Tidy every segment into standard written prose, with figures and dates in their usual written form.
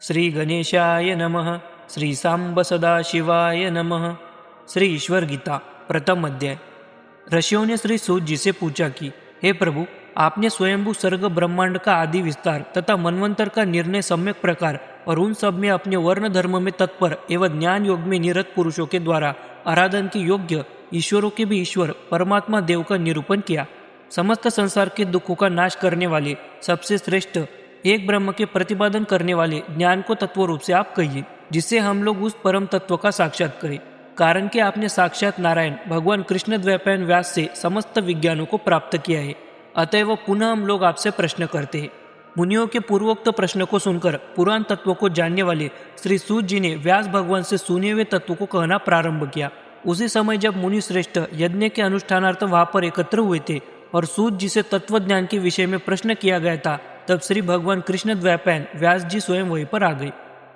श्री गणेशाय नमः। श्री सांब सदाशिवाय नमः। श्री ईश्वर गीता प्रथम अध्याय। ऋषियों ने श्री सूत जी से पूछा कि हे प्रभु, आपने स्वयंभू सर्ग ब्रह्मांड का आदि विस्तार तथा मनवंतर का निर्णय सम्यक प्रकार और उन सब में अपने वर्ण धर्म में तत्पर एवं ज्ञान योग में निरत पुरुषों के द्वारा आराधन के योग्य ईश्वरों के भी ईश्वर परमात्मा देव का निरूपण किया। समस्त संसार के दुखों का नाश करने वाले सबसे श्रेष्ठ एक ब्रह्म के प्रतिपादन करने वाले ज्ञान को तत्व रूप से आप कहिए, जिससे हम लोग उस परम तत्व का साक्षात करें। कारण कि आपने साक्षात नारायण भगवान कृष्ण द्वैपायन व्यास से समस्त विज्ञानों को प्राप्त किया है, अतएव पुनः हम लोग आपसे प्रश्न करते हैं। मुनियों के पूर्वोक्त प्रश्न को सुनकर पुराण तत्व को जानने वाले श्री सूत जी ने व्यास भगवान से सुने हुए तत्व को कहना प्रारंभ किया। उसी समय जब मुनि श्रेष्ठ यज्ञ के अनुष्ठानार्थ वहां पर एकत्र हुए थे और सूत जी से तत्व ज्ञान के विषय में प्रश्न किया गया था, तब श्री भगवान कृष्ण द्वैपायन व्यास जी स्वयं वहीं पर आ गए।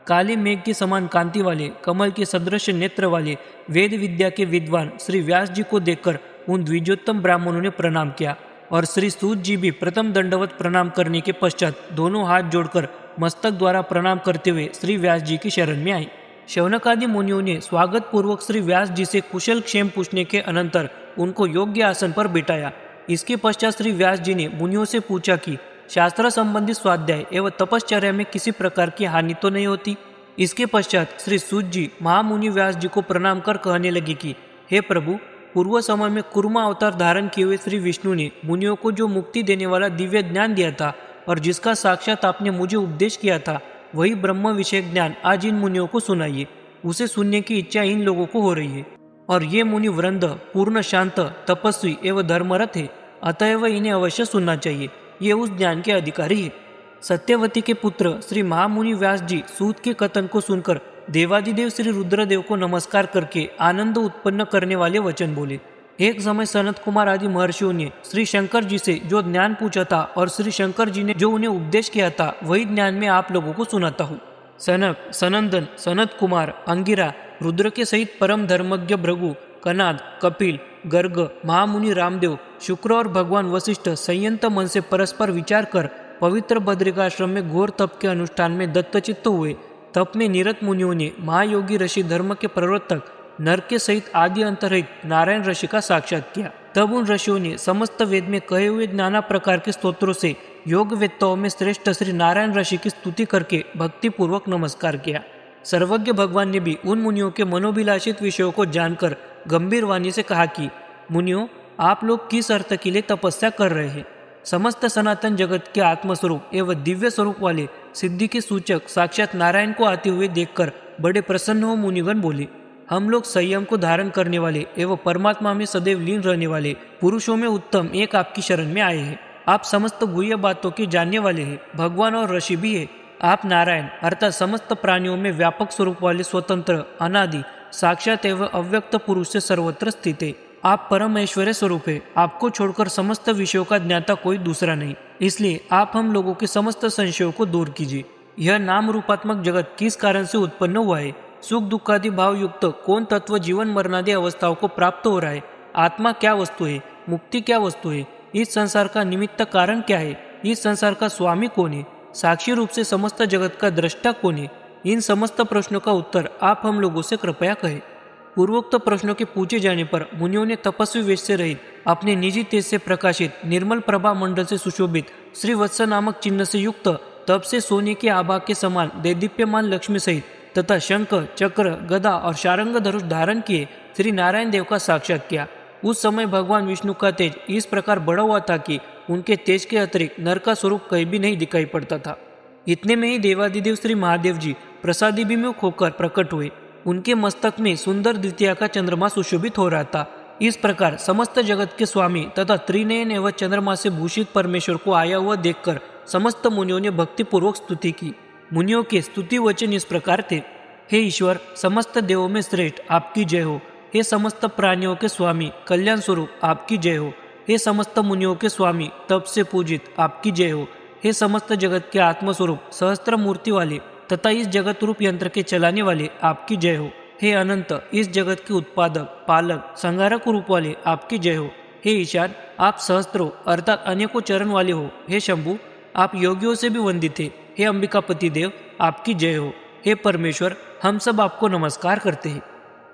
काले मेघ के समान कांति वाले, कमल के सदृश नेत्र वाले, वेद विद्या के विद्वान श्री व्यास जी को देखकर उन द्विजोत्तम ब्राह्मणों ने प्रणाम किया और श्री सूत जी भी प्रथम दंडवत प्रणाम करने के पश्चात दोनों हाथ जोड़कर मस्तक द्वारा प्रणाम करते हुए श्री व्यास जी की शरण में आई। शौनकादि मुनियों ने स्वागत पूर्वक श्री व्यास जी से कुशल क्षेम पूछने के अनंतर उनको योग्य आसन पर बिठाया। इसके पश्चात श्री व्यास जी ने मुनियों से पूछा कि शास्त्र संबंधी स्वाध्याय एवं तपश्चर्या में किसी प्रकार की हानि तो नहीं होती। इसके पश्चात श्री सूत जी महामुनि व्यास जी को प्रणाम कर कहने लगे कि हे प्रभु, पूर्व समय में कुर्मा अवतार धारण किए हुए श्री विष्णु ने मुनियों को जो मुक्ति देने वाला दिव्य ज्ञान दिया था और जिसका साक्षात आपने मुझे उपदेश किया था, वही ब्रह्म विषय ज्ञान आज इन मुनियों को सुनाइए। उसे सुनने की इच्छा इन लोगों को हो रही है और ये मुनि वृंद पूर्ण शांत, तपस्वी एवं धर्मरत है, अतएव इन्हें अवश्य सुनना चाहिए। ये उस ज्ञान के अधिकारी है। सत्यवती के पुत्र श्री महामुनि व्यास जी सूत के कथन को सुनकर देवादिदेव श्री रुद्रदेव को नमस्कार करके आनंद उत्पन्न करने वाले वचन बोले। एक समय सनत कुमार आदि महर्षियों ने श्री शंकर जी से जो ज्ञान पूछा था और श्री शंकर जी ने जो उन्हें उपदेश किया था, वही ज्ञान में आप लोगों को सुनाता हूँ। सनक, सनंदन, सनत कुमार, अंगिरा, रुद्र के सहित परम धर्मज्ञ भृगु, कनाद, कपिल, गर्ग, महामुनि रामदेव, शुक्र और भगवान वशिष्ठ संयंत मन से परस्पर विचार कर पवित्र बद्रिकाश्रम में घोर तप के अनुष्ठान में दत्तचित्त हुए। तप में निरत मुनियों ने महायोगी ऋषि धर्म के प्रवर्तक नर के सहित आदि अंतरहित नारायण ऋषि का साक्षात किया। तब उन ऋषियों ने समस्त वेद में कहे हुए नाना प्रकार के स्तोत्रों से योग वेत्ताओं में श्रेष्ठ श्री नारायण ऋषि की स्तुति करके भक्ति पूर्वक नमस्कार किया। सर्वज्ञ भगवान ने भी उन मुनियों के मनोभिलाषित विषयों को जानकर गंभीर वाणी से कहा कि मुनियों, आप लोग किस अर्थ के लिए तपस्या कर रहे हैं? समस्त सनातन जगत के आत्मस्वरूप एवं दिव्य स्वरूप वाले सिद्धि के सूचक साक्षात नारायण को आते हुए देखकर बड़े प्रसन्न हो मुनिगण बोले, हम लोग संयम को धारण करने वाले एवं परमात्मा में सदैव लीन रहने वाले पुरुषों में उत्तम एक आपकी शरण में आए हैं। आप समस्त गुह्य बातों के जानने वाले हैं, भगवान और ऋषि भी है। आप नारायण अर्थात समस्त प्राणियों में व्यापक स्वरूप वाले स्वतंत्र, अनादि, साक्षात एवं अव्यक्त पुरुष से सर्वत्र स्थित है। आप परम ऐश्वर्य स्वरूप है। आपको छोड़कर समस्त विषयों का ज्ञाता कोई दूसरा नहीं। इसलिए आप हम लोगों के समस्त संशयों को दूर कीजिए। यह नाम रूपात्मक जगत किस कारण से उत्पन्न हुआ है? सुख दुखादि भाव युक्त कौन तत्व जीवन मरणादि अवस्थाओं को प्राप्त हो रहा है? आत्मा क्या वस्तु है? मुक्ति क्या वस्तु है? इस संसार का निमित्त कारण क्या है? इस संसार का स्वामी कौन है? साक्षी रूप से समस्त जगत का दृष्टा कौन है? इन समस्त प्रश्नों का उत्तर आप हम लोगों से कृपया कहें। पूर्वोक्त प्रश्नों के पूछे जाने पर मुनियों ने तपस्वी वेश से रहित अपने निजी तेज से प्रकाशित निर्मल प्रभा मंडल से सुशोभित श्री वत्स नामक चिन्ह से युक्त तब से सोने के आभा के समान दैदीप्यमान लक्ष्मी सहित तथा शंख, चक्र, गदा और शारंग धनुष धारण किए श्री नारायण देव का साक्षात किया। उस समय भगवान विष्णु का तेज इस प्रकार बढ़ा हुआ था कि उनके तेज के अतिरिक्त नर का स्वरूप कहीं भी नहीं दिखाई पड़ता था। इतने में ही देवादिदेव श्री महादेव जी प्रसादाभिमुख होकर प्रकट हुए। उनके मस्तक में सुंदर द्वितीया का चंद्रमा सुशोभित हो रहा था। इस प्रकार समस्त जगत के स्वामी तथा त्रिनयन एवं चंद्रमा से भूषित परमेश्वर को आया हुआ देखकर समस्त मुनियों ने भक्तिपूर्वक स्तुति की। मुनियों के स्तुति वचन इस प्रकार थे, हे ईश्वर, समस्त देवों में श्रेष्ठ आपकी जय हो। हे समस्त प्राणियों के स्वामी कल्याण स्वरूप आपकी जय हो। हे समस्त मुनियों के स्वामी तप से पूजित आपकी जय हो। हे समस्त जगत के आत्मस्वरूप सहस्त्र मूर्ति वाले तथा इस जगत रूप यंत्र के चलाने वाले आपकी जय हो। हे अनंत, इस जगत के उत्पादक, पालक, संहारक रूप वाले आपकी जय हो। हे ईशान, आप सहस्त्रों अर्थात अनेकों चरण वाले हो। हे शंभु, आप योगियों से भी वंदित थे। हे अंबिकापति देव, आपकी जय हो। हे परमेश्वर, हम सब आपको नमस्कार करते हैं।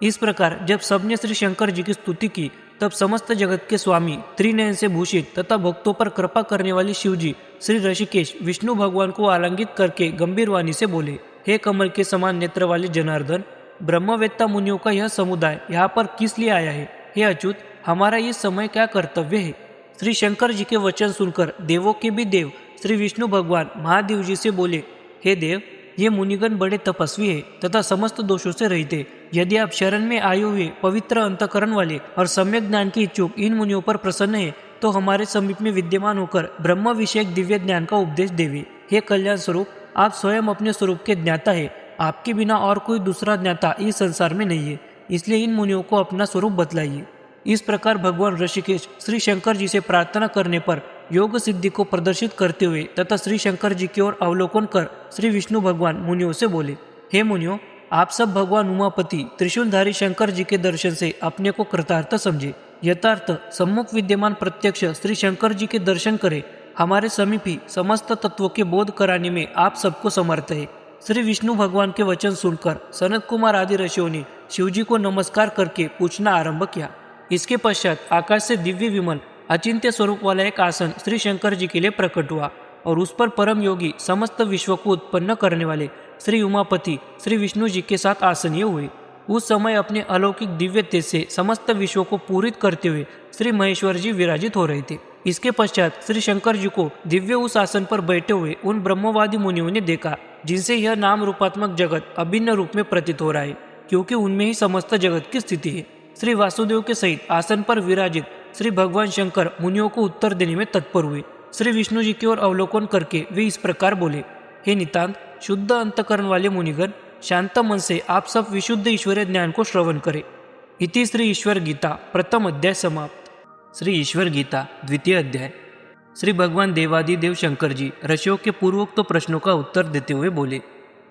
इस प्रकार जब सबने श्री शंकर जी की स्तुति की, तब समस्त जगत के स्वामी, त्रिनयन से भूषित तथा भक्तों पर कृपा करने वाले शिव जी श्री ऋषिकेश विष्णु भगवान को आलिंगित करके गंभीर वाणी से बोले, हे कमल के समान नेत्र वाले जनार्दन, ब्रह्मवेत्ता मुनियों का यह समुदाय यहाँ पर किस लिए आया है? हे अच्युत, हमारा इस समय क्या कर्तव्य है? श्री शंकर जी के वचन सुनकर देवों के भी देव श्री विष्णु भगवान महादेव जी से बोले, हे देव, ये मुनिगण बड़े तपस्वी है तथा समस्त दोषों से रहित है। यदि आप शरण में आए हुए पवित्र अंतकरण वाले और सम्यक ज्ञान के इच्छुक इन मुनियों पर प्रसन्न है, तो हमारे समीप में विद्यमान होकर ब्रह्म विषयक दिव्य ज्ञान का उपदेश देवे। हे कल्याण स्वरूप, आप स्वयं अपने स्वरूप के ज्ञाता है। आपके बिना और कोई दूसरा ज्ञाता इस संसार में नहीं है, इसलिए इन मुनियों को अपना स्वरूप बतलाइए। इस प्रकार भगवान ऋषिकेश श्री शंकर जी से प्रार्थना करने पर योग सिद्धि को प्रदर्शित करते हुए तथा श्री शंकर जी की ओर अवलोकन कर श्री विष्णु भगवान मुनियों से बोले, हे मुनियों, आप सब भगवान उमापति त्रिशूलधारी शंकर जी के दर्शन से अपने को कृतार्थ समझे। यथार्थ सम्मुख विद्यमान प्रत्यक्ष श्री शंकर जी के दर्शन करे। हमारे समीप ही समस्त तत्वों के बोध कराने में आप सबको समर्थ है। श्री विष्णु भगवान के वचन सुनकर सनत कुमार आदि ऋषियों ने शिव जी को नमस्कार करके पूछना आरंभ किया। इसके पश्चात आकाश से दिव्य विमल अचिंत्य स्वरूप वाला एक आसन श्री शंकर जी के लिए प्रकट हुआ और उस पर परम योगी समस्त विश्व को उत्पन्न करने वाले श्री उमापति श्री विष्णु जी के साथ आसनीय हुए। उस समय अपने अलौकिक दिव्य तेज से समस्त विश्व को पूरित करते हुए श्री महेश्वर जी विराजित हो रहे थे। इसके पश्चात श्री शंकर जी को दिव्य उस आसन पर बैठे हुए उन ब्रह्मवादी मुनियों ने देखा, जिनसे यह नाम रूपात्मक जगत अभिन्न रूप में प्रतीत हो रहा है, क्योंकि उनमें ही समस्त जगत की स्थिति है। श्री वासुदेव के सहित आसन पर विराजित श्री भगवान शंकर मुनियों को उत्तर देने में तत्पर हुए। श्री विष्णु जी की ओर अवलोकन करके वे इस प्रकार बोले, हे नितांत शुद्ध अंतकरण वाले मुनिगण, शांत मन से आप सब विशुद्ध ईश्वरीय ज्ञान को श्रवण करें। इति श्री ईश्वर गीता प्रथम अध्याय समाप्त। श्री ईश्वर गीता द्वितीय अध्याय। श्री भगवान देवादिदेव शंकर जी ऋषियों के पूर्वोक्त प्रश्नों का उत्तर देते हुए बोले,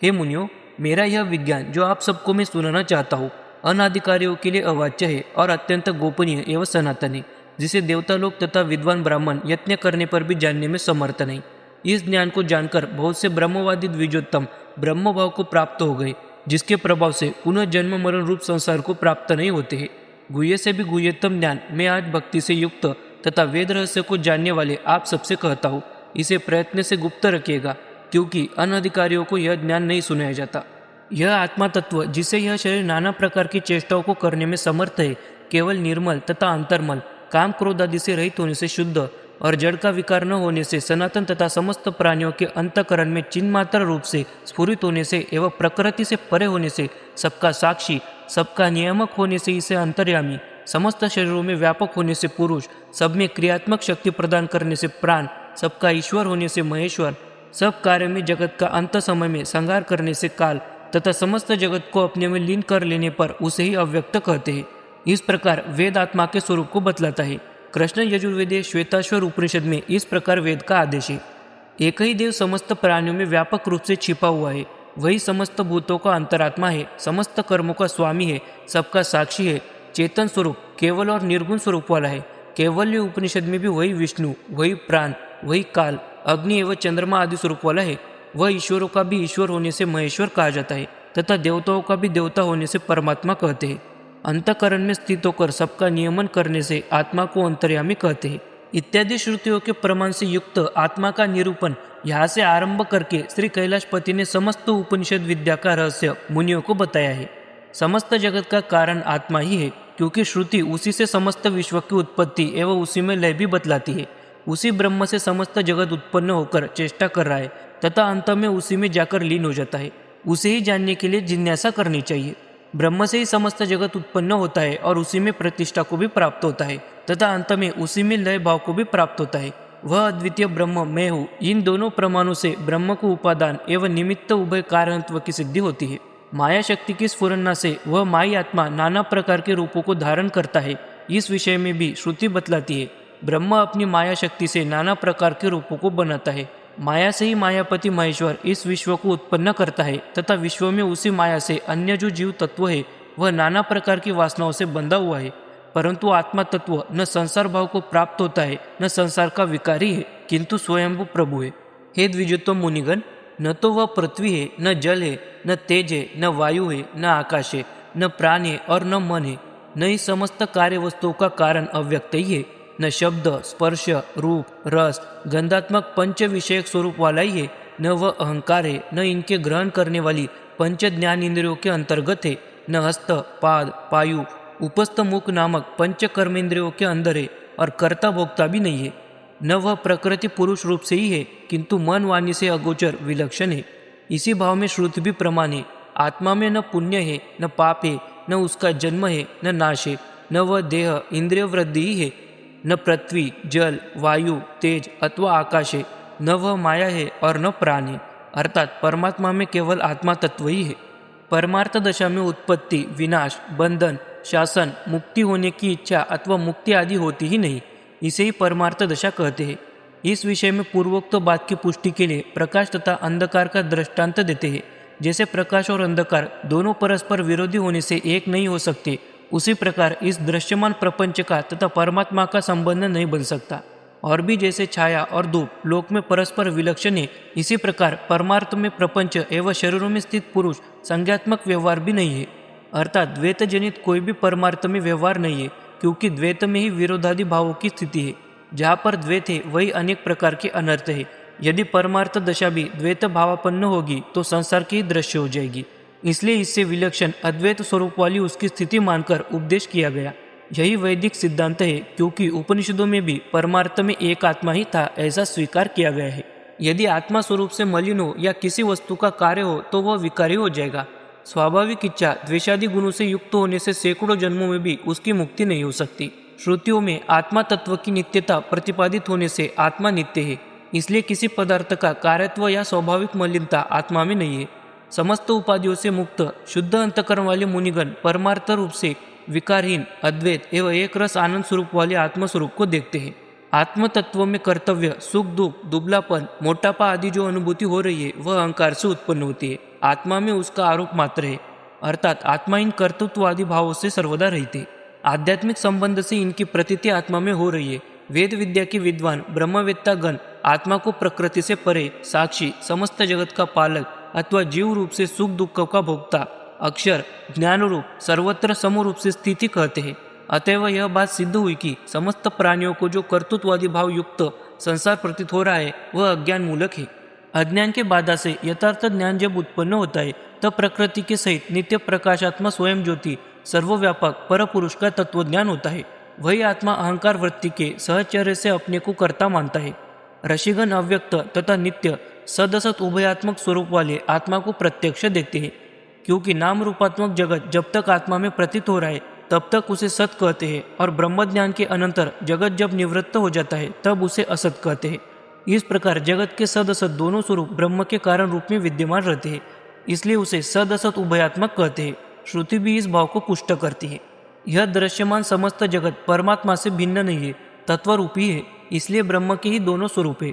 हे मुनियों, मेरा यह विज्ञान जो आप सबको मैं सुनाना चाहता हूँ अनाधिकारियों के लिए अवाच्य है और अत्यंत गोपनीय एवं सनातन है, जिसे देवता लोग तथा विद्वान ब्राह्मण यत्न करने पर भी जानने में समर्थ नहीं। इस ज्ञान को जानकर बहुत से ब्रह्मवादी द्विजोत्तम ब्रह्म भाव को प्राप्त हो गए, जिसके प्रभाव से पुनः जन्म मरण रूप संसार को प्राप्त नहीं होते हैं। गुह्य से भी गुह्यतम ज्ञान मैं आज भक्ति से युक्त तथा वेद रहस्य को जानने वाले आप सबसे कहता हूँ। इसे प्रयत्न से गुप्त रखिएगा, क्योंकि अनधिकारियों को यह ज्ञान नहीं सुनाया जाता। यह आत्मा तत्व जिसे यह शरीर नाना प्रकार की चेष्टाओं को करने में समर्थ है, केवल निर्मल तथा अंतर्मल, काम क्रोध आदि से रहित होने से शुद्ध और जड़ का विकार न होने से सनातन तथा समस्त प्राणियों के अंतकरण में चिन्ह मात्र रूप से स्फुरित होने से एवं प्रकृति से परे होने से, सबका साक्षी, सबका नियामक होने से इसे अंतर्यामी, समस्त शरीरों में व्यापक होने से पुरुष, सब में क्रियात्मक शक्ति प्रदान करने से प्राण, सबका ईश्वर होने से महेश्वर, सब कार्य में जगत का अंत समय में संहार करने से काल तथा समस्त जगत को अपने में लीन कर लेने पर उसे ही अव्यक्त कहते हैं। इस प्रकार वेद आत्मा के स्वरूप को बतलाता है। कृष्ण यजुर्वेदीय श्वेताश्वर उपनिषद में इस प्रकार वेद का आदेश है, एक ही देव समस्त प्राणियों में व्यापक रूप से छिपा हुआ है, वही समस्त भूतों का अंतरात्मा है, समस्त कर्मों का स्वामी है, सबका साक्षी है, चेतन स्वरूप, केवल और निर्गुण स्वरूप वाला है। केवल्य उपनिषद में भी वही विष्णु, वही प्राण, वही काल, अग्नि एवं चंद्रमा आदि स्वरूप वाला है। वह ईश्वरों का भी ईश्वर होने से महेश्वर कहा जाता है तथा देवताओं का भी देवता होने से परमात्मा कहते हैं। अंतकरण में स्थित होकर सबका नियमन करने से आत्मा को अंतर्यामी कहते हैं। इत्यादि श्रुतियों के प्रमाण से युक्त आत्मा का निरूपण यहाँ से आरंभ करके श्री कैलाशपति ने समस्त उपनिषद विद्या का रहस्य मुनियों को बताया है। समस्त जगत का कारण आत्मा ही है, क्योंकि श्रुति उसी से समस्त विश्व की उत्पत्ति एवं उसी में लय भी बतलाती है। उसी ब्रह्म से समस्त जगत उत्पन्न होकर चेष्टा कर रहा है तथा अंत में उसी में जाकर लीन हो जाता है। उसे ही जानने के लिए जिज्ञासा करनी चाहिए। ब्रह्म से ही समस्त जगत उत्पन्न होता है और उसी में प्रतिष्ठा को भी प्राप्त होता है तथा अंत में उसी में लय भाव को भी प्राप्त होता है। वह अद्वितीय ब्रह्म मैं हूँ। इन दोनों प्रमाणों से ब्रह्म को उपादान एवं निमित्त उभय कारणत्व की सिद्धि होती है। माया शक्ति की स्फुरना से वह माई आत्मा नाना प्रकार के रूपों को धारण करता है। इस विषय में भी श्रुति बतलाती है, ब्रह्म अपनी माया शक्ति से नाना प्रकार के रूपों को बनाता है। माया से ही मायापति महेश्वर इस विश्व को उत्पन्न करता है तथा विश्व में उसी माया से अन्य जो जीव तत्व है वह नाना प्रकार की वासनाओं से बंधा हुआ है। परंतु आत्मा तत्व न संसार भाव को प्राप्त होता है, न संसार का विकारी है, किंतु स्वयंभू प्रभु है। हे द्विजोत्तम मुनिगण, न तो वह पृथ्वी है, न जल है, न तेज है, न वायु है, न आकाश है, न प्राण है और न मन है। न ही समस्त कार्य वस्तुओं का कारण अव्यक्त ही है। न शब्द, स्पर्श, रूप, रस, गंधात्मक पंच विषयक स्वरूप वाला ही है। न वह अहंकार है, न इनके ग्रहण करने वाली पंच ज्ञान इंद्रियों के अंतर्गत है। न हस्त, पाद, पायु, उपस्थ मुख नामक पंच कर्मेंद्रियों के अंदर है और कर्ता भोक्ता भी नहीं है। न वह प्रकृति पुरुष रूप से ही है, किंतु मन वाणी से अगोचर विलक्षण है। इसी भाव में श्रुति भी प्रमाण है। आत्मा में न पुण्य है, न पाप है, न उसका जन्म है, न नाश है, न वह देह इंद्रिय वृद्धि ही है, न पृथ्वी, जल, वायु, तेज अथवा आकाश है, न वह माया है और न प्राण है। अर्थात परमात्मा में केवल आत्मा तत्व ही है। परमार्थ दशा में उत्पत्ति, विनाश, बंधन, शासन, मुक्ति होने की इच्छा अथवा मुक्ति आदि होती ही नहीं। इसे ही परमार्थ दशा कहते हैं। इस विषय में पूर्वोक्त बात की पुष्टि के लिए प्रकाश तथा अंधकार का दृष्टांत देते हैं। जैसे प्रकाश और अंधकार दोनों परस्पर विरोधी होने से एक नहीं हो सकते, उसी प्रकार इस दृश्यमान प्रपंच का तथा परमात्मा का संबंध नहीं बन सकता। और भी जैसे छाया और धूप लोक में परस्पर विलक्षण है, इसी प्रकार परमार्थ में प्रपंच एवं शरीरों में स्थित पुरुष संज्ञात्मक व्यवहार भी नहीं है। अर्थात द्वैत जनित कोई भी परमार्थ में व्यवहार नहीं है, क्योंकि द्वैत में ही विरोधादि भावों की स्थिति है। जहाँ पर द्वैत है वही अनेक प्रकार के अनर्थ है। यदि परमार्थ दशा भी द्वैत भावापन्न होगी तो संसार की दृश्य हो जाएगी। इसलिए इससे विलक्षण अद्वैत स्वरूप वाली उसकी स्थिति मानकर उपदेश किया गया। यही वैदिक सिद्धांत है, क्योंकि उपनिषदों में भी परमार्थ में एक आत्मा ही था ऐसा स्वीकार किया गया है। यदि आत्मा स्वरूप से मलिन हो या किसी वस्तु का कार्य हो तो वह विकारी हो जाएगा। स्वाभाविक इच्छा द्वेषादि गुणों से युक्त होने से सैकड़ों जन्मों में भी उसकी मुक्ति नहीं हो सकती। श्रुतियों में आत्मा तत्व की नित्यता प्रतिपादित होने से आत्मा नित्य है। इसलिए किसी पदार्थ का कार्यत्व या स्वाभाविक मलिनता आत्मा में नहीं है। समस्त उपाधियों से मुक्त शुद्ध अंतकरण वाले मुनिगण परमार्थ रूप से विकारहीन अद्वैत एवं एक रस आनंद स्वरूप वाले आत्मस्वरूप को देखते हैं। आत्म तत्व में कर्तव्य, सुख दुख, दुबलापन, मोटापा आदि जो अनुभूति हो रही है वह अहंकार से उत्पन्न होती है। आत्मा में उसका आरोप मात्र है। अर्थात आत्मा इन कर्तृत्ववादी भावों से सर्वदा रहती है। आध्यात्मिक संबंध से इनकी प्रतीति आत्मा में हो रही है। वेद विद्या के विद्वान ब्रह्मवेत्ता गण आत्मा को प्रकृति से परे, साक्षी, समस्त जगत का पालक अथवा जीव रूप से सुख दुख का भोक्ता, अक्षर, ज्ञान रूप, सर्वत्र समूह रूप से स्थिति कहते हैं। अतएव यह बात सिद्ध हुई कि समस्त प्राणियों को जो कर्तृत्ववादी भाव युक्त संसार प्रतीत हो रहा है वह अज्ञान मूलक है। अज्ञान के बाधा से यथार्थ ज्ञान जब उत्पन्न होता है तब प्रकृति के सहित नित्य प्रकाशात्मा स्वयं ज्योति सर्वव्यापक पर पुरुष का तत्व ज्ञान होता है। वही आत्मा अहंकार वृत्ति के सहचर्य से अपने को कर्ता मानता है। ऋषिगण अव्यक्त तथा नित्य सदसत उभयात्मक स्वरूप वाले आत्मा को प्रत्यक्ष देखते हैं, क्योंकि नाम रूपात्मक जगत जब तक आत्मा में प्रतीत हो रहा है तब तक उसे सत कहते हैं, और ब्रह्म ज्ञान के अनंतर जगत जब निवृत्त हो जाता है तब उसे असत कहते हैं। इस प्रकार जगत के सदसत दोनों स्वरूप ब्रह्म के कारण रूप में विद्यमान रहते हैं, इसलिए उसे सदसत उभयात्मक कहते हैं। श्रुति भी इस भाव को पुष्ट करती है। यह दृश्यमान समस्त जगत परमात्मा से भिन्न नहीं है, तत्वरूपी है, इसलिए ब्रह्म के ही दोनों स्वरूप है।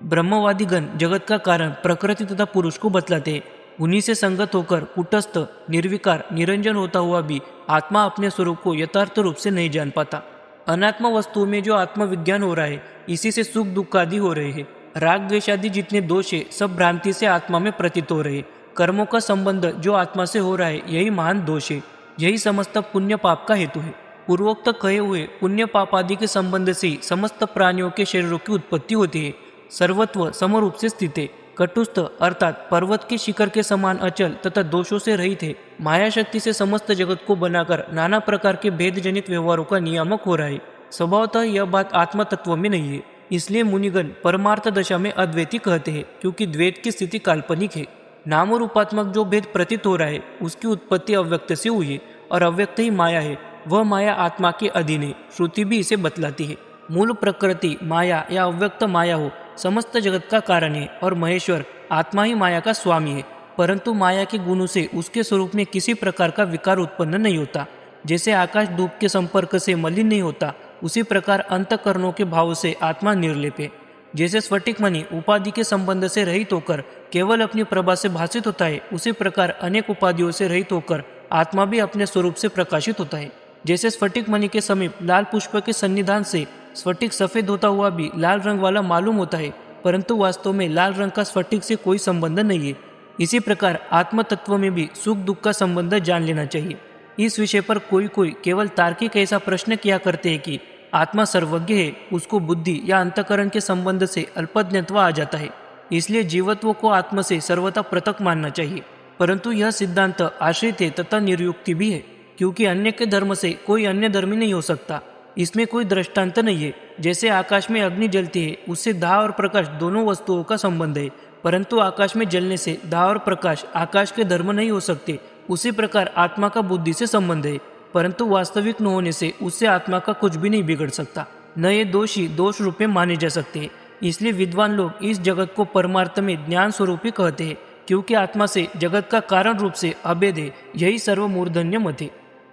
ब्रह्मवादी गण जगत का कारण प्रकृति तथा पुरुष को बतलाते हैं। उन्हीं से संगत होकर कुटस्थ, निर्विकार, निरंजन होता हुआ भी आत्मा अपने स्वरूप को यथार्थ रूप से नहीं जान पाता। अनात्मा वस्तुओं में जो आत्मविज्ञान हो रहा है इसी से सुख दुख आदि हो रहे हैं। राग द्वेष आदि जितने दोष है सब भ्रांति से आत्मा में प्रतीत हो रहे हैं। कर्मों का संबंध जो आत्मा से हो रहा है यही महान दोष है। यही समस्त पुण्य पाप का हेतु है। पूर्वोक्त कहे हुए पुण्य पाप आदि के संबंध से ही समस्त प्राणियों के शरीरों की उत्पत्ति होती है। सर्वत्व समरूप से स्थित है। कटुस्थ अर्थात पर्वत के शिखर के समान अचल तथा दोषों से रहित है। माया शक्ति से समस्त जगत को बनाकर नाना प्रकार के भेद जनित व्यवहारों का नियामक हो रहा है। स्वभावतः यह बात आत्म तत्व में नहीं है। इसलिए मुनिगण परमार्थ दशा में अद्वैती कहते हैं, क्योंकि द्वैत की स्थिति काल्पनिक है। नाम रूपात्मक जो भेद प्रतीत हो रहा है उसकी उत्पत्ति अव्यक्त से हुई है, और अव्यक्त ही माया है। वह माया आत्मा के अधीन है। श्रुति भी इसे बतलाती है। मूल प्रकृति माया या अव्यक्त माया हो समस्त जगत का कारण है, और महेश्वर आत्मा ही माया का स्वामी है। परंतु माया के गुणों से उसके स्वरूप में किसी प्रकार का विकार उत्पन्न नहीं होता। जैसे आकाश धूप के संपर्क से मलिन नहीं होता, उसी प्रकार अंतःकरणों के भाव से आत्मा निर्लेप है। जैसे स्फटिक मणि उपाधि के संबंध से रहित होकर केवल अपनी प्रभा से भाषित होता है, उसी प्रकार अनेक उपाधियों से रहित होकर आत्मा भी अपने स्वरूप से प्रकाशित होता है। जैसे स्फटिक मणि के समीप लाल पुष्प के सन्निधान से स्फटिक सफेद होता हुआ भी लाल रंग वाला मालूम होता है, परंतु वास्तव में लाल रंग का स्फटिक से कोई संबंध नहीं है। इसी प्रकार आत्म तत्व में भी सुख दुख का संबंध जान लेना चाहिए। इस विषय पर कोई कोई केवल तार्किक ऐसा प्रश्न किया करते हैं कि आत्मा सर्वज्ञ है, उसको बुद्धि या अंतकरण के संबंध से अल्पज्ञत्व आ जाता है, इसलिए जीवत्व को आत्मा से सर्वथा पृथक मानना चाहिए। परंतु यह सिद्धांत आश्रित है तथा निर्युक्ति भी है, क्योंकि अन्य के धर्म से कोई अन्य धर्मी नहीं हो सकता। इसमें कोई दृष्टांत नहीं है। जैसे आकाश में अग्नि जलती है, उससे दाह और प्रकाश दोनों वस्तुओं का संबंध है, परंतु आकाश में जलने से दाह और प्रकाश आकाश के धर्म नहीं हो सकते। उसी प्रकार आत्मा का बुद्धि से संबंध है, परंतु वास्तविक न होने से उससे आत्मा का कुछ भी नहीं बिगड़ सकता, न ये दोष ही दोष रूप में माने जा सकते। इसलिए विद्वान लोग इस जगत को परमार्थ में ज्ञान स्वरूप ही कहते हैं, क्योंकि आत्मा से जगत का कारण रूप से अभेद है। यही सर्वमूर्धन्य मत है।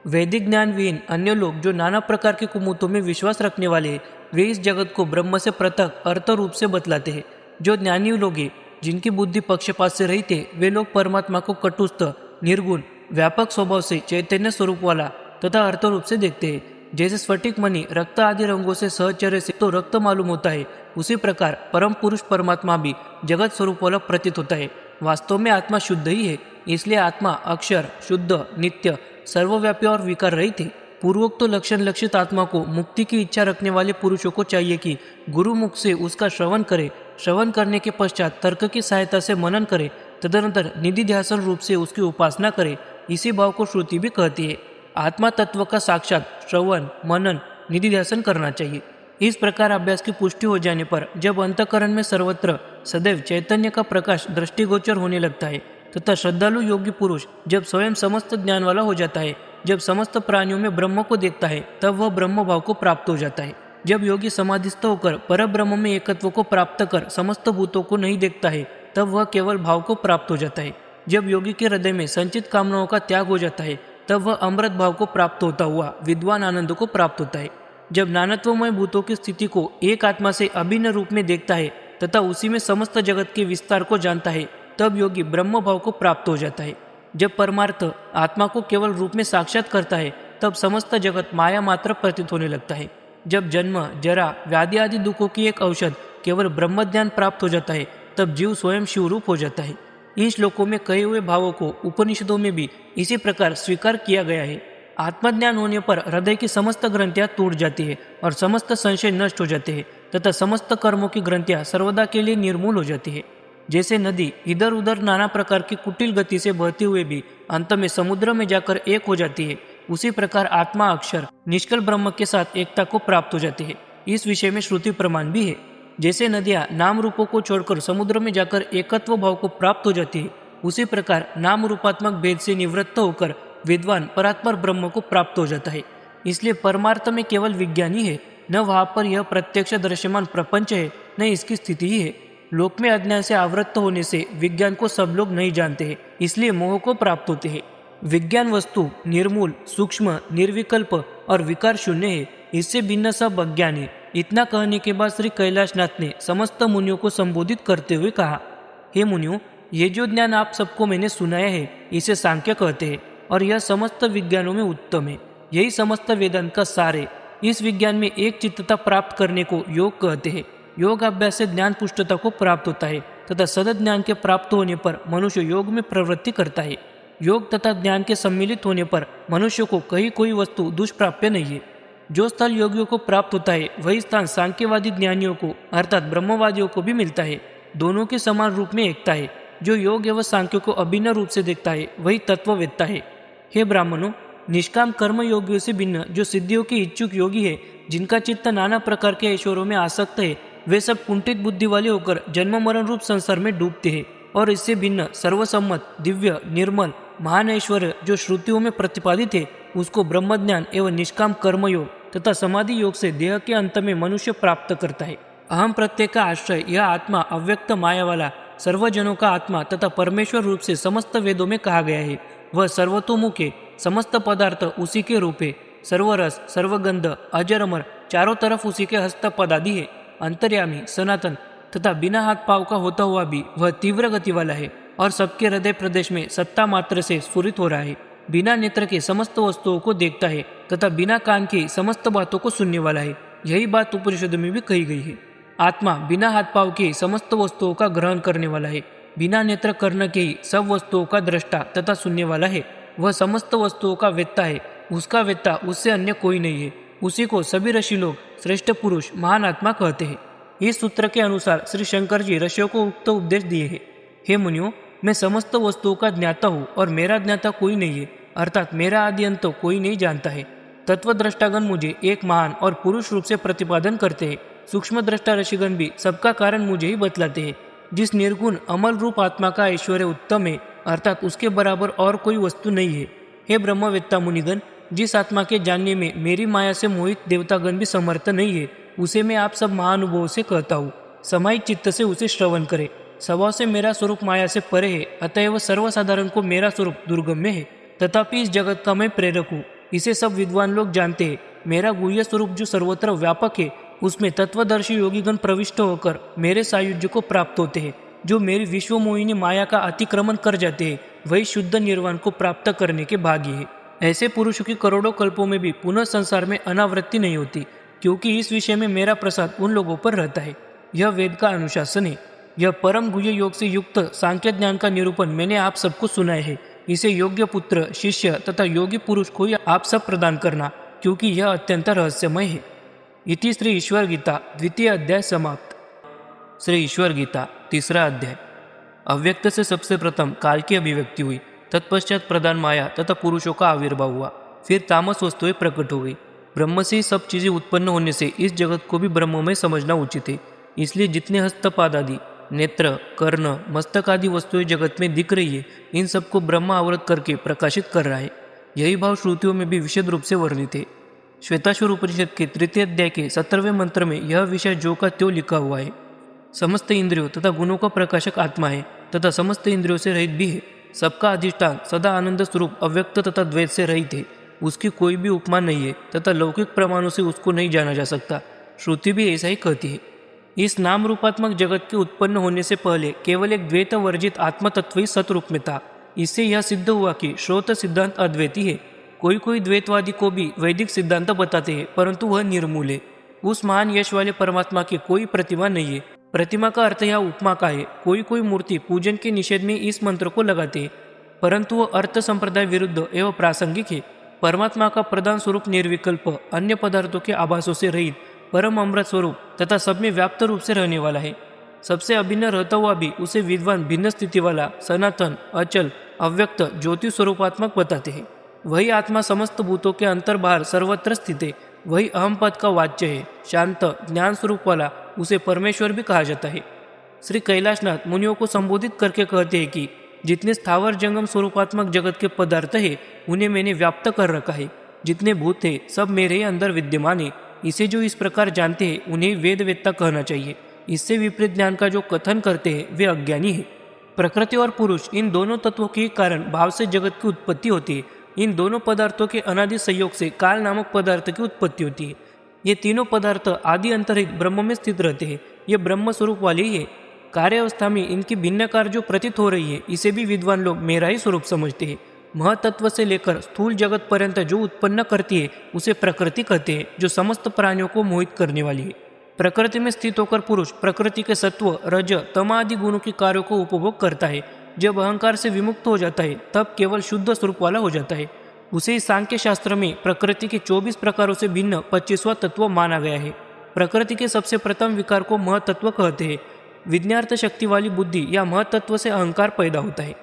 वैदिक ज्ञान विहीन अन्य लोग जो नाना प्रकार के कुमतों में विश्वास रखने वाले हैं, वे इस जगत को ब्रह्म से पृथक अर्थ रूप से बतलाते हैं। जो ज्ञानी लोग हैं, जिनकी बुद्धि पक्षपात से रहित है, वे लोग परमात्मा को कटुस्थ, निर्गुण, व्यापक स्वभाव से चैतन्य स्वरूप वाला तथा अर्थ रूप से देखते हैं। जैसे स्फटिक मणि रक्त आदि रंगों से सहचर्य से तो रक्त मालूम होता है, उसी प्रकार परम पुरुष परमात्मा भी जगत स्वरूप वाला प्रतीत होता है। वास्तव में आत्मा शुद्ध ही है, इसलिए आत्मा अक्षर, शुद्ध, नित्य, सर्वव्यापी और विकार रहित है। पूर्वोक्त लक्षण लक्षित आत्मा को मुक्ति की इच्छा रखने वाले पुरुषों को चाहिए कि गुरु मुख से उसका श्रवण करे, श्रवण करने के पश्चात तर्क की सहायता से मनन करे, तदनंतर निधिध्यासन रूप से उसकी उपासना करे। इसी भाव को श्रुति भी कहती है। आत्मा तत्व का साक्षात श्रवण, मनन, निधिध्यासन करना चाहिए। इस प्रकार अभ्यास की पुष्टि हो जाने पर जब अंतकरण में सर्वत्र सदैव चैतन्य का प्रकाश दृष्टिगोचर होने लगता है तथा श्रद्धालु योगी पुरुष जब स्वयं समस्त ज्ञान वाला हो जाता है, जब समस्त प्राणियों में ब्रह्म को देखता है, तब वह ब्रह्म भाव को प्राप्त हो जाता है। जब योगी समाधिस्थ होकर पर ब्रह्म में एकत्व को प्राप्त कर समस्त भूतों को नहीं देखता है, तब वह केवल भाव को प्राप्त हो जाता है। जब योगी के हृदय में संचित कामनाओं का त्याग हो जाता है, तब वह अमृत भाव को प्राप्त होता हुआ विद्वान आनंद को प्राप्त होता है। जब नानत्वमय भूतों की स्थिति को एक आत्मा से अभिन्न रूप में देखता है तथा उसी में समस्त जगत के विस्तार को जानता है, तब योगी ब्रह्म भाव को प्राप्त हो जाता है। जब परमार्थ आत्मा को केवल रूप में साक्षात करता है, तब समस्त जगत माया मात्र प्रतीत होने लगता है। जब जन्म, जरा, व्याधि आदि दुखों की एक औषध केवल ब्रह्म ज्ञान प्राप्त हो जाता है, तब जीव स्वयं शिवरूप हो जाता है। इन श्लोकों में कहे हुए भावों को उपनिषदों में भी इसी प्रकार स्वीकार किया गया है। आत्मज्ञान होने पर हृदय की समस्त ग्रंथियां टूट जाती है और समस्त संशय नष्ट हो जाते हैं तथा समस्त कर्मों की ग्रंथियां सर्वदा के लिए निर्मूल हो जाती है। जैसे नदी इधर उधर नाना प्रकार की कुटिल गति से बहते हुए भी अंत में समुद्र में जाकर एक हो जाती है, उसी प्रकार आत्मा अक्षर निष्कल ब्रह्म के साथ एकता को प्राप्त हो जाती है। इस विषय में श्रुति प्रमाण भी है। जैसे नदियां नाम रूपों को छोड़कर समुद्र में जाकर एकत्व भाव को प्राप्त हो जाती है, उसी प्रकार नाम रूपात्मक भेद से निवृत्त होकर विद्वान परात्पर ब्रह्म को प्राप्त हो जाता है। इसलिए परमार्थ में केवल विज्ञान ही है, न वहाँ पर यह प्रत्यक्ष दृश्यमान प्रपंच है, न इसकी स्थिति ही है। लोक में अज्ञान से आवृत्त होने से विज्ञान को सब लोग नहीं जानते हैं, इसलिए मोह को प्राप्त होते हैं। विज्ञान वस्तु निर्मूल, सूक्ष्म, निर्विकल्प और विकार शून्य है, इससे भिन्न सब अज्ञान है। इतना कहने के बाद श्री कैलाशनाथ ने समस्त मुनियों को संबोधित करते हुए कहा, हे मुनियों, ये जो ज्ञान आप सबको मैंने सुनाया है, इसे सांख्य कहते हैं और यह समस्त विज्ञानों में उत्तम है। यही समस्त वेदांत का सार है। इस विज्ञान में एक चित्तता प्राप्त करने को योग कहते हैं। योग अभ्यास से ज्ञान पुष्टता को प्राप्त होता है तथा सद ज्ञान के प्राप्त होने पर मनुष्य योग में प्रवृत्ति करता है। योग तथा ज्ञान के सम्मिलित होने पर मनुष्य को कहीं कोई वस्तु दुष्प्राप्य नहीं है। जो स्थल योगियों को प्राप्त होता है, वही स्थान सांख्यवादी ज्ञानियों को अर्थात ब्रह्मवादियों को भी मिलता है। दोनों के समान रूप में एकता है। जो योग एवं सांख्यों को अभिन्न रूप से देखता है, वही तत्ववेत्ता है। हे ब्राह्मणों, निष्काम कर्म योगियों से भिन्न जो सिद्धियों के इच्छुक योगी है, जिनका चित्त नाना प्रकार के ऐश्वर्यों में आसक्त है, वे सब कुंठित बुद्धि वाले होकर जन्म मरण रूप संसार में डूबते हैं। और इससे भिन्न सर्वसम्मत, दिव्य, निर्मल, महान ऐश्वर्य जो श्रुतियों में प्रतिपादित है, उसको ब्रह्मज्ञान एवं निष्काम कर्मयोग तथा समाधि योग से देह के अंत में मनुष्य प्राप्त करता है। अहम प्रत्यय का आश्रय यह आत्मा अव्यक्त माया वाला सर्वजनों का आत्मा तथा परमेश्वर रूप से समस्त वेदों में कहा गया है। वह सर्वतोमुख है, समस्त पदार्थ उसी के रूप है, सर्वरस, सर्वगंध, अजर अमर चारों तरफ उसी के हस्तपद आदि है। अंतर्यामी, सनातन तथा बिना हाथ पांव का होता हुआ भी वह तीव्र गति वाला है और सबके हृदय प्रदेश में सत्ता मात्र से स्फुरित हो रहा है। बिना नेत्र के समस्त वस्तुओं को देखता है तथा बिना कान के समस्त बातों को सुनने वाला है। यही बात उपनिषद में भी कही गई है। आत्मा बिना हाथ पांव के समस्त वस्तुओं का ग्रहण करने वाला है, बिना नेत्र कर्ण के ही सब वस्तुओं का दृष्टा तथा सुनने वाला है। वह समस्त वस्तुओं का वेत्ता है, उसका वेत्ता उससे अन्य कोई नहीं है। उसी को सभी ऋषि लोग श्रेष्ठ पुरुष महान आत्मा कहते हैं। इस सूत्र के अनुसार श्री शंकर जी ऋषियों को उक्त उपदेश दिए हैं। हे मुनियों, मैं समस्त वस्तुओं का ज्ञाता हूँ और मेरा ज्ञाता कोई नहीं है, अर्थात मेरा आदि अंत कोई नहीं जानता है। तत्वद्रष्टागण मुझे एक महान और पुरुष रूप से प्रतिपादन करते हैं। सूक्ष्म दृष्टा ऋषिगण भी सबका कारण मुझे ही बतलाते हैं। जिस निर्गुण अमल रूप आत्मा का ऐश्वर्य उत्तम है, अर्थात उसके बराबर और कोई वस्तु नहीं है। हे ब्रह्मवेत्ता मुनिगण, जिस आत्मा के जानने में मेरी माया से मोहित देवतागण भी समर्थ नहीं है, उसे मैं आप सब महानुभवों से कहता हूँ। समाहित चित्त से उसे श्रवण करे। स्वभाव से मेरा स्वरूप माया से परे है, अतएव सर्वसाधारण को मेरा स्वरूप दुर्गम्य है। तथापि इस जगत का मैं प्रेरक हूँ, इसे सब विद्वान लोग जानते हैं। मेरा गुह्य स्वरूप जो सर्वत्र व्यापक है, उसमें तत्वदर्शी योगीगण प्रविष्ट होकर मेरे सायुज्य को प्राप्त होते हैं। जो मेरी विश्व मोहिनी माया का अतिक्रमण कर जाते हैं, वही शुद्ध निर्वाण को प्राप्त करने के भागी है। ऐसे पुरुषों की करोड़ों कल्पों में भी पुनः संसार में अनावृत्ति नहीं होती, क्योंकि इस विषय में मेरा प्रसाद उन लोगों पर रहता है। यह वेद का अनुशासन है। यह परम गुह्य योग से युक्त सांख्य ज्ञान का निरूपण मैंने आप सबको सुनाया है। इसे योग्य पुत्र, शिष्य तथा योगी पुरुष को ही आप सब प्रदान करना, क्योंकि यह अत्यंत रहस्यमय है। इति श्री ईश्वर गीता द्वितीय अध्याय समाप्त। श्री ईश्वर गीता तीसरा अध्याय। अव्यक्त से सबसे प्रथम काल की अभिव्यक्ति हुई, तत्पश्चात प्रधान माया तथा पुरुषों का आविर्भाव हुआ, फिर तामस वस्तुएं प्रकट हो गई। ब्रह्म से सब चीजें उत्पन्न होने से इस जगत को भी ब्रह्म में समझना उचित है। इसलिए जितने हस्तपाद आदि, नेत्र, कर्ण, मस्तक आदि वस्तुएं जगत में दिख रही है, इन सबको ब्रह्म आवृत करके प्रकाशित कर रहा है। यही भाव श्रुतियों में भी विशद रूप से वर्णित है। श्वेताश्वर उपनिषद के तृतीय अध्याय के 17वें मंत्र में यह विषय जो का त्यों लिखा हुआ है। समस्त इंद्रियों तथा गुणों का प्रकाशक आत्मा है तथा समस्त इंद्रियों से रहित भी है। सबका अधिष्ठान सदा आनंद स्वरूप अव्यक्त तथा द्वैत से रहित है। उसकी कोई भी उपमा नहीं है तथा लौकिक प्रमाणों से उसको नहीं जाना जा सकता। श्रुति भी ऐसा ही कहती है। इस नाम रूपात्मक जगत के उत्पन्न होने से पहले केवल एक द्वैत वर्जित आत्म तत्व ही सतरूप में था। इससे यह सिद्ध हुआ कि श्रोत सिद्धांत अद्वैती है। कोई द्वैतवादी को भी वैदिक सिद्धांत बताते हैं, परंतु वह निर्मूल है। उस महान यश वाले परमात्मा की कोई प्रतिमा नहीं है। प्रतिमा का अर्थ यह उपमा का है। कोई मूर्ति पूजन के निषेध में इस मंत्र को लगाते हैं, परंतु वह अर्थ संप्रदाय विरुद्ध एवं प्रासंगिक है। परमात्मा का प्रधान स्वरूप निर्विकल्प, अन्य पदार्थों के आभासों से रहित, परम अमृत स्वरूप तथा सब में व्याप्त रूप से रहने वाला है। सबसे अभिन्न रहता हुआ भी उसे विद्वान भिन्न स्थिति वाला, सनातन, अचल, अव्यक्त, ज्योति स्वरूपात्मक बताते हैं। वही आत्मा समस्त भूतों के अंतर बाहर सर्वत्र स्थित है। वही अहम पद का वाच्य है। शांत ज्ञान स्वरूप वाला उसे परमेश्वर भी कहा जाता है। श्री कैलाशनाथ मुनियों को संबोधित करके कहते हैं कि जितने स्थावर जंगम स्वरूपात्मक जगत के पदार्थ है, उन्हें मैंने व्याप्त कर रखा है। जितने भूत है, सब मेरे अंदर विद्यमान है। इसे जो इस प्रकार जानते हैं, उन्हें वेद वेत्ता कहना चाहिए। इससे विपरीत ज्ञान का जो कथन करते हैं, वे अज्ञानी है। प्रकृति और पुरुष, इन दोनों तत्वों के कारण भाव से जगत की उत्पत्ति होती है। इन दोनों पदार्थों के अनादि संयोग से काल नामक पदार्थ की उत्पत्ति होती है। ये तीनों पदार्थ आदि अंतरिक ब्रह्म में स्थित रहते हैं। ये ब्रह्म स्वरूप वाले ही है। कार्य अवस्था में इनकी भिन्न कार्य जो प्रतीत हो रही है, इसे भी विद्वान लोग मेरा ही स्वरूप समझते हैं। महतत्व से लेकर स्थूल जगत पर्यंत जो उत्पन्न करती है, उसे प्रकृति कहते हैं, जो समस्त प्राणियों को मोहित करने वाली है। प्रकृति में स्थित होकर पुरुष प्रकृति के सत्व, रज, तम आदि गुणों के कार्यों को उपभोग करता है। जब अहंकार से विमुक्त हो जाता है, तब केवल शुद्ध स्वरूप वाला हो जाता है। उसे सांख्य शास्त्र में प्रकृति के 24 प्रकारों से भिन्न 25वां तत्व माना गया है। प्रकृति के सबसे प्रथम विकार को महतत्व कहते हैं। विज्ञार्थ शक्ति वाली बुद्धि या महतत्व से अहंकार पैदा होता है।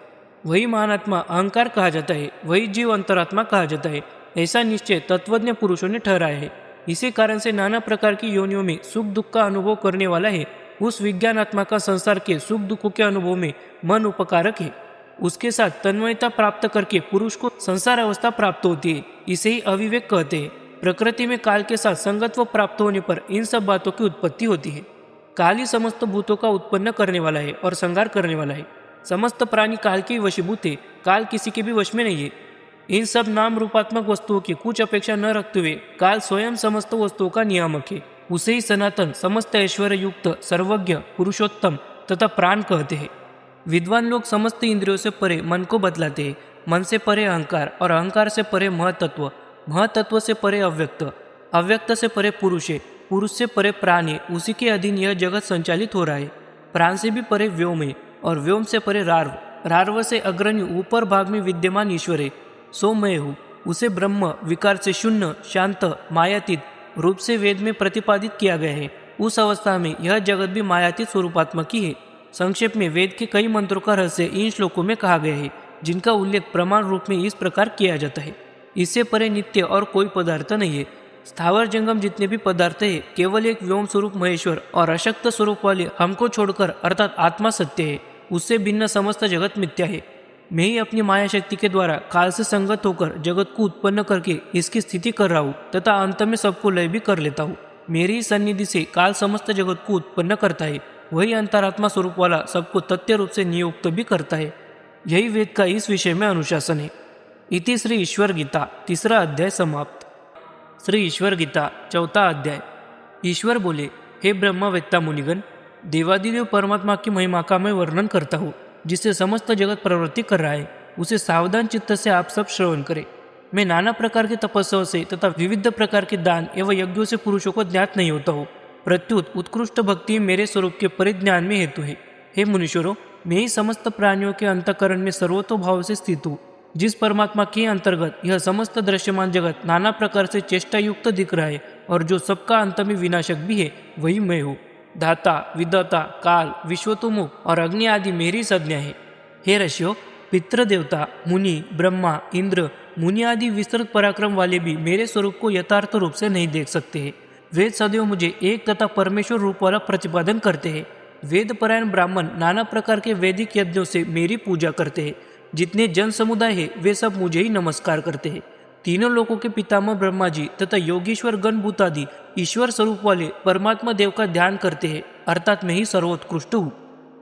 वही महानात्मा अहंकार कहा जाता है, वही जीव अंतरात्मा कहा जाता है। ऐसा निश्चय तत्वज्ञ पुरुषों ने ठहराया है। इसी कारण से नाना प्रकार की योनियों में सुख दुख का अनुभव करने वाला है। उस विज्ञानात्मा का संसार के सुख दुखों के अनुभव में मन उपकारक है। उसके साथ तन्मयता प्राप्त करके पुरुष को संसार अवस्था प्राप्त होती है। इसे ही अविवेक कहते हैं। प्रकृति में काल के साथ संगत्व प्राप्त होने पर इन सब बातों की उत्पत्ति होती है। काल ही समस्त भूतों का उत्पन्न करने वाला है और संहार करने वाला है। समस्त प्राणी काल के वशीभूत है। काल किसी के भी वश में नहीं है। इन सब नाम रूपात्मक वस्तुओं की कुछ अपेक्षा न रखते हुए काल स्वयं समस्त वस्तुओं का नियामक है। उसे ही सनातन, समस्त ऐश्वर्य युक्त, सर्वज्ञ, पुरुषोत्तम तथा प्राण कहते हैं। विद्वान लोग समस्त इंद्रियों से परे मन को बतलाते हैं। मन से परे अहंकार और अहंकार से परे महतत्व, महतत्व से परे अव्यक्त, अव्यक्त से परे पुरुष है। पुरुष से परे प्राण है, उसी के अधीन यह जगत संचालित हो रहा है। प्राण से भी परे व्योम है और व्योम से परे रार्व, रार्व से अग्रणी ऊपर भाग में विद्यमान ईश्वर है। सो मैं हूँ, उसे ब्रह्म विकार से शून्य, शांत, मायातीत रूप से वेद में प्रतिपादित किया गया है। उस अवस्था में यह जगत भी मायातीत स्वरूपात्मक ही है। संक्षेप में वेद के कई मंत्रों का रहस्य इन श्लोकों में कहा गया है, जिनका उल्लेख प्रमाण रूप में इस प्रकार किया जाता है। इससे परे नित्य और कोई पदार्थ नहीं है। स्थावर जंगम जितने भी पदार्थ है केवल एक व्योम स्वरूप महेश्वर और अशक्त स्वरूप वाले हमको छोड़कर अर्थात आत्मा सत्य है। उससे भिन्न समस्त जगत मिथ्या है। मैं ही अपनी माया शक्ति के द्वारा काल से संगत होकर जगत को उत्पन्न करके इसकी स्थिति कर रहा हूँ तथा अंत में सबको लय भी कर लेता हूँ। मेरी ही सन्निधि से काल समस्त जगत को उत्पन्न करता है। वही अंतरात्मा स्वरूप वाला सबको तथ्य रूप से नियुक्त भी करता है। यही वेद का इस विषय में अनुशासन है। इति श्री ईश्वर गीता 3 अध्याय समाप्त। श्री ईश्वर गीता 4 अध्याय। ईश्वर बोले, हे ब्रह्मवेत्ता मुनिगण, देवादिदेव परमात्मा की महिमा का मैं वर्णन करता हूँ, जिससे समस्त जगत प्रवृत्ति कर रहा है। उसे सावधान चित्त से आप सब श्रवण करें। मैं नाना प्रकार के तपस्याओं से तथा विविध प्रकार के दान एवं यज्ञों से पुरुषों को ज्ञात नहीं होता हूँ। प्रत्युत उत्कृष्ट भक्ति मेरे स्वरूप के परिज्ञान में हेतु है। हे मुनीश्वरों, मैं ही समस्त प्राणियों के अंतःकरण में सर्वतोभाव से स्थित हूँ। जिस परमात्मा के अंतर्गत यह समस्त दृश्यमान जगत नाना प्रकार से चेष्टा युक्त दिख रहा है और जो सबका अंत में विनाशक भी है, वही मैं हूँ। धाता, विधाता, काल, विश्वतोमुख और अग्नि आदि मेरी संज्ञा है। हे ऋषियों, पितृदेवता, मुनि, ब्रह्मा, इंद्र, मुनि आदि विस्तृत पराक्रम वाले भी मेरे स्वरूप को यथार्थ रूप से नहीं देख सकते हैं। वेद सदैव मुझे एक तथा परमेश्वर रूप वाला प्रतिपादन करते हैं। वेद परायण ब्राह्मण नाना प्रकार के वैदिक यज्ञों से मेरी पूजा करते हैं। जितने जन समुदाय है वे सब मुझे ही नमस्कार करते हैं। तीनों लोकों के पितामह ब्रह्मा जी तथा योगीश्वर गण भूतादि ईश्वर स्वरूप वाले परमात्मा देव का ध्यान करते हैं, अर्थात मैं ही सर्वोत्कृष्ट हूँ।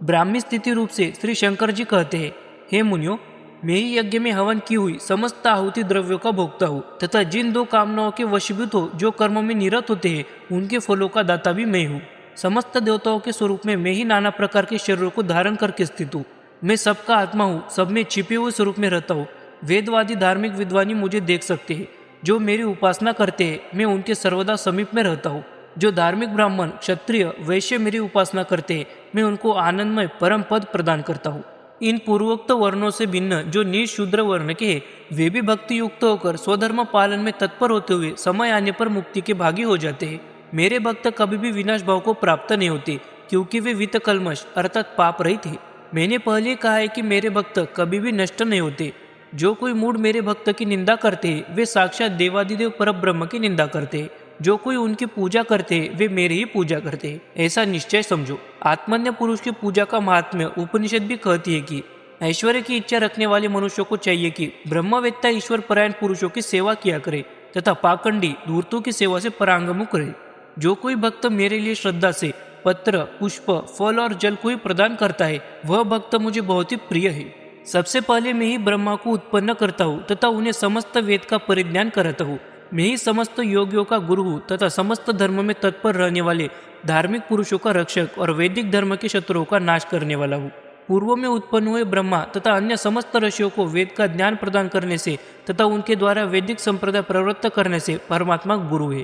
ब्राह्मी स्थिति रूप से श्री शंकर जी कहते हैं, हे मुनियों, मैं ही यज्ञ में हवन की हुई समस्त आहुति द्रव्यों का भोक्ता हूँ तथा जिन 2 कामनाओं के वशीभूत हो जो कर्मों में निरत होते हैं उनके फलों का दाता भी मैं हूँ। समस्त देवताओं के स्वरूप में मैं ही नाना प्रकार के शरीरों को धारण करके स्थित हूँ। मैं सबका आत्मा हूँ, सब में छिपे हुए स्वरूप में रहता हूँ। वेदवादी धार्मिक विद्वानी मुझे देख सकते हैं। जो मेरी उपासना करते हैं मैं उनके सर्वदा समीप में रहता हूँ। जो धार्मिक ब्राह्मण, क्षत्रिय, वैश्य मेरी उपासना करते हैं मैं उनको आनंदमय परम पद प्रदान करता हूँ। इन पूर्वोक्त वर्णों से भिन्न जो निशूद्र वर्ण के हैं वे भी भक्ति युक्त होकर स्वधर्म पालन में तत्पर होते हुए समय आने पर मुक्ति के भागी हो जाते हैं। मेरे भक्त कभी भी विनाश भाव को प्राप्त नहीं होते, क्योंकि वे वित कल्मश अर्थात पाप रहित है। मैंने पहले कहा है कि मेरे भक्त कभी भी नष्ट नहीं होते। जो कोई मूढ़ मेरे भक्त की निंदा करते हैं वे साक्षात देवादिदेव परब्रह्म की निंदा करते हैं। जो कोई उनकी पूजा करते हैं वे मेरी ही पूजा करते हैं, ऐसा निश्चय समझो। आत्मन्य पुरुष की पूजा का महात्म्य उपनिषद भी कहती है कि ऐश्वर्य की इच्छा रखने वाले मनुष्यों को चाहिए कि ब्रह्मवेत्ता ईश्वर परायण पुरुषों की सेवा किया करे तथा पाखंडी धूर्तों की सेवा से परांगमुख रहे। जो कोई भक्त मेरे लिए श्रद्धा से पत्र, पुष्प, फल और जल को ही प्रदान करता है वह भक्त मुझे बहुत ही प्रिय है। सबसे पहले मैं ही ब्रह्मा को उत्पन्न करता हूँ तथा उन्हें समस्त वेद का परिज्ञान कराता हूँ। मैं ही समस्त योगियों का गुरु हूँ तथा समस्त धर्म में तत्पर रहने वाले धार्मिक पुरुषों का रक्षक और वैदिक धर्म के शत्रुओं का नाश करने वाला हूँ। पूर्व में उत्पन्न हुए ब्रह्मा तथा अन्य समस्त ऋषियों को वेद का ज्ञान प्रदान करने से तथा उनके द्वारा वैदिक संप्रदाय प्रवृत्त करने से परमात्मा गुरु है।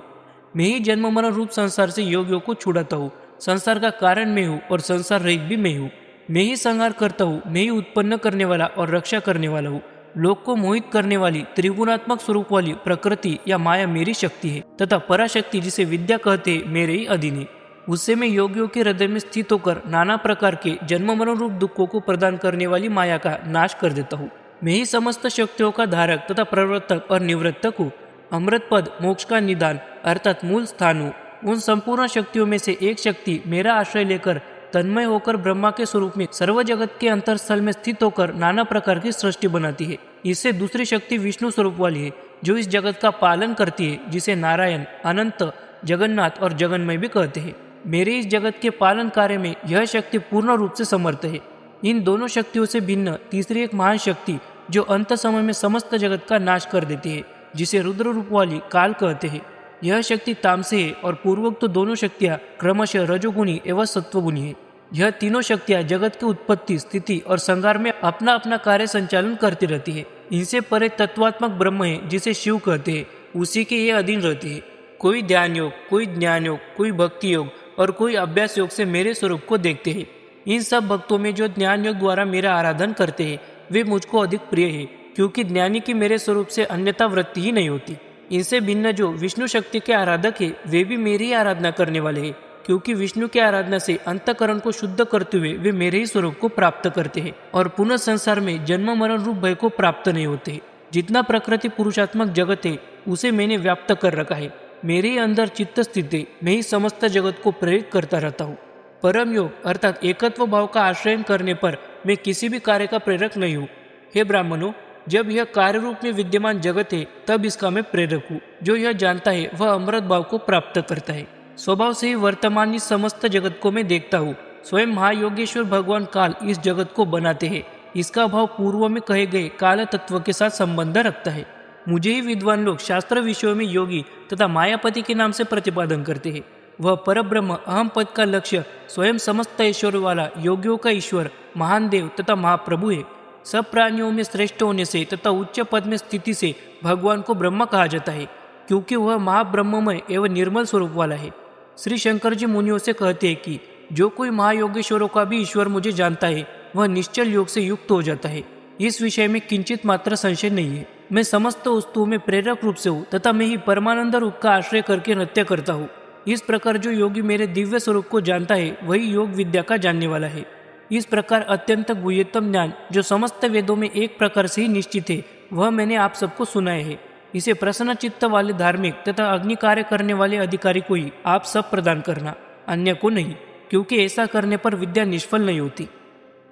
मैं ही जन्म मरण रूप संसार से योगियों को छुड़ाता हूँ। संसार का कारण मैं हूँ और संसार रहित भी मैं हूँ। मैं ही संहार करता हूँ, मैं ही उत्पन्न करने वाला और रक्षा करने वाला हूँ। लोक को मोहित करने वाली त्रिगुणात्मक स्वरूप वाली प्रकृति या माया मेरी शक्ति है तथा पराशक्ति जिसे विद्या कहते हैं मेरे ही अधीन है। उससे मैं योगियों के हृदय में स्थित होकर नाना प्रकार के जन्म मरण रूप दुखों को प्रदान करने वाली माया का नाश कर देता हूँ। मैं ही समस्त शक्तियों का धारक तथा प्रवर्तक और निवृत्तक हूँ। अमृत पद मोक्ष का निदान अर्थात मूल स्थान हूँ। उन संपूर्ण शक्तियों में से एक शक्ति मेरा आश्रय लेकर तन्मय होकर ब्रह्मा के स्वरूप में सर्व जगत के अंतरस्थल में स्थित होकर नाना प्रकार की सृष्टि बनाती है। इससे दूसरी शक्ति विष्णु स्वरूप वाली है जो इस जगत का पालन करती है, जिसे नारायण, अनंत, जगन्नाथ और जगन्मय भी कहते हैं। मेरे इस जगत के पालन कार्य में यह शक्ति पूर्ण रूप से समर्थ है। इन दोनों शक्तियों से भिन्न तीसरी एक महान शक्ति जो अंत समय में समस्त जगत का नाश कर देती है, जिसे रुद्र रूप वाली काल कहते हैं। यह शक्ति तामसी है और पूर्वोक्त तो दोनों शक्तियाँ क्रमशः रजोगुणी एवं सत्वगुणी है। यह तीनों शक्तियाँ जगत की उत्पत्ति, स्थिति और संहार में अपना अपना कार्य संचालन करती रहती है। इनसे परे तत्वात्मक ब्रह्म है जिसे शिव कहते हैं, उसी के ये अधीन रहती है। कोई ध्यान योग, कोई ज्ञान योग, कोई भक्ति योग और कोई अभ्यास योग से मेरे स्वरूप को देखते हैं। इन सब भक्तों में जो ज्ञान योग द्वारा मेरा आराधन करते हैं वे मुझको अधिक प्रिय है, क्योंकि ज्ञानी की मेरे स्वरूप से अन्यथा वृत्ति ही नहीं होती। इनसे भिन्न जो विष्णु शक्ति के आराधक है वे भी मेरी आराधना करने वाले हैं, क्योंकि विष्णु की आराधना से अंतःकरण को शुद्ध करते हुए वे मेरे ही स्वरूप को प्राप्त करते हैं और पुनः संसार में जन्म मरण रूप भय को प्राप्त नहीं होते। जितना प्रकृति पुरुषात्मक जगत है उसे मैंने व्याप्त कर रखा है। मेरे ही अंदर चित्त स्थित है, मैं ही समस्त जगत को प्रेरित करता रहता हूँ। परम योग अर्थात एकत्व भाव का आश्रय करने पर मैं किसी भी कार्य का प्रेरक नहीं हूँ। हे ब्राह्मणों, जब यह कार्य रूप में विद्यमान जगत है तब इसका मैं प्रेरक हूँ। जो यह जानता है वह अमृत भाव को प्राप्त करता है। स्वभाव से ही वर्तमान इस समस्त जगत को मैं देखता हूँ। स्वयं महायोगेश्वर भगवान काल इस जगत को बनाते हैं। इसका भाव पूर्व में कहे गए काल तत्व के साथ संबंध रखता है। मुझे ही विद्वान लोग शास्त्र विषयों में योगी तथा मायापति के नाम से प्रतिपादन करते हैं। वह परब्रह्म अहम पद का लक्ष्य स्वयं समस्त ऐश्वर्य वाला योगियों का ईश्वर महान देव तथा महाप्रभु है। सब प्राणियों में श्रेष्ठ होने से तथा उच्च पद में स्थिति से भगवान को ब्रह्म कहा जाता है, क्योंकि वह महाब्रह्ममय एवं निर्मल स्वरूप वाला है। श्री शंकर जी मुनियों से कहते हैं कि जो कोई महायोगेश्वरों का भी ईश्वर मुझे जानता है वह निश्चल योग से युक्त हो जाता है। इस विषय में किंचित मात्र संशय नहीं है। मैं समस्त वस्तुओं में प्रेरक रूप से हूँ तथा मैं ही परमानंद रूप का आश्रय करके नृत्य करता हूँ। इस प्रकार जो योगी मेरे दिव्य स्वरूप को जानता है वही योग विद्या का जानने वाला है। इस प्रकार अत्यंत गुह्यतम ज्ञान जो समस्त वेदों में एक प्रकार से ही निश्चित है वह मैंने आप सबको सुनाया है। इसे प्रसन्न चित्त वाले धार्मिक तथा अग्नि कार्य करने वाले अधिकारी को ही आप सब प्रदान करना, अन्य को नहीं, क्योंकि ऐसा करने पर विद्या निष्फल नहीं होती।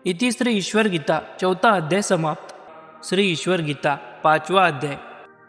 इति श्री ईश्वर गीता 4वां अध्याय समाप्त। श्री ईश्वर गीता 5वां अध्याय।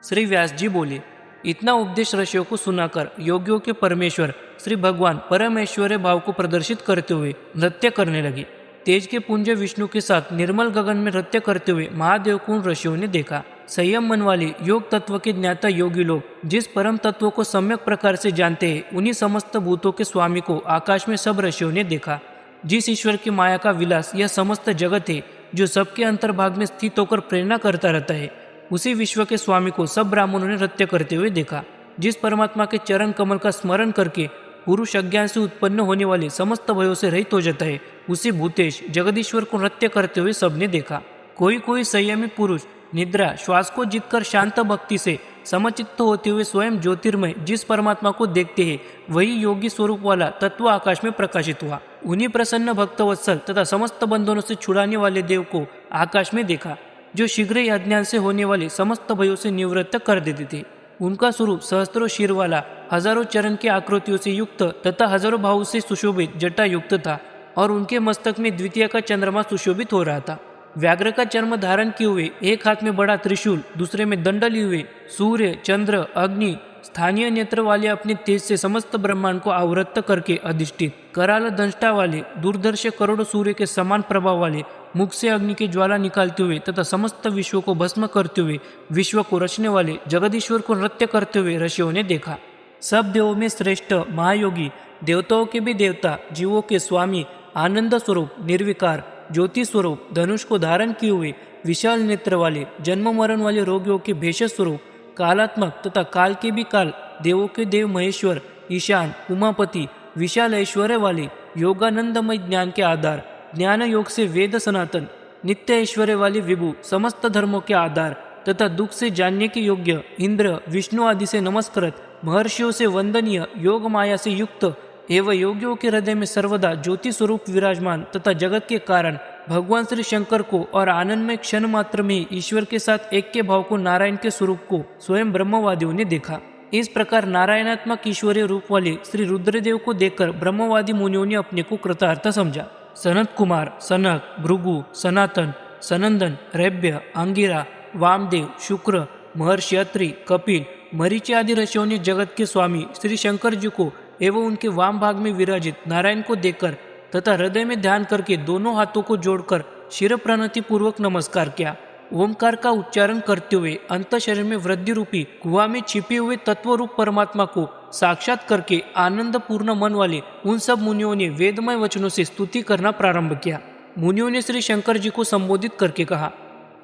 श्री व्यास जी बोले, इतना उपदेश ऋषियों को सुनाकर योगियों के परमेश्वर श्री भगवान परमेश्वरी भाव को प्रदर्शित करते हुए नृत्य करने लगे। तेज के पुंज विष्णु के साथ निर्मल गगन में नृत्य करते हुए महादेव को उन ऋषियों ने देखा। संयम मन वाले योग तत्व के ज्ञाता योगी लोग जिस परम तत्व को सम्यक प्रकार से जानते हैं उन्हीं समस्त भूतों के स्वामी को आकाश में सब ऋषियों ने देखा। जिस ईश्वर की माया का विलास यह समस्त जगत है, जो सबके अंतर्भाग में स्थित होकर प्रेरणा करता रहता है, उसी विश्व के स्वामी को सब ब्राह्मणों ने नृत्य करते हुए देखा। जिस परमात्मा के चरण कमल का स्मरण करके पुरुष अज्ञान से उत्पन्न होने वाले समस्त भयों से रहित हो जाता है, उसी भूतेश जगदीश्वर को नृत्य करते हुए सबने देखा। कोई कोई संयमी पुरुष निद्रा श्वास को जीतकर शांत भक्ति से समचित्त होते हुए स्वयं ज्योतिर्मय जिस परमात्मा को देखते हैं वही योगी स्वरूप वाला तत्व आकाश में प्रकाशित हुआ। उन्हीं प्रसन्न भक्त वत्सल तथा समस्त बंधनों से छुड़ाने वाले देव को आकाश में देखा, जो शीघ्र ही अज्ञान से होने वाले समस्त भयों से निवृत्त कर देते थे। उनका स्वरूप सहस्त्रों शीर वाला, हजारों चरण की आकृतियों से युक्त तथा हजारों भावों से सुशोभित जटा युक्त था और उनके मस्तक में द्वितीय का चंद्रमा सुशोभित हो रहा था। व्याघ्र का चर्म धारण किए हुए, एक हाथ में बड़ा त्रिशूल, दूसरे में दंड लिए हुए, सूर्य चंद्र अग्नि स्थानीय नेत्र वाले अपने तेज से समस्त ब्रह्मांड को आवृत्त करके अधिष्ठित, कराल दंष्टा वाले, दूरदर्श करोड़ों सूर्य के समान प्रभाव वाले, मुख से अग्नि की ज्वाला निकालते हुए तथा समस्त विश्व को भस्म करते हुए विश्व को रचने वाले जगदीश्वर को नृत्य करते हुए ऋषियों ने देखा। सब देवों में श्रेष्ठ महायोगी, देवताओं के भी देवता, जीवों के स्वामी, आनंद स्वरूप, निर्विकार, ज्योति स्वरूप, धनुष को धारण किए हुए, विशाल नेत्र वाले, जन्म मरण वाले रोगियों के भेषज स्वरूप, कालात्मक तथा काल के भी काल, देवों के देव महेश्वर, ईशान, उमापति, विशाल ऐश्वर्य वाले, योगानंदमय ज्ञान के आधार, ज्ञान योग से वेद सनातन, नित्य ऐश्वर्य वाले विभु, समस्त धर्मों के आधार तथा दुख से जानने के योग्य, इंद्र विष्णु आदि से नमस्कृत, महर्षियों से वंदनीय, योग माया से युक्त एवं योगियों के हृदय में सर्वदा ज्योति स्वरूप विराजमान तथा जगत के कारण भगवान श्री शंकर को और आनंद में क्षण मात्र में ईश्वर के साथ एक के भाव को नारायण के स्वरूप को स्वयं ब्रह्मवादियों ने देखा। इस प्रकार नारायणात्मक ईश्वरीय रूप वाले श्री रुद्रदेव को देखकर ब्रह्मवादी मुनियों ने अपने को कृतार्थ समझा। सनत कुमार, सनक, भृगु, सनातन, सनंदन, रैभ्य, अंगिरा, वामदेव, शुक्र, महर्षि अत्रि, कपिल, मरीचि आदि ऋषियों ने जगत के स्वामी श्री शंकर जी को एवं उनके वाम भाग में विराजित नारायण को देखकर तथा हृदय में ध्यान करके दोनों हाथों को जोड़कर शिर प्रणति पूर्वक नमस्कार किया। ओमकार का उच्चारण करते हुए अंत शरीर में वृद्धि रूपी कुआ में छिपे हुए तत्व रूप परमात्मा को साक्षात करके आनंद पूर्ण मन वाले उन सब मुनियों ने वेदमय वचनों से स्तुति करना प्रारंभ किया। मुनियों ने श्री शंकर जी को संबोधित करके कहा,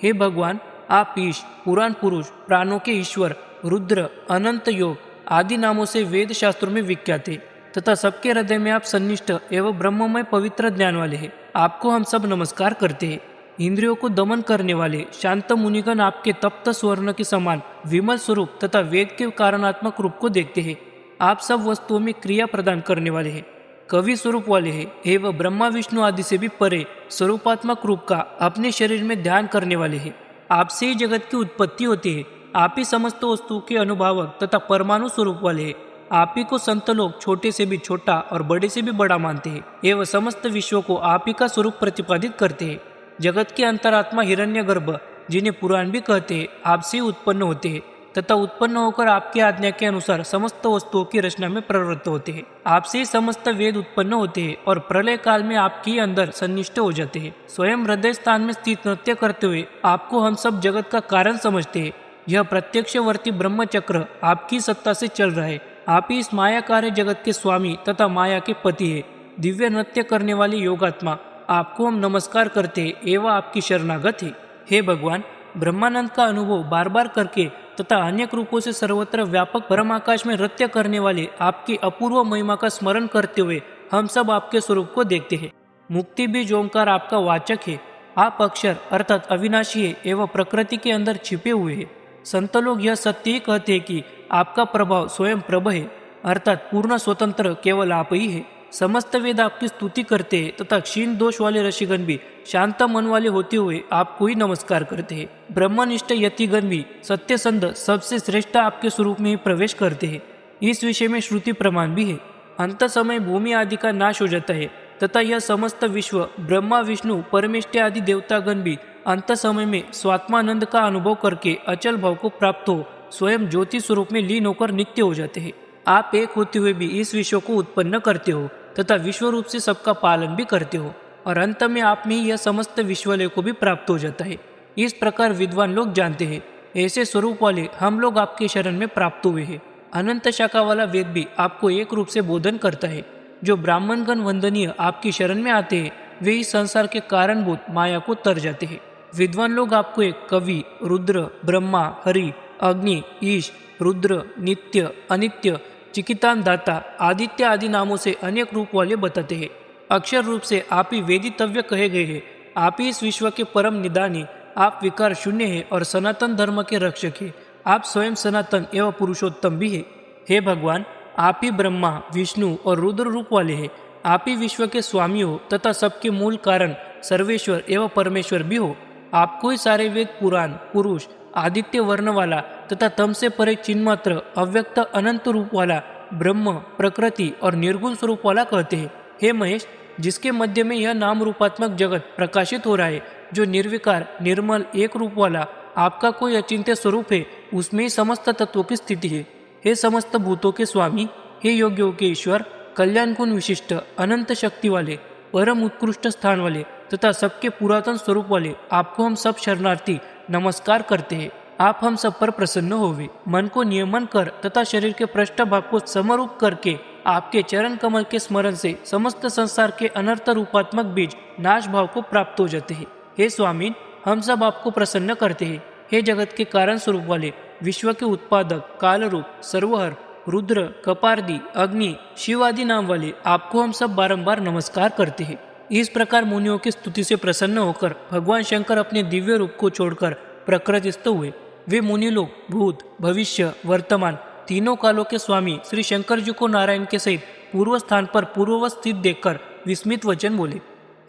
हे भगवान, आप ईश, पुराण पुरुष, प्राणों के ईश्वर, रुद्र, अनंत योग, आदि नामों से वेद शास्त्रों में विख्यात है तथा सबके हृदय में आप सन्निष्ठ एवं ब्रह्ममय पवित्र ज्ञान वाले हैं। आपको हम सब नमस्कार करते हैं। इंद्रियों को दमन करने वाले शांत मुनिगण आपके तप्त स्वर्ण के समान विमल स्वरूप तथा वेद के कारणात्मक रूप को देखते हैं। आप सब वस्तुओं में क्रिया प्रदान करने वाले हैं, कवि स्वरूप वाले हैं एवं ब्रह्मा विष्णु आदि से भी परे स्वरूपात्मक रूप का अपने शरीर में ध्यान करने वाले हैं। आपसे ही जगत की उत्पत्ति होती है। आप ही समस्त वस्तुओं के अनुभावक तथा परमाणु स्वरूप वाले हैं। आप ही को संत लोग छोटे से भी छोटा और बड़े से भी बड़ा मानते हैं एवं समस्त विश्व को आप ही का स्वरूप प्रतिपादित करते हैं। जगत के अंतरात्मा हिरण्यगर्भ, जिन्हें पुराण भी कहते हैं, आपसे ही उत्पन्न होते हैं तथा उत्पन्न होकर आपकी आज्ञा के अनुसार समस्त वस्तुओं की रचना में प्रवृत्त होते हैं। आपसे ही समस्त वेद उत्पन्न होते हैं और प्रलय काल में आपके अंदर सन्निष्ठ हो जाते हैं। स्वयं हृदय स्थान में स्थित नृत्य करते हुए आपको हम सब जगत का कारण समझते हैं। यह प्रत्यक्षवर्ती ब्रह्म चक्र आपकी सत्ता से चल रहा है। आप ही इस मायाकार जगत के स्वामी तथा माया के पति है। दिव्य नृत्य करने वाले योगात्मा, आपको हम नमस्कार करते हैं एवं आपकी शरणागत है। हे भगवान, ब्रह्मानंद का अनुभव बार बार करके तथा अनेक रूपों से सर्वत्र व्यापक परम आकाश में नृत्य करने वाले आपकी अपूर्व महिमा का स्मरण करते हुए हम सब आपके स्वरूप को देखते हैं। मुक्ति बीज ओंकार आपका वाचक है। आप अक्षर अर्थात अविनाशी है एवं प्रकृति के अंदर छिपे हुए हैं। संत लोग यह सत्य ही कहते हैं कि आपका प्रभाव स्वयं प्रभ है, अर्थात पूर्ण स्वतंत्र केवल आप ही है। समस्त वेद आपकी स्तुति करते हैं तथा क्षीण दोष वाले ऋषिगण भी शांत मन वाले होते हुए आपको ही नमस्कार करते हैं। ब्रह्मनिष्ठ यतिगण भी सत्यसंध सबसे श्रेष्ठ आपके स्वरूप में ही प्रवेश करते हैं। इस विषय में श्रुति प्रमाण भी है। अंत समय भूमि आदि का नाश हो जाता है तथा यह समस्त विश्व ब्रह्मा विष्णु परमेष्ठि आदि देवतागण भी अंत समय में स्वात्मानंद का अनुभव करके अचल भाव को प्राप्त हो स्वयं ज्योति स्वरूप में लीन होकर नित्य हो जाते हैं। आप एक होते हुए भी इस विश्व को उत्पन्न करते हो तथा विश्व रूप से सबका पालन भी करते हो और अंत में आप में यह समस्त विश्वलय को भी प्राप्त हो जाता है। इस प्रकार विद्वान लोग जानते हैं। ऐसे स्वरूप वाले हम लोग आपके शरण में प्राप्त हुए हैं। अनंत शाखा वाला वेद भी आपको एक रूप से बोधन करता है। जो ब्राह्मणगण वंदनीय आपकी शरण में आते हैं वे इस संसार के कारणभूत माया को तर जाते हैं। विद्वान लोग आपको एक कवि, रुद्र, ब्रह्मा, हरि, अग्नि, ईश, रुद्र, नित्य, अनित्य, चिकितान दाता, आदित्य आदि नामों से अनेक रूप वाले बताते हैं। अक्षर रूप से आप ही वेदितव्य कहे गए हैं। आप ही इस विश्व के परम निदानी, आप विकार शून्य है और सनातन धर्म के रक्षक है। आप स्वयं सनातन एवं पुरुषोत्तम भी है। हे भगवान, आप ही ब्रह्मा, विष्णु और रुद्र रूप वाले हैं। आप ही विश्व के स्वामी हो तथा सबके मूल कारण सर्वेश्वर एवं परमेश्वर भी हो। आपको ही सारे वेद, पुराण, पुरुष, आदित्य वर्ण वाला तथा तम से परे चिन्मात्र अव्यक्त अनंत रूप वाला ब्रह्म, प्रकृति और निर्गुण स्वरूप वाला कहते हैं। हे महेश, जिसके मध्य में यह नाम रूपात्मक जगत प्रकाशित हो रहा है, जो निर्विकार, निर्मल, एक रूप वाला आपका कोई अचिंत्य स्वरूप है, उसमें ही समस्त तत्वों की स्थिति है। हे समस्त भूतों के स्वामी, हे योगियों के ईश्वर, कल्याण गुण विशिष्ट, अनंत शक्ति वाले, परम उत्कृष्ट स्थान वाले तथा सबके पुरातन स्वरूप वाले, आपको हम सब शरणार्थी नमस्कार करते हैं। आप हम सब पर प्रसन्न होवे। मन को नियमन कर तथा शरीर के पृष्ठ भाग को समरूप करके आपके चरण कमल के स्मरण से समस्त संसार के अनर्थ रूपात्मक बीज नाश भाव को प्राप्त हो जाते हैं। हे स्वामी, हम सब आपको प्रसन्न करते हैं। हे जगत के कारण स्वरूप वाले, विश्व के उत्पादक, काल रूप, सर्वहर, रुद्र, कपार्दी, अग्नि, शिव आदि नाम वाले, आपको हम सब बारंबार नमस्कार करते हैं। इस प्रकार मुनियों की स्तुति से प्रसन्न होकर भगवान शंकर अपने दिव्य रूप को छोड़कर प्रकृतिस्थ हुए। वे मुनि लोग भूत, भविष्य, वर्तमान तीनों कालों के स्वामी श्री शंकर जी को नारायण के सहित पूर्व स्थान पर पूर्ववत स्थित देखकर विस्मित वचन बोले।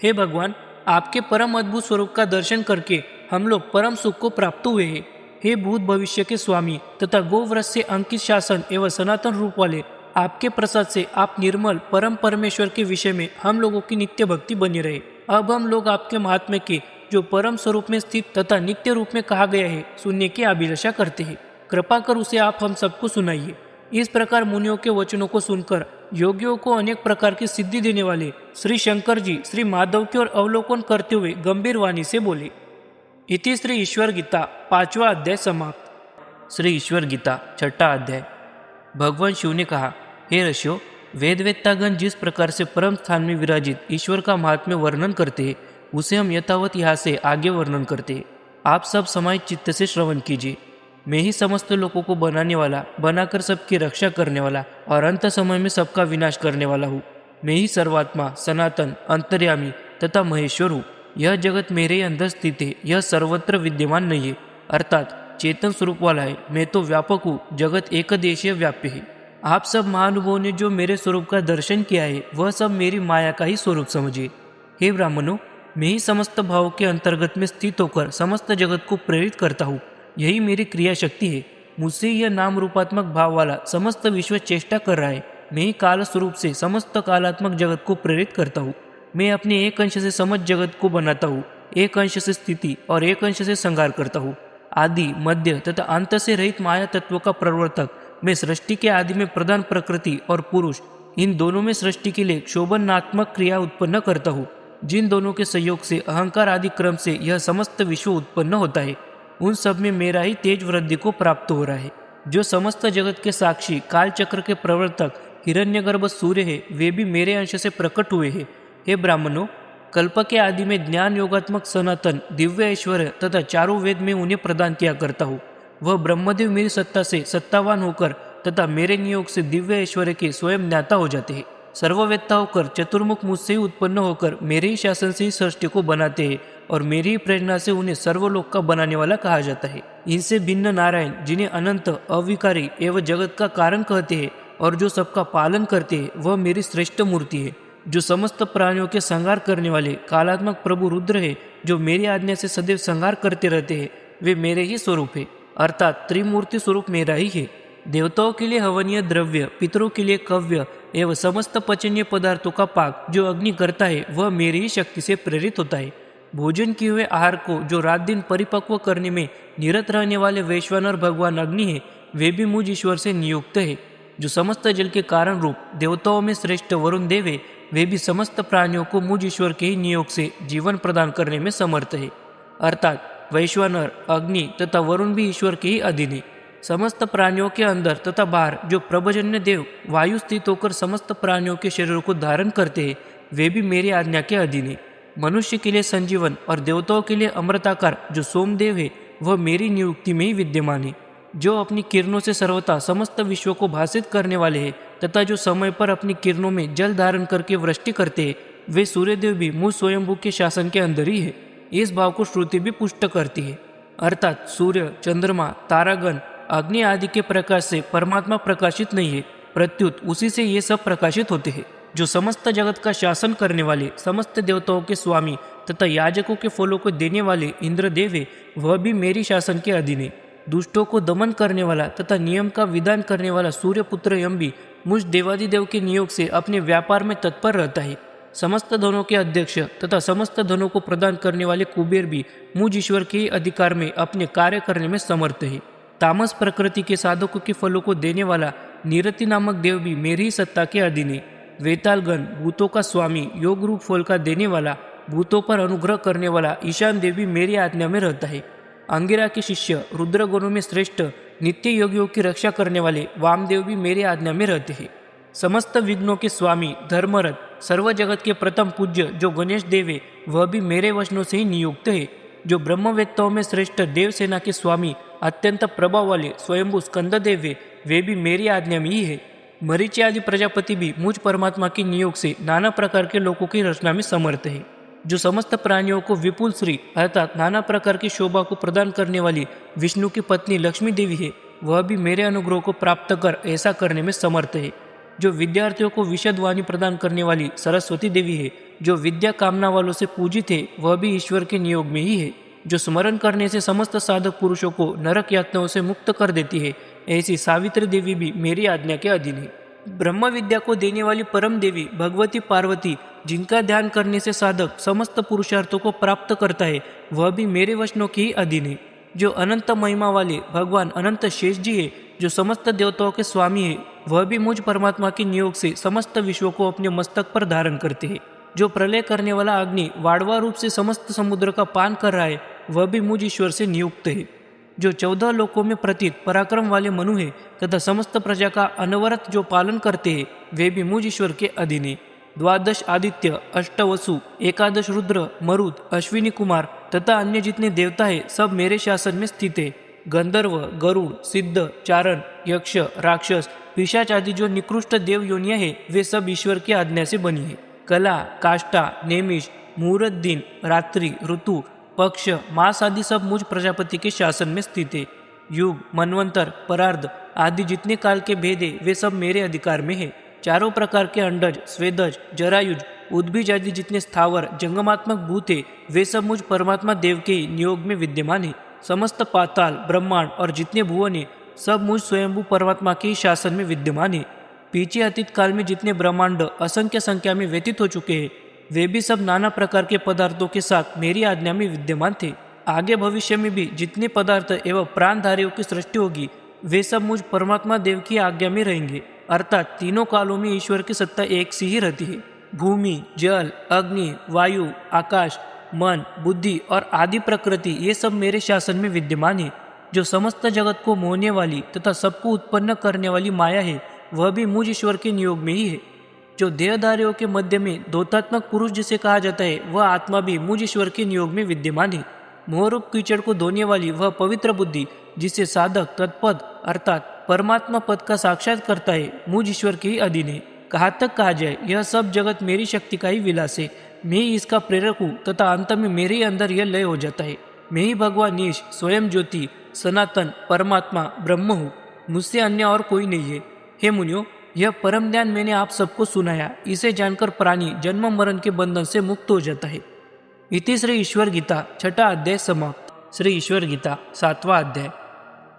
हे भगवान, आपके परम अद्भुत स्वरूप का दर्शन करके हम लोग परम सुख को प्राप्त हुए हैं। हे भूत भविष्य के स्वामी तथा गोव्रत से अंकित शासन एवं सनातन रूप वाले, आपके प्रसाद से आप निर्मल परम परमेश्वर के विषय में हम लोगों की नित्य भक्ति बनी रहे। अब हम लोग आपके महात्म्य के जो परम स्वरूप में स्थित तथा नित्य रूप में कहा गया है सुनने की अभिलाषा करते हैं। कृपा कर उसे आप हम सबको सुनाइए। इस प्रकार मुनियों के वचनों को सुनकर योगियों को अनेक प्रकार की सिद्धि देने वाले श्री शंकर जी श्री माधव की ओर अवलोकन करते हुए गंभीर वाणी से बोले। इति श्री ईश्वर गीता 5वां अध्याय समाप्त। श्री ईश्वर गीता 6वां अध्याय। भगवान शिव ने कहा, हे ऋषियों, वेद वेत्तागण जिस प्रकार से परम स्थान में विराजित ईश्वर का महात्म्य वर्णन करते हैं, उसे हम यथावत यहाँ से आगे वर्णन करते हैं। आप सब समाहित चित्त से श्रवण कीजिए। मैं ही समस्त लोगों को बनाने वाला, बनाकर सबकी रक्षा करने वाला और अंत समय में सबका विनाश करने वाला हूँ। मैं ही सर्वात्मा, सनातन, अंतर्यामी तथा महेश्वर हूँ। यह जगत मेरे ही अंदर स्थित है, यह सर्वत्र विद्यमान नहीं है, अर्थात चेतन स्वरूप वाला है। मैं तो व्यापक हूँ, जगत एक देशीय व्याप्य है। आप सब महानुभावों ने जो मेरे स्वरूप का दर्शन किया है, वह सब मेरी माया का ही स्वरूप समझिए। हे ब्राह्मणों, मैं ही समस्त भावों के अंतर्गत में स्थित होकर समस्त जगत को प्रेरित करता हूँ। यही मेरी क्रिया शक्ति है। मुझसे यह नाम रूपात्मक भाव वाला समस्त विश्व चेष्टा कर रहा है। मैं ही काल स्वरूप से समस्त कालात्मक जगत को प्रेरित करता हूँ। मैं अपने एक अंश से समस्त जगत को बनाता हूँ, एक अंश से स्थिति और एक अंश से संहार करता हूँ। आदि, मध्य तथा अंत से रहित माया तत्व का प्रवर्तक मैं सृष्टि के आदि में प्रधान प्रकृति और पुरुष, इन दोनों में सृष्टि के लिए क्षोभनात्मक क्रिया उत्पन्न करता हूँ, जिन दोनों के सहयोग से अहंकार आदि क्रम से यह समस्त विश्व उत्पन्न होता है। उन सब में मेरा ही तेज वृद्धि को प्राप्त हो रहा है। जो समस्त जगत के साक्षी काल चक्र के प्रवर्तक हिरण्यगर्भ सूर्य है, वे भी मेरे अंश से प्रकट हुए हैं। हे ब्राह्मणों, कल्प के आदि में ज्ञान योगात्मक सनातन दिव्य ऐश्वर्य तथा चारों वेद में उन्हें प्रदान किया करता हूँ। वह ब्रह्मदेव मेरी सत्ता से सत्तावान होकर तथा मेरे नियोग से दिव्य ऐश्वर्य के स्वयं ज्ञाता हो जाते हैं। सर्ववेत्ता होकर चतुर्मुख मुझसे ही उत्पन्न होकर मेरे ही शासन से ही सृष्टि को बनाते हैं और मेरी ही प्रेरणा से उन्हें सर्वलोक का बनाने वाला कहा जाता है। इनसे भिन्न नारायण, जिन्हें अनंत, अविकारी एवं जगत का कारण कहते हैं और जो सबका पालन करते हैं, वह मेरी श्रेष्ठ मूर्ति है। जो समस्त प्राणियों के संहार करने वाले कालात्मक प्रभु रुद्र है, जो मेरी आज्ञा से सदैव संहार करते रहते हैं, वे मेरे ही स्वरूप है, अर्थात त्रिमूर्ति स्वरूप मेरा ही है। देवताओं के लिए हवनीय द्रव्य, पितरों के लिए कव्य एवं समस्त पचनीय पदार्थों का पाक जो अग्नि करता है, वह मेरी ही शक्ति से प्रेरित होता है। भोजन किए हुए आहार को जो रात दिन परिपक्व करने में निरत रहने वाले वैश्वानर भगवान अग्नि है, वे भी मुझ ईश्वर से नियुक्त है। जो समस्त जल के कारण रूप देवताओं में श्रेष्ठ वरुण देव है, वे भी समस्त प्राणियों को मुझ ईश्वर के ही नियोग से जीवन प्रदान करने में समर्थ है, अर्थात वैश्वानर, अग्नि तथा वरुण भी ईश्वर के ही अधीन है। समस्त प्राणियों के अंदर तथा बाहर जो प्रभजन्य देव वायु स्थित होकर समस्त प्राणियों के शरीरों को धारण करते हैं, वे भी मेरी आज्ञा के अधीन है। मनुष्य के लिए संजीवन और देवताओं के लिए अमृताकार जो सोमदेव है, वह मेरी नियुक्ति में ही विद्यमान है। जो अपनी किरणों से सर्वथा समस्त विश्व को भाषित करने वाले हैं तथा जो समय पर अपनी किरणों में जल धारण करके वृष्टि करते हैं, वे सूर्यदेव भी मुझ स्वयंभू के शासन के अंदर ही है। इस भाव को श्रुति भी पुष्ट करती है, अर्थात सूर्य, चंद्रमा, तारागण, अग्नि आदि के प्रकाश से परमात्मा प्रकाशित नहीं है, प्रत्युत उसी से ये सब प्रकाशित होते हैं। जो समस्त जगत का शासन करने वाले समस्त देवताओं के स्वामी तथा याजकों के फलों को देने वाले इंद्रदेव है, वह भी मेरी शासन के अधीन है। दुष्टों को दमन करने वाला तथा नियम का विधान करने वाला सूर्यपुत्र यम भी मुझ देवादिदेव के नियोग से अपने व्यापार में तत्पर रहता है। समस्त धनों के अध्यक्ष तथा समस्त धनों को प्रदान करने वाले कुबेर भी मुझ ईश्वर के अधिकार में अपने कार्य करने में समर्थ है। तामस प्रकृति के साधकों के फलों को देने वाला निरति नामक देव भी मेरी ही सत्ता के अधीन है। वेतालगण, भूतों का स्वामी, योग रूप फल का देने वाला, भूतों पर अनुग्रह करने वाला ईशान देव भी मेरी आज्ञा में रहता है। अंगिरा के शिष्य रुद्रगणों में श्रेष्ठ नित्य योगियों की रक्षा करने वाले वामदेव भी मेरी आज्ञा में रहते हैं। समस्त विघ्नों के स्वामी धर्मरथ, सर्व जगत के प्रथम पूज्य जो गणेश देव है, वह भी मेरे वचनों से ही नियुक्त है। जो ब्रह्मवेत्ताओं में श्रेष्ठ देव सेना के स्वामी अत्यंत प्रभाव वाले स्वयंभू स्कंद देव है, वे भी मेरी आज्ञा में ही है। मरीचि आदि प्रजापति भी मुझ परमात्मा के नियोग से नाना प्रकार के लोगों की रचना में समर्थ है। जो समस्त प्राणियों को विपुल श्री अर्थात नाना प्रकार की शोभा को प्रदान करने वाली विष्णु की पत्नी लक्ष्मी देवी है, वह भी मेरे अनुग्रह को प्राप्त कर ऐसा करने में समर्थ है। जो विद्यार्थियों को विशद वाणी प्रदान करने वाली सरस्वती देवी है, जो विद्या कामना वालों से पूजित है, वह भी ईश्वर के नियोग में ही है। जो स्मरण करने से समस्त साधक पुरुषों को नरक यातनाओं से मुक्त कर देती है, ऐसी सावित्री देवी भी मेरी आज्ञा के अधीन है। ब्रह्म विद्या को देने वाली परम देवी भगवती पार्वती, जिनका ध्यान करने से साधक समस्त पुरुषार्थों को प्राप्त करता है, वह भी मेरे वचनों के ही अधीन है। जो अनंत महिमा वाले भगवान अनंत शेष जी है, जो समस्त देवताओं के स्वामी है, वह भी मुझ परमात्मा के नियोग से समस्त विश्व को अपने मस्तक पर धारण करते हैं। जो प्रलय करने वाला अग्नि वाड़वा रूप से समस्त समुद्र का पान कर रहा है, वह भी मुझ ईश्वर से नियुक्त है। जो 14 लोकों में प्रतीत पराक्रम वाले मनु है तथा समस्त प्रजा का अनवरत जो पालन करते हैं, वे भी मुझ ईश्वर के अधीन है। 12 आदित्य, 8 वसु, 11 रुद्र, मरुत, अश्विनी कुमार तथा अन्य जितने देवता है, सब मेरे शासन में स्थित है। गंधर्व, गरुड़, सिद्ध, चारण, यक्ष, राक्षस, पिशाच आदि जो निकृष्ट देव योनियां है वे सब ईश्वर की आज्ञा से बनी है। कला, काष्ठा, नेमिष, मुहूर्त दिन, रात्रि, ऋतु, पक्ष, मास आदि सब मुझ प्रजापति के शासन में स्थित है। युग, मनवंतर, परार्ध आदि जितने काल के भेद है वे सब मेरे अधिकार में है। चारों प्रकार के अंडज, स्वेदज, जरायुज, उद्भिज आदि जितने स्थावर जंगमात्मक भूत है वे सब मुझ परमात्मा देव के नियोग में विद्यमान है। समस्त पाताल, ब्रह्मांड और जितने भुवन है सब मुझ स्वयंभू परमात्मा के ही शासन में विद्यमान है। पीछे अतीत काल में जितने ब्रह्मांड असंख्य संख्या में व्यतीत हो चुके हैं वे भी सब नाना प्रकार के पदार्थों के साथ मेरी आज्ञा में विद्यमान थे। आगे भविष्य में भी जितने पदार्थ एवं प्राणधारियों की सृष्टि होगी वे सब मुझ परमात्मा देव की आज्ञा में रहेंगे। अर्थात तीनों कालों में ईश्वर की सत्ता एक सी ही रहती है। भूमि, जल, अग्नि, वायु, आकाश, मन, बुद्धि और आदि प्रकृति ये सब मेरे शासन में विद्यमान है। जो समस्त जगत को मोहने वाली तथा सबको उत्पन्न करने वाली माया है वह भी मुझ ईश्वर के नियोग में ही है। जो देहधारियों के मध्य में दोतात्मक पुरुष जिसे कहा जाता है वह आत्मा भी मुझ ईश्वर के नियोग में विद्यमान है। मोहरूप कीचड़ को धोने वाली वह पवित्र बुद्धि जिसे साधक तत्पद अर्थात परमात्मा पद का साक्षात करता है मुझ ईश्वर के ही अधीन है। कहा तक कहा जाए यह सब जगत मेरी शक्ति का ही विलास है। मैं ही इसका प्रेरक हूँ तथा अंत में मेरे ही अंदर यह लय हो जाता है। मैं ही भगवान ईश, स्वयं ज्योति, सनातन परमात्मा ब्रह्म हूँ। मुझसे अन्य और कोई नहीं है। हे मुनियों, यह परम ज्ञान मैंने आप सबको सुनाया। इसे जानकर प्राणी जन्म मरण के बंधन से मुक्त हो जाता है। इति श्री ईश्वर गीता छठा अध्याय समाप्त। श्री ईश्वर गीता सातवां अध्याय।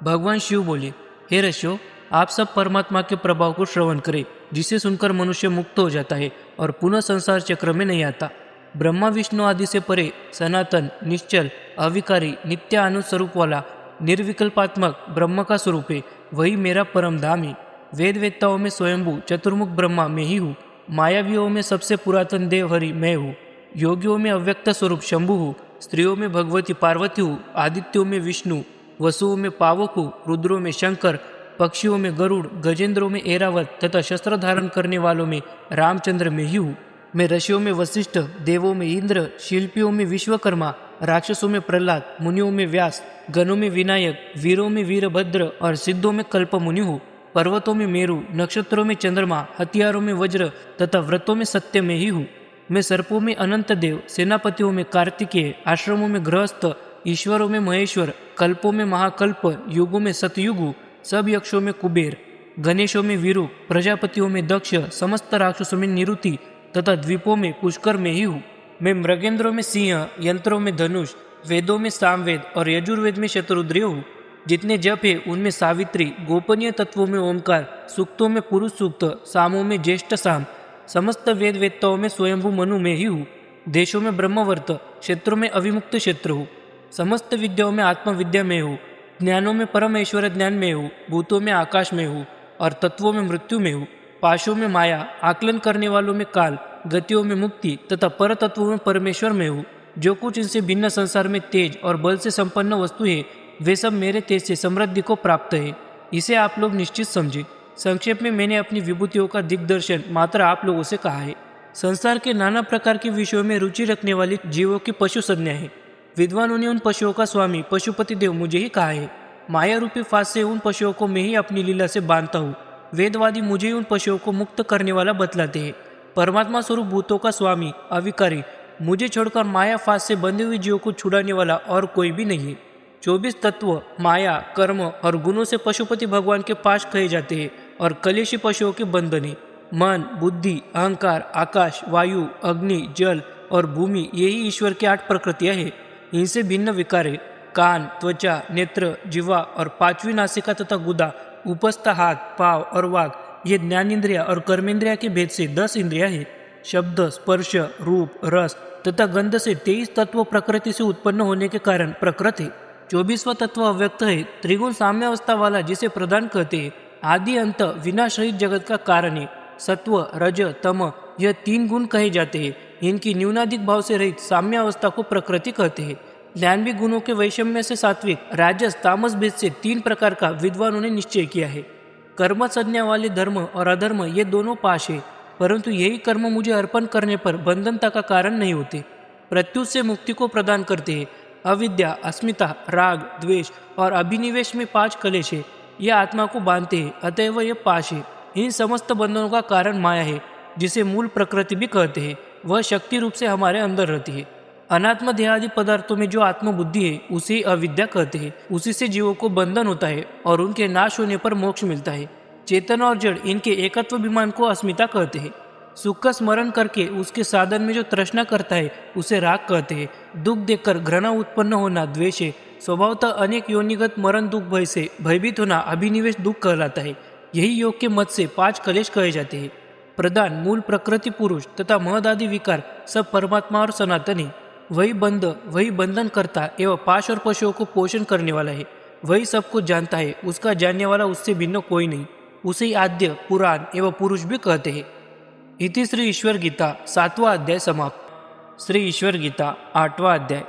भगवान शिव बोले, हे ऋषियों, आप सब परमात्मा के प्रभाव को श्रवण करें जिसे सुनकर मनुष्य मुक्त हो जाता है और पुनः संसार चक्र में नहीं आता। ब्रह्मा विष्णु आदि से परे सनातन, निश्चल, अविकारी, नित्य आनंद स्वरूप वाला निर्विकल्पात्मक ब्रह्म का स्वरूप है, वही मेरा परम धाम है। वेद वेत्ताओं में स्वयंभू चतुर्मुख ब्रह्मा मैं ही हूँ। मायावियों में सबसे पुरातन देव हरि मैं हूँ। योगियों में अव्यक्त स्वरूप शंभु हूँ। स्त्रियों में भगवती पार्वती हूँ। आदित्यों में विष्णु, वसुओं में पावक हूँ। रुद्रों में शंकर, पक्षियों में गरुड़, गजेंद्रों में ऐरावत तथा शस्त्र धारण करने वालों में रामचंद्र में ही हूँ। मैं ऋषियों में वशिष्ठ, देवों में इंद्र, शिल्पियों में विश्वकर्मा, राक्षसों में प्रहलाद, मुनियों में व्यास, गणों में विनायक, वीरों में वीरभद्र और सिद्धों में कल्पमुनि हूँ। पर्वतों में मेरु, नक्षत्रों में चंद्रमा, हथियारों में वज्र तथा व्रतों में सत्य में ही हूँ। मैं सर्पों में अनंत देव, सेनापतियों में कार्तिकेय, आश्रमों में गृहस्थ, ईश्वरों में महेश्वर, कल्पों में महाकल्प, युगों में सतयुग हूँ। सब यक्षों में कुबेर, गणेशों में वीरू, प्रजापतियों में दक्ष, समस्त राक्षसों में निरुति तथा द्वीपों में पुष्कर में ही हूँ। मैं मृगेंद्रों में सिंह, यंत्रों में धनुष, वेदों में सामवेद और यजुर्वेद में शतरुद्र हूँ। जितने जप है उनमें सावित्री, गोपनीय तत्वों में ओंकार, सूक्तों में पुरुष सूक्त, सामों में ज्येष्ठ साम, समस्त वेद वेत्ताओं में स्वयंभू मनु में ही हूँ। देशों में ब्रह्मवर्त, क्षेत्रों में अविमुक्त क्षेत्र हूँ। समस्त विद्याओं में आत्मविद्या में हूँ। ज्ञानों में परमेश्वर ज्ञान में हूँ। भूतों में आकाश में हूँ और तत्वों में मृत्यु में हूँ। पाशों में माया, आकलन करने वालों में काल, गतियों में मुक्ति तथा पर तत्वों में परमेश्वर में हूँ। जो कुछ इनसे भिन्न संसार में तेज और बल से संपन्न वस्तु है वे सब मेरे तेज से समृद्धि को प्राप्त है। इसे आप लोग निश्चित समझे। संक्षेप में मैंने अपनी विभूतियों का दिग्दर्शन मात्र आप लोगों से कहा है। संसार के नाना प्रकार के विषयों में रुचि रखने वाली जीवों की पशु संज्ञा है। विद्वानों ने उन पशुओं का स्वामी पशुपति देव मुझे ही कहा है। माया रूपी फांस से उन पशुओं को मैं ही अपनी लीला से बांधता हूँ। वेदवादी मुझे ही उन पशुओं को मुक्त करने वाला बतलाते हैं। परमात्मा स्वरूप भूतों का स्वामी अविकारी मुझे छोड़कर माया फांस से बंधे हुए जीवों को छुड़ाने वाला और कोई भी नहीं है। 24 तत्व, माया, कर्म और गुणों से पशुपति भगवान के पास कहे जाते हैं और कलेशी पशुओं के बंधन है। मन, बुद्धि, अहंकार, आकाश, वायु, अग्नि, जल और भूमि यही ईश्वर की 8 प्रकृतियां हैं। इनसे भिन्न विकार है। कान, त्वचा, नेत्र, जिह्वा और 5वीं नासिका तथा गुदा, उपस्थ हाथ, पाव और वाक ये ज्ञानेन्द्रिया और कर्मेंद्रिया के भेद से 10 इंद्रिया है। शब्द, स्पर्श, रूप, रस तथा गंध से 23 तत्व प्रकृति से उत्पन्न होने के कारण प्रकृत है। 24वां तत्व अव्यक्त है, त्रिगुण साम्यावस्था वाला जिसे प्रदान कहते हैं। आदि अंत विनाश रहित जगत का कारण है। सत्व, रज, तम यह 3 गुण कहे जाते हैं। इनकी न्यूनाधिक भाव से रहित साम्यावस्था को प्रकृति कहते हैं। ध्यानवी गुणों के वैषम्य से सात्विक, राजस, तामस भेद से 3 प्रकार का विद्वानों ने निश्चय किया है। कर्म संज्ञा वाले धर्म और अधर्म ये दोनों पाश है, परंतु यही कर्म मुझे अर्पण करने पर बंधनता का कारण नहीं होते, प्रत्युत से मुक्ति को प्रदान करते हैं। अविद्या, अस्मिता, राग, द्वेष और अभिनिवेश में 5 कलेश है। ये आत्मा को बांधते हैं, अतएव ये पाश है। इन समस्त बंधनों का कारण माया है, जिसे मूल प्रकृति भी कहते हैं। वह शक्ति रूप से हमारे अंदर रहती है। अनात्म देहादि पदार्थों में जो आत्मबुद्धि है उसे अविद्या कहते हैं। उसी से जीवों को बंधन होता है और उनके नाश होने पर मोक्ष मिलता है। चेतन और जड़ इनके एकत्व अभिमान को अस्मिता कहते हैं। सुख का स्मरण करके उसके साधन में जो तृष्णा करता है उसे राग कहते हैं। दुख देखकर घृणा उत्पन्न होना द्वेष है। स्वभावतः अनेक योनिगत मरण दुख भय से भयभीत होना अभिनिवेश दुख कहलाता है। यही योग के मत से 5 कलेश कहे जाते हैं। प्रधान, मूल, प्रकृति, पुरुष तथा महद आदि विकार सब परमात्मा और सनातन है। वही बंधन करता एवं पाश और पशुओं को पोषण करने वाला है। वही सबको जानता है, उसका जानने वाला उससे भिन्न कोई नहीं। उसे ही आद्य, पुराण एवं पुरुष भी कहते हैं। इति श्री ईश्वर गीता 7वां अध्याय समाप्त। श्री ईश्वर गीता 8वां अध्याय।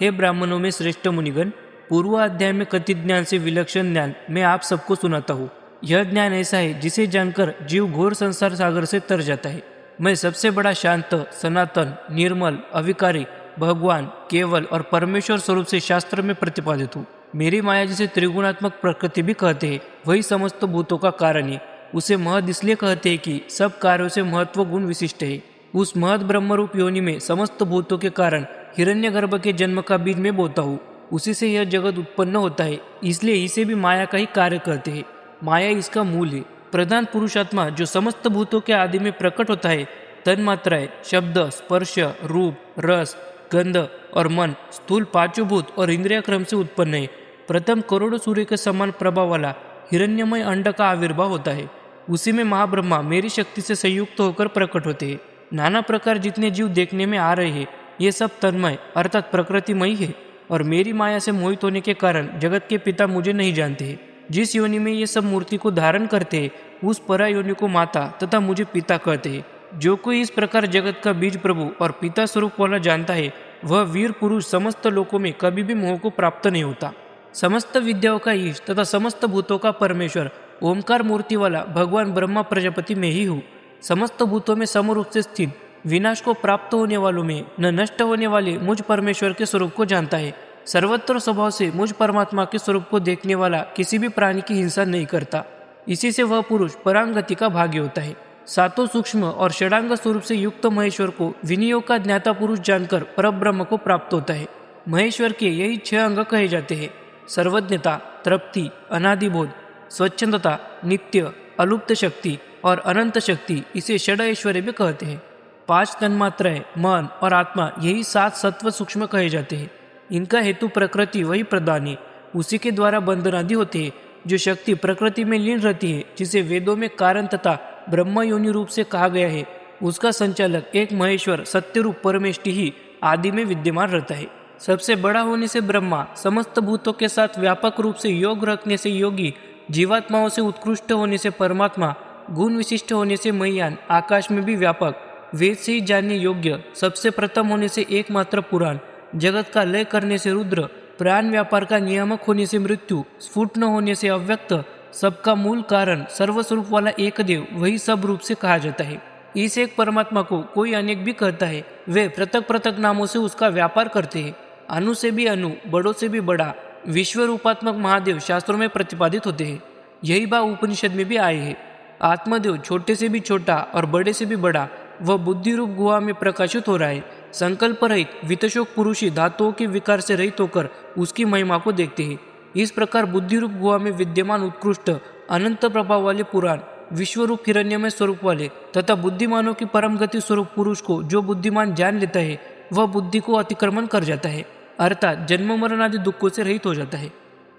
हे ब्राह्मणों में श्रेष्ठ मुनिगण, पूर्व अध्याय में कथित ज्ञान से विलक्षण ज्ञान मैं आप सबको सुनाता हूँ। यह ज्ञान ऐसा है जिसे जानकर जीव घोर संसार सागर से तर जाता है। मैं सबसे बड़ा शांत, सनातन, निर्मल, अविकारी, भगवान, केवल और परमेश्वर स्वरूप से शास्त्र में प्रतिपादित हूँ। मेरी माया जिसे त्रिगुणात्मक प्रकृति भी कहते हैं, वही समस्त भूतों का कारण है। उसे महद इसलिए कहते हैं कि सब कार्यों से महत्व गुण विशिष्ट है। उस महद ब्रह्मरूप योनि में समस्त भूतों के कारण हिरण्यगर्भ के जन्म का बीज में बोता हूँ। उसी से यह जगत उत्पन्न होता है, इसलिए इसे भी माया का ही कार्य कहते हैं। माया इसका मूल है। प्रधान पुरुषात्मा जो समस्त भूतों के आदि में प्रकट होता है, तन्मात्राएं, शब्द, स्पर्श, रूप, रस, गंध और मन, स्थूल 5 भूत और इंद्रिय क्रम से उत्पन्न है। प्रथम करोड़ों सूर्य के समान प्रभाव वाला हिरण्यमय अंड का आविर्भाव होता है। उसी में महाब्रह्मा मेरी शक्ति से संयुक्त होकर प्रकट होते हैं। नाना प्रकार जितने जीव देखने में आ रहे हैं, ये सब तन्मय अर्थात प्रकृतिमय है और मेरी माया से मोहित होने के कारण जगत के पिता मुझे नहीं जानते हैं। जिस योनि में ये सब मूर्ति को धारण करते हैं, उस परा योनि को माता तथा मुझे पिता कहते हैं। जो कोई इस प्रकार जगत का बीज प्रभु और पिता स्वरूप वाला जानता है, वह वीर पुरुष समस्त लोकों में कभी भी मोह को प्राप्त नहीं होता। समस्त विद्याओं का ईश तथा समस्त भूतों का परमेश्वर ओमकार मूर्ति वाला भगवान ब्रह्मा प्रजापति में ही हूँ। समस्त भूतों में समरूप से स्थित, विनाश को प्राप्त होने वालों में न नष्ट होने वाले मुझ परमेश्वर के स्वरूप को जानता है। सर्वत्र स्वभाव से मुझ परमात्मा के स्वरूप को देखने वाला किसी भी प्राणी की हिंसा नहीं करता। इसी से वह पुरुष परांगति का भागी होता है। सातों सूक्ष्म और षडांग स्वरूप से युक्त महेश्वर को विनियोग का ज्ञाता पुरुष जानकर परब्रह्म को प्राप्त होता है। महेश्वर के यही 6 अंग कहे जाते हैं: सर्वज्ञता, तृप्ति, अनादिबोध, स्वच्छंदता, नित्य, अलुप्त शक्ति और अनंत शक्ति। इसे षड ऐश्वर्य भी कहते हैं। 5 तन्मात्राएं, मन और आत्मा, यही 7 सत्व सूक्ष्म कहे जाते हैं। इनका हेतु प्रकृति वही प्रधान है। उसी के द्वारा बंधन आदि होते हैं। जो शक्ति प्रकृति में लीन रहती है, जिसे वेदों में कारण तथा ब्रह्म योनि रूप से कहा गया है, उसका संचालक एक महेश्वर सत्य रूप परमेष्टि ही आदि में विद्यमान रहता है। सबसे बड़ा होने से ब्रह्मा, समस्त भूतों के साथ व्यापक रूप से योग रखने से योगी, जीवात्माओं से उत्कृष्ट होने से परमात्मा, गुण विशिष्ट होने से मह्यान, आकाश में भी व्यापक, वेद से ही जानने योग्य, सबसे प्रथम होने से एकमात्र पुराण, जगत का लय करने से रुद्र, प्राण व्यापार का नियामक होने से मृत्यु, स्फुट न होने से अव्यक्त, सबका मूल कारण, सर्वस्वरूप वाला एक देव, वही सब रूप से कहा जाता है। इस एक परमात्मा को कोई अनेक भी कहता है। वे पृथक पृथक नामों से उसका व्यापार करते हैं। अणु से भी अणु, बड़ों से भी बड़ा, विश्व रूपात्मक महादेव शास्त्रों में प्रतिपादित होते हैं। यही बात उपनिषद में भी आए हैं। आत्मदेव छोटे से भी छोटा और बड़े से भी बड़ा, वह बुद्धि रूप गुहा में प्रकाशित हो रहा है। संकल्प रहित वितशोक पुरुष ही धातुओं के विकार से रहित होकर उसकी महिमा को देखते हैं। इस प्रकार बुद्धि रूप गुहा में विद्यमान उत्कृष्ट अनंत प्रभाव वाले पुराण, विश्वरूप हिरण्यमय स्वरूप वाले तथा बुद्धिमानों की परम गति स्वरूप पुरुष को जो बुद्धिमान जान लेता है, वह बुद्धि को अतिक्रमण कर जाता है, अर्थात जन्म मरण आदि दुखों से रहित हो जाता है।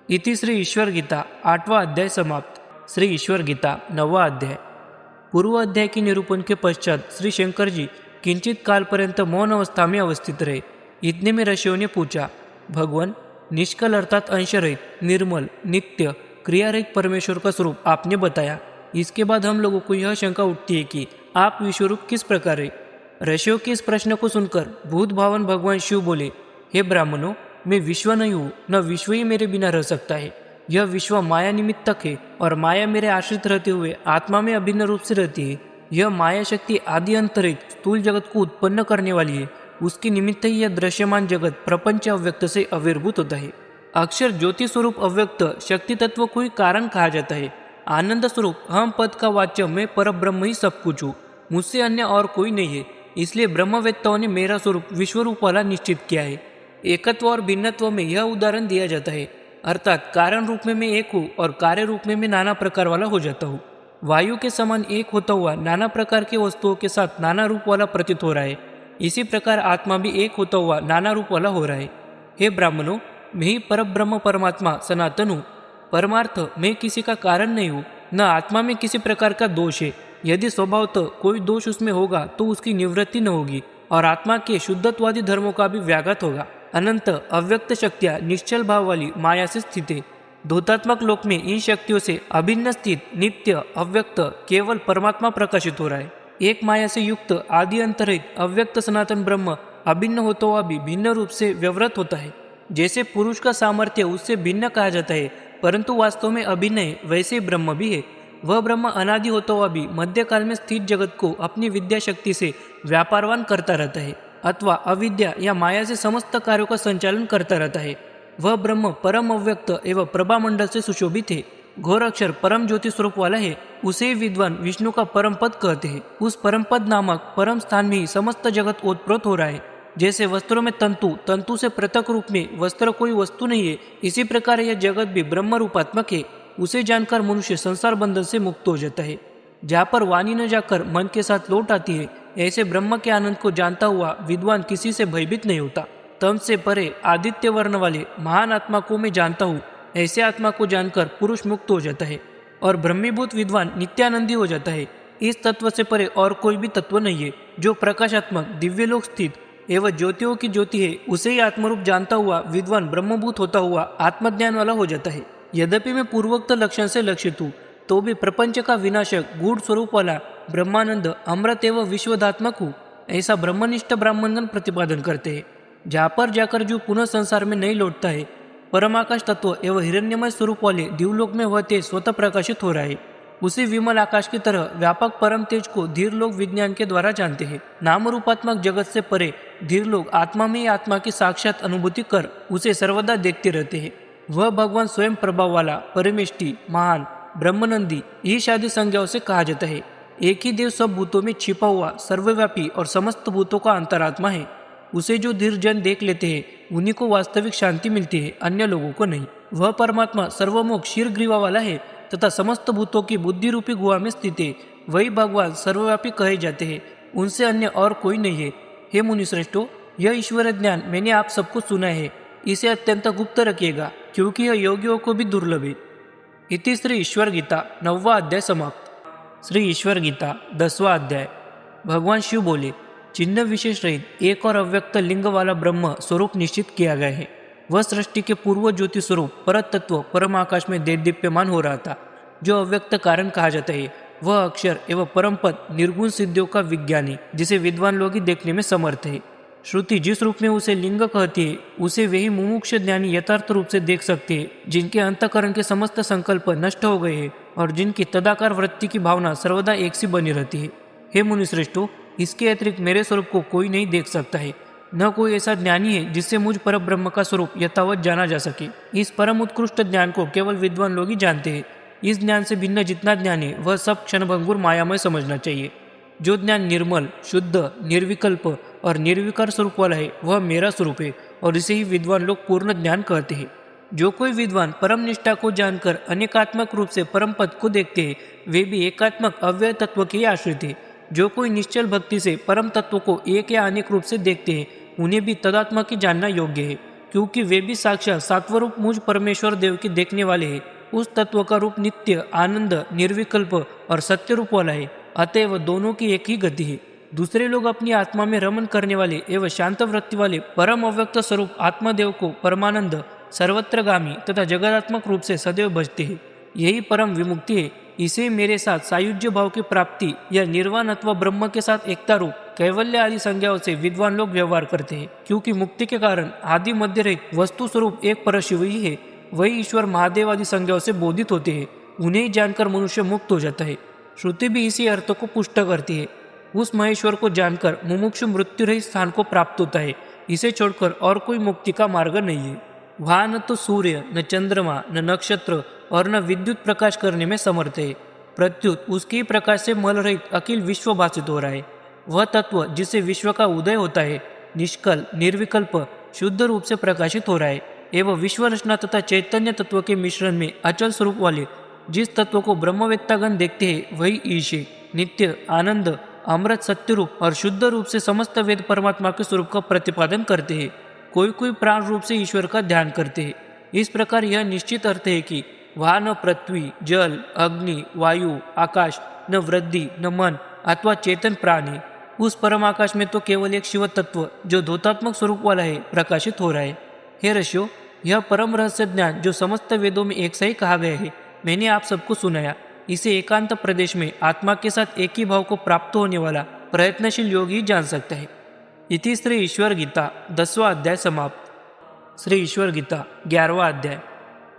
इति श्री ईश्वर गीता 8वां अध्याय समाप्त। श्री ईश्वर गीता 9वां अध्याय। पूर्व अध्याय के निरूपण के पश्चात श्री शंकर जी किंचित काल पर्यंत मौन अवस्था में अवस्थित रहे। इतने में ऋषियों ने पूछा, भगवान, निष्कल अर्थात अंश रहित, निर्मल, नित्य, क्रिया रहित परमेश्वर का स्वरूप आपने बताया। इसके बाद हम लोगों को यह शंका उठती है कि आप विश्वरूप किस प्रकार है। ऋषियों के इस प्रश्न को सुनकर भूत भावन भगवान शिव बोले, हे ब्राह्मणों, मैं विश्व नहीं हूँ, न विश्व ही मेरे बिना रह सकता है। यह विश्व माया निमित्तक है और माया मेरे आश्रित रहते हुए आत्मा में अभिन्न रूप से रहती है। यह माया शक्ति आदि अंतरित स्थूल जगत को उत्पन्न करने वाली है। उसके निमित्त ही यह दृश्यमान जगत प्रपंच अव्यक्त से आविर्भूत होता है। अक्षर ज्योति स्वरूप अव्यक्त शक्ति तत्व को ही कारण कहा जाता है। आनंद स्वरूप हम पद का वाच्य मैं पर ब्रह्म ही सब कुछ हूँ, मुझसे अन्य और कोई नहीं है। इसलिए ब्रह्मवेत्ताओं ने मेरा स्वरूप विश्वरूप वाला निश्चित किया है। एकत्व और भिन्नत्व में यह उदाहरण दिया जाता है, अर्थात कारण रूप में मैं एक हूँ और कार्य रूप में मैं नाना प्रकार वाला हो जाता हूँ। वायु के समान एक होता हुआ नाना प्रकार के वस्तुओं के साथ नाना रूप वाला प्रतीत हो रहा है, इसी प्रकार आत्मा भी एक होता हुआ नाना रूप वाला हो रहा है। हे ब्राह्मणों, मैं ही परब्रह्म परमात्मा सनातन हूँ। परमार्थ मैं किसी का कारण नहीं हूँ, न आत्मा में किसी प्रकार का दोष है। यदि स्वभावतः कोई दोष उसमें होगा तो उसकी निवृत्ति न होगी और आत्मा के शुद्धत्वादी धर्मों का भी व्याघात होगा। अनंत अव्यक्त शक्तियाँ निश्चल भाव वाली माया से स्थित है। धूतात्मक लोक में इन शक्तियों से अभिन्न स्थित नित्य अव्यक्त केवल परमात्मा प्रकाशित हो रहा है। एक माया से युक्त आदि अंतरहित अव्यक्त सनातन ब्रह्म अभिन्न होता हुआ भी भिन्न रूप से व्यवृत होता है। जैसे पुरुष का सामर्थ्य उससे भिन्न कहा जाता है परंतु वास्तव में अभिन्न है, वैसे ब्रह्म भी है। वह ब्रह्म अनादि होता हुआ भी मध्यकाल में स्थित जगत को अपनी विद्या शक्ति से व्यापारवान करता रहता है अथवा अविद्या या माया से समस्त कार्यों का संचालन करता रहता है। वह ब्रह्म परम अव्यक्त एवं प्रभा मंडल से सुशोभित है। घोर अक्षर परम ज्योति स्वरूप वाला है, उसे विद्वान विष्णु का परम पद कहते हैं। उस परम पद नामक परम स्थान में ही समस्त जगत ओतप्रोत हो रहा है। जैसे वस्त्रों में तंतु से पृथक रूप में वस्त्र कोई वस्तु नहीं है, इसी प्रकार यह जगत भी ब्रह्म रूपात्मक है। उसे जानकर मनुष्य संसार बंधन से मुक्त हो जाता है। जहाँ पर वाणी न जाकर मन के साथ लौट आती है, ऐसे ब्रह्म के आनंद को जानता हुआ विद्वान किसी से भयभीत नहीं होता। तम से परे आदित्य वर्ण वाले महान आत्मा को मैं जानता हूँ, ऐसे आत्मा को जानकर पुरुष मुक्त हो जाता है और ब्रह्मीभूत विद्वान नित्यानंदी हो जाता है। इस तत्व से परे और कोई भी तत्व नहीं है। जो प्रकाशात्मक दिव्यलोक स्थित एवं ज्योतियों की ज्योति है, उसे ही आत्मरूप जानता हुआ विद्वान ब्रह्मभूत होता हुआ आत्मज्ञान वाला हो जाता है। यद्यपि मैं पूर्वोक्त लक्षण से लक्षित हूँ तो भी प्रपंच का विनाशक गूढ़ स्वरूप वाला ब्रह्मानंद अमृत एवं विश्वदात्मक हूँ, ऐसा ब्रह्मनिष्ठ ब्राह्मणगण प्रतिपादन करते हैं। जहाँ पर जाकर जो पुनः संसार में नहीं लौटता है, परमाकाश तत्व एवं हिरण्यमय स्वरूप वाले दिवलोक में वह तेज स्वतः प्रकाशित हो रहा है। उसी विमल आकाश की तरह व्यापक परम तेज को धीर लोग विज्ञान के द्वारा जानते हैं। नाम रूपात्मक जगत से परे धीर लोग आत्मा में ही आत्मा की साक्षात अनुभूति कर उसे सर्वदा देखते रहते हैं। वह भगवान स्वयं प्रभाव वाला परमेष्टि महान ब्रह्मनंदी ईश आदि संज्ञाओं से कहा जाता है। एक ही देव सब भूतों में छिपा हुआ सर्वव्यापी और समस्त भूतों का अंतरात्मा है। उसे जो धीर जन देख लेते हैं उन्हीं को वास्तविक शांति मिलती है, अन्य लोगों को नहीं। वह परमात्मा सर्वमोक्ष शीर्ग्रीवा वाला है तथा समस्त भूतों की बुद्धि रूपी गुहा में स्थित है। वही भगवान सर्वव्यापी कहे जाते हैं, उनसे अन्य और कोई नहीं है। हे मुनिश्रेष्ठों, यह ईश्वर ज्ञान मैंने आप सबको सुना है, इसे अत्यंत गुप्त रखिएगा क्योंकि यह योगियों को भी दुर्लभ है। इति श्री ईश्वर गीता 9वां अध्याय समाप्त। श्री ईश्वर गीता 10वां अध्याय। भगवान शिव बोले, चिन्ह विशेष रहित एक और अव्यक्त लिंग वाला ब्रह्म स्वरूप निश्चित किया गया है। वह सृष्टि के पूर्व ज्योति स्वरूप परत तत्व परम आकाश में देदीप्यमान हो रहा था। जो अव्यक्त कारण कहा जाता है वह अक्षर एवं परम पद निर्गुण सिद्धियों का विज्ञानी, जिसे विद्वान लोग ही देखने में समर्थ है। श्रुति जिस रूप में उसे लिंग कहती है, उसे वे ही मुमुक्ष ज्ञानी यथार्थ रूप से देख सकते हैं, जिनके अंतःकरण के समस्त संकल्प नष्ट हो गए हैं और जिनकी तदाकार वृत्ति की भावना सर्वदा एक सी बनी रहती है। हे मुनिश्रेष्ठों, इसके अतिरिक्त मेरे स्वरूप को कोई नहीं देख सकता है। न कोई ऐसा ज्ञानी है जिससे मुझ पर ब्रह्म का स्वरूप यथावत जाना जा सके। इस परम उत्कृष्ट ज्ञान को केवल विद्वान लोग ही जानते हैं। इस ज्ञान से भिन्न जितना ज्ञान है वह सब क्षणभंगुर मायामय समझना चाहिए। जो ज्ञान निर्मल, शुद्ध, निर्विकल्प और निर्विकार स्वरूप वाला है वह मेरा स्वरूप है और इसे ही विद्वान लोग पूर्ण ज्ञान कहते हैं। जो कोई विद्वान परम निष्ठा को जानकर अनेकात्मक रूप से परम पद को देखते हैं, वे भी एकात्मक अव्यय तत्व के आश्रित है। जो कोई निश्चल भक्ति से परम तत्व को एक या अनेक रूप से देखते हैं, उन्हें भी तदात्मा की जानना योग्य है, क्योंकि वे भी साक्षात सात्वरूप मुझ परमेश्वर देव की देखने वाले हैं। उस तत्व का रूप नित्य, आनंद, निर्विकल्प और सत्य रूप वाला है। अतएव दोनों की एक ही गति है। दूसरे लोग अपनी आत्मा में रमन करने वाले एवं शांत वृत्ति वाले परम अव्यक्त स्वरूप आत्मदेव को परमानंद, सर्वत्रगामी तथा जगदात्मक रूप से सदैव भजते हैं। यही परम विमुक्ति है। इसे मेरे साथ सायुज्य भाव की प्राप्ति या निर्वाण अथवा ब्रह्म के साथ एकता रूप कैवल्य आदि संज्ञाओं से विद्वान लोग व्यवहार करते हैं, क्योंकि मुक्ति के कारण आदि मध्य रहित वस्तु स्वरूप एक परशिव ही है। वही ईश्वर महादेव आदि संज्ञाओं से बोधित होते हैं। उन्हें जानकर मनुष्य मुक्त हो जाता है। श्रुति भी इसी अर्थ को पुष्ट करती है। उस महेश्वर को जानकर मुमुक्षु मृत्यु रहित स्थान को प्राप्त होता है। इसे छोड़कर और कोई मुक्ति का मार्ग नहीं है। वहाँ न तो सूर्य, न चंद्रमा, न नक्षत्र और न विद्युत प्रकाश करने में समर्थ है। प्रत्युत उसके प्रकाश से मल रहित अखिल विश्व भाषित हो रहा है। वह तत्व जिससे विश्व का उदय होता है निष्कल, निर्विकल्प, शुद्ध रूप से प्रकाशित हो रहा है एवं विश्व रचना तथा चैतन्य तत्व के मिश्रण में अचल स्वरूप वाले जिस तत्व को ब्रह्मवेत्तागण देखते हैं वही ईश है। नित्य, आनंद, अमृत, सत्य रूप और शुद्ध रूप से समस्त वेद परमात्मा के स्वरूप का प्रतिपादन करते हैं। कोई कोई प्राण रूप से ईश्वर का ध्यान करते हैं। इस प्रकार यह निश्चित अर्थ है कि वहाँ न पृथ्वी, जल, अग्नि, वायु, आकाश, न वृद्धि, न मन अथवा चेतन प्राण है। उस परम आकाश में तो केवल एक शिव तत्व जो धोतात्मक स्वरूप वाला है प्रकाशित हो रहा है। हे ऋषियों, यह परम रहस्य ज्ञान जो समस्त वेदों में एक सही कहा गया है मैंने आप सबको सुनाया। इसे एकांत प्रदेश में आत्मा के साथ एक ही भाव को प्राप्त होने वाला प्रयत्नशील योगी जान सकता है। इति श्री ईश्वर गीता 10वां अध्याय समाप्त। श्री ईश्वर गीता 11वां अध्याय।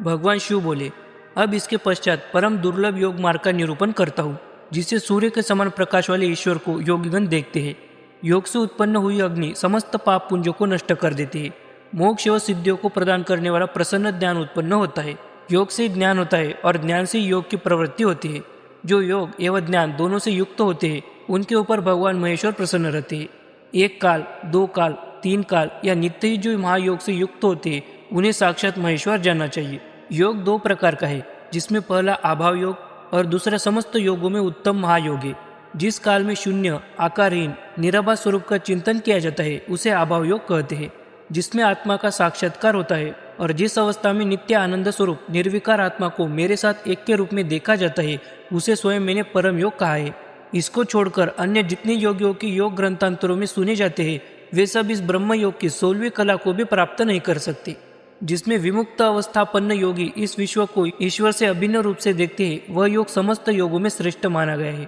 भगवान शिव बोले, अब इसके पश्चात परम दुर्लभ योग मार्ग का निरूपण करता हूँ जिससे सूर्य के समान प्रकाश वाले ईश्वर को योगीगण देखते हैं। योग से उत्पन्न हुई अग्नि समस्त पाप पुंजों को नष्ट कर देती है। मोक्ष एवं सिद्धियों को प्रदान करने वाला प्रसन्न ज्ञान उत्पन्न होता है। योग से ज्ञान होता है और ज्ञान से योग की प्रवृत्ति होती है। जो योग एवं ज्ञान दोनों से युक्त होते हैं उनके ऊपर भगवान महेश्वर प्रसन्न रहते हैं। एक काल, दो काल, तीन काल या नित्य ही जो महायोग से युक्त होते हैं उन्हें साक्षात महेश्वर जानना चाहिए। योग दो प्रकार का है, जिसमें पहला अभाव योग और दूसरा समस्त योगों में उत्तम महायोग है। जिस काल में शून्य, आकारहीन, निराभास स्वरूप का चिंतन किया जाता है उसे अभाव योग कहते हैं। जिसमें आत्मा का साक्षात्कार होता है और जिस अवस्था में नित्य आनंद स्वरूप निर्विकार आत्मा को मेरे साथ एक के रूप में देखा जाता है उसे स्वयं मैंने परम योग कहा है। इसको छोड़कर अन्य जितने योगियों की योग ग्रंथांतरों में सुने जाते हैं वे सब इस ब्रह्म योग की 16वीं कला को भी प्राप्त नहीं कर सकते। जिसमें विमुक्त अवस्थापन्न योगी इस विश्व को ईश्वर से अभिन्न रूप से देखते हैं वह योग समस्त योगों में श्रेष्ठ माना गया है।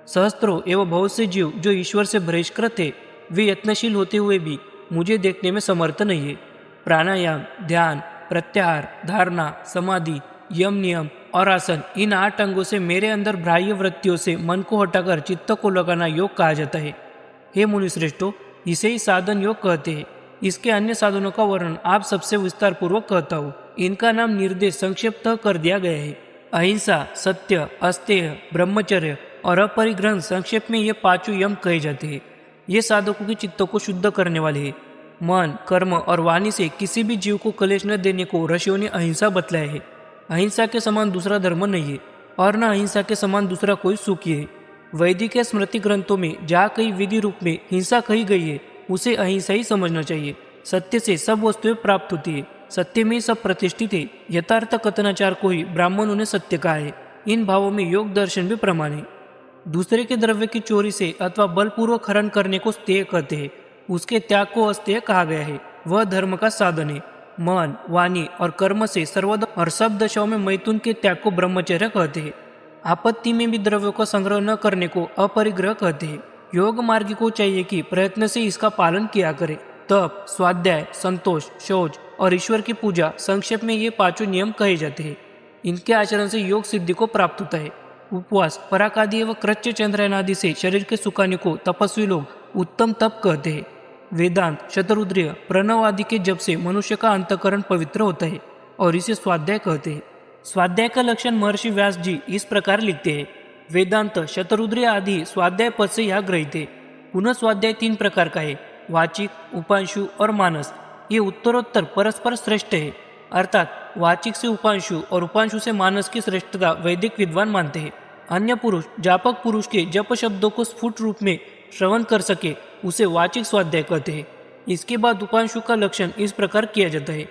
सहस्त्रों एवं बहुत से जीव जो ईश्वर से बहिष्कृत है वे यत्नशील होते हुए भी मुझे देखने में समर्थ नहीं है। प्राणायाम, ध्यान, प्रत्याहार, धारणा, समाधि, यम नियम और आसन, इन 8 अंगों से मेरे अंदर बाह्य वृत्तियों से मन को हटाकर चित्त को लगाना योग कहा जाता है। हे मुनिश्रेष्ठों, इसे ही साधन योग कहते हैं। इसके अन्य साधनों का वर्णन आप सबसे विस्तार पूर्वक कहता हूँ। इनका नाम निर्देश संक्षिप्त कर दिया गया है। अहिंसा, सत्य, अस्तेय, ब्रह्मचर्य और अपरिग्रहण संक्षेप में ये 5 यम कहे जाते हैं। ये साधकों के चित्तों को शुद्ध करने वाले हैं। मन, कर्म और वाणी से किसी भी जीव को कलेश न देने को ऋषियों ने अहिंसा बतलाया है। अहिंसा के समान दूसरा धर्म नहीं है और न अहिंसा के समान दूसरा कोई सुख है। वैदिक या स्मृति ग्रंथों में जहाँ कहीं विधि रूप में हिंसा कही गई है उसे अहिंसा ही समझना चाहिए। सत्य से सब वस्तुएं प्राप्त होती है, सत्य में सब प्रतिष्ठित है। यथार्थ कथनाचार को ही ब्राह्मणों ने सत्य कहा है। इन भावों में योग दर्शन भी प्रमाण है। दूसरे के द्रव्य की चोरी से अथवा बलपूर्वक हरण करने को स्तेय कहते हैं। उसके त्याग को अस्तेय कहा गया है। वह धर्म का साधन है। मन, वाणी और कर्म से सर्वदा और सब दशाओं में मैथुन के त्याग को ब्रह्मचर्य कहते हैं। आपत्ति में भी द्रव्यों का संग्रह न करने को अपरिग्रह कहते हैं। योग मार्गी को चाहिए कि प्रयत्न से इसका पालन किया करे। तप, स्वाध्याय, संतोष, शौच और ईश्वर की पूजा, संक्षेप में ये 5 नियम कहे जाते हैं। इनके आचरण से योग सिद्धि को प्राप्त होता है। उपवास, पराकादि एवं कृत्य चंद्रायन आदि से शरीर के सुखाने को तपस्वी लोग उत्तम तप कहते हैं। वेदांत, शतरुद्रीय, प्रणव आदि के जप से मनुष्य का अंतःकरण पवित्र होता है और इसे स्वाध्याय कहते हैं। स्वाध्याय का लक्षण महर्षि व्यास जी इस प्रकार लिखते हैं। वेदांत, शतरुद्रीय आदि स्वाध्याय पद से यह ग्रहित है। पुनः स्वाध्याय 3 प्रकार का है, वाचिक, उपांशु और मानस। ये उत्तरोत्तर परस्पर श्रेष्ठ है। अर्थात वाचिक से उपांशु और उपांशु से मानस की श्रेष्ठता वैदिक विद्वान मानते हैं। अन्य पुरुष जापक पुरुष के जप शब्दों को स्फुट रूप में श्रवण कर सके उसे वाचिक स्वाध्याय कहते हैं। इसके बाद उपांशु का लक्षण इस प्रकार किया जाता है।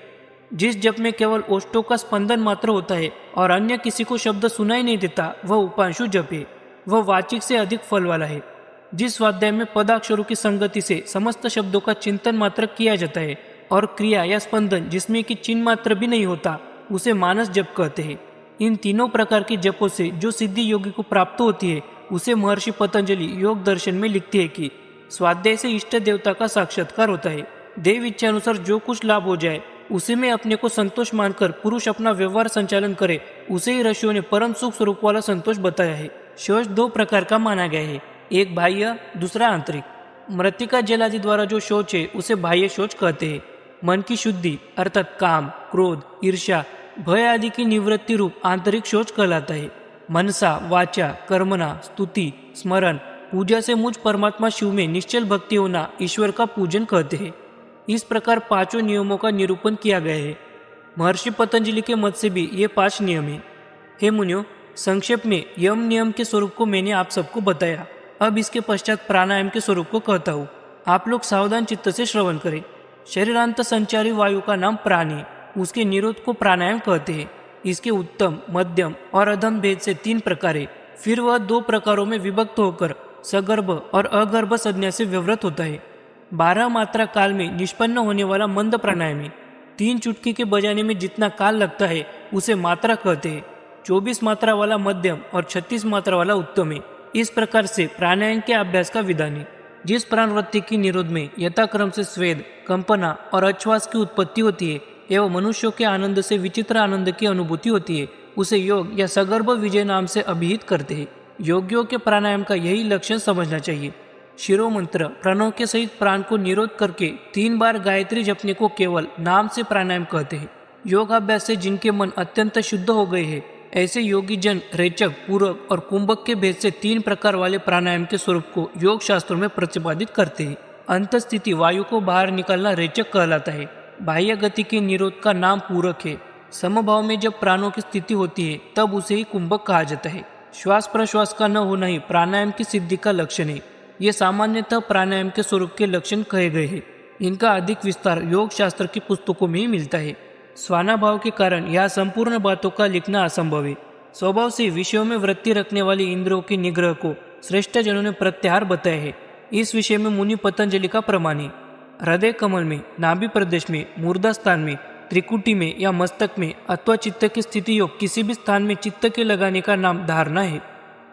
जिस जप में केवल ओष्ठों का स्पंदन मात्र होता है और अन्य किसी को शब्द सुनाई नहीं देता वह उपांशु जप है। वह वाचिक से अधिक फल वाला है। जिस स्वाध्याय में पदाक्षरों की संगति से समस्त शब्दों का चिंतन मात्र किया जाता है और क्रिया या स्पंदन जिसमें कि चिन्ह मात्र भी नहीं होता उसे मानस जप कहते हैं। इन तीनों प्रकार के जपों से जो सिद्धि योगी को प्राप्त होती है उसे महर्षि पतंजलि योग दर्शन में लिखते हैं कि स्वाध्याय से इष्ट देवता का साक्षात्कार होता है। देव इच्छा अनुसार जो कुछ लाभ हो जाए उसे में अपने को संतोष मानकर पुरुष अपना व्यवहार संचालन करे उसे ही ऋषियों ने परम सुख स्वरूप वाला संतोष बताया है। शौच 2 प्रकार का माना गया है। एक बाह्य दूसरा आंतरिक। मृतिका जल आदि द्वारा जो शौच है उसे बाह्य शौच कहते हैं। मन की शुद्धि अर्थात काम, क्रोध, ईर्ष्या, भय आदि की निवृत्ति रूप आंतरिक शौच कहलाता है। मनसा, वाचा, कर्मणा, स्तुति, स्मरण, पूजा से मुझ परमात्मा शिव में निश्चल भक्ति होना ईश्वर का पूजन कहते हैं। इस प्रकार पांचों नियमों का निरूपण किया गया है। महर्षि पतंजलि के मत से भी ये 5 नियम है। हे मुनियों, संक्षेप में यम नियम के स्वरूप को मैंने आप सबको बताया। अब इसके पश्चात प्राणायाम के स्वरूप को कहता हूँ। आप लोग सावधान चित्त से श्रवण करें। शरीरांत संचारी वायु का नाम प्राण है। उसके निरोध को प्राणायाम कहते हैं। इसके उत्तम, मध्यम और अधम भेद से 3 प्रकार है। फिर वह 2 प्रकारों में विभक्त होकर सगर्भ और अगर्भ संज्ञा से विवृत होता है। 12 मात्रा काल में निष्पन्न होने वाला मंद प्राणायाम है। 3 चुटकी के बजाने में जितना काल लगता है उसे मात्रा कहते हैं। 24 मात्रा वाला मध्यम और 36 मात्रा वाला उत्तम है। इस प्रकार से प्राणायाम के अभ्यास का विधान है। जिस प्राणवृत्ति की निरोध में यथाक्रम से स्वेद, कंपना और अश्वास की उत्पत्ति होती है एवं मनुष्यों के आनंद से विचित्र आनंद की अनुभूति होती है, उसे योग या सगर्भ विजय नाम से अभिहित करते हैं। योगियों के प्राणायाम का यही लक्षण समझना चाहिए। शिरो मंत्र प्रणव के सहित प्राण को निरोध करके 3 बार गायत्री जपने को केवल नाम से प्राणायाम कहते हैं। योगाभ्यास से जिनके मन अत्यंत शुद्ध हो गए हैं, ऐसे योगी जन रेचक, पूरक और कुंभक के भेद से 3 प्रकार वाले प्राणायाम के स्वरूप को योग शास्त्रों में प्रतिपादित करते हैं। अंत स्थिति वायु को बाहर निकालना रेचक कहलाता है। बाह्य गति के निरोध का नाम पूरक है। समभाव में जब प्राणों की स्थिति होती है तब उसे ही कुंभक कहा जाता है। श्वास प्रश्वास का न होना ही प्राणायाम की सिद्धि का लक्षण है। ये सामान्यतः प्राणायाम के स्वरूप के लक्षण कहे गए हैं। इनका अधिक विस्तार योग शास्त्र की पुस्तकों में ही मिलता है। स्वानाभाव के कारण यह संपूर्ण बातों का लिखना असंभव है। स्वभाव से विषयों में वृत्ति रखने वाली इंद्रियों के निग्रह को श्रेष्ठ जनों ने प्रत्याहार बताया है। इस विषय में मुनि पतंजलि का प्रमाण है। हृदय कमल में, नाभि प्रदेश में, मूर्धा स्थान में, त्रिकुटी में या मस्तक में अथवा चित्त की स्थिति योग किसी भी स्थान में चित्त के लगाने का नाम धारणा है।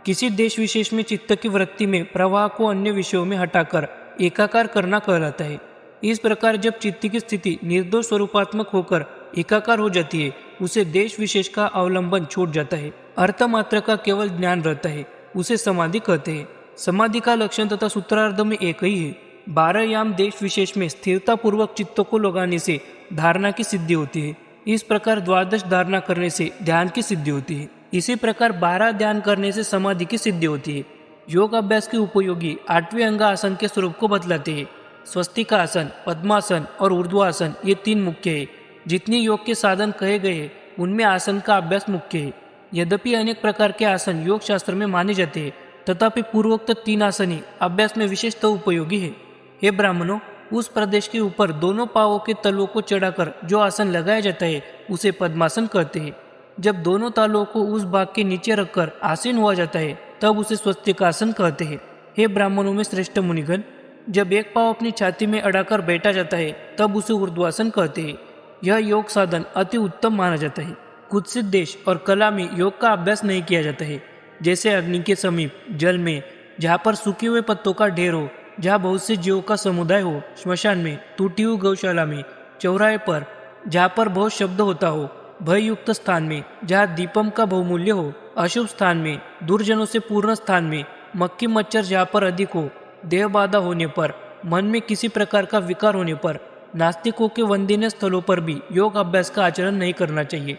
किसी देश विशेष में चित्त की वृत्ति में प्रवाह को अन्य विषयों में हटाकर एकाकार करना कहलाता है। इस प्रकार जब चित्त की स्थिति निर्दोष स्वरूपात्मक होकर एकाकार हो जाती है, उसे देश विशेष का अवलंबन छूट जाता है। अर्थ मात्र का केवल ज्ञान रहता है, उसे समाधि कहते हैं। समाधि का लक्षण तथा सूत्रार्थ में एक ही है। 12 याम देश विशेष में स्थिरता पूर्वक चित्त को लगाने से धारणा की सिद्धि होती है। इस प्रकार 12 धारणा करने से ध्यान की सिद्धि होती है। इसी प्रकार 12 ध्यान करने से समाधि की सिद्धि होती है। योग अभ्यास के उपयोगी 8वें अंग आसन के स्वरूप को बतलाते हैं। स्वस्तिक आसन, पद्मासन और ऊर्ध्वासन ये 3 मुख्य है। जितने योग के साधन कहे गए हैं उनमें आसन का अभ्यास मुख्य है। यद्यपि अनेक प्रकार के आसन योग शास्त्र में माने जाते हैं, तथापि पूर्वोक्त 3 आसन ही अभ्यास में विशेषतः उपयोगी है। हे ब्राह्मणों, उस प्रदेश के ऊपर दोनों पांवों के तलवों को चढ़ाकर जो आसन लगाया जाता है उसे पद्मासन कहते हैं। जब दोनों तालुओं को उस भाग के नीचे रखकर आसीन हुआ जाता है तब उसे स्वस्तिकासन कहते हैं। हे ब्राह्मणों में श्रेष्ठ मुनिगण, जब एक पांव अपनी छाती में अड़ाकर बैठा जाता है तब उसे ऊर्ध्वासन कहते हैं। यह योग साधन अति उत्तम माना जाता है। कुत्सित देश और कला में योग का अभ्यास नहीं किया जाता है, जैसे अग्नि के समीप, जल में, जहाँ पर सूखे हुए पत्तों का ढेर हो, जहाँ बहुत से जीवों का समुदाय हो, श्मशान में, टूटी हुई गौशाला में, चौराहे पर, जहाँ पर बहुत शब्द होता हो, भययुक्त स्थान में, जहाँ दीपम का बहुमूल्य हो, अशुभ स्थान में, दुर्जनों से पूर्ण स्थान में, मक्खी मच्छर जहाँ पर अधिक हो, देह बाधा होने पर, मन में किसी प्रकार का विकार होने पर, नास्तिकों के वंदनीय स्थलों पर भी योग अभ्यास का आचरण नहीं करना चाहिए।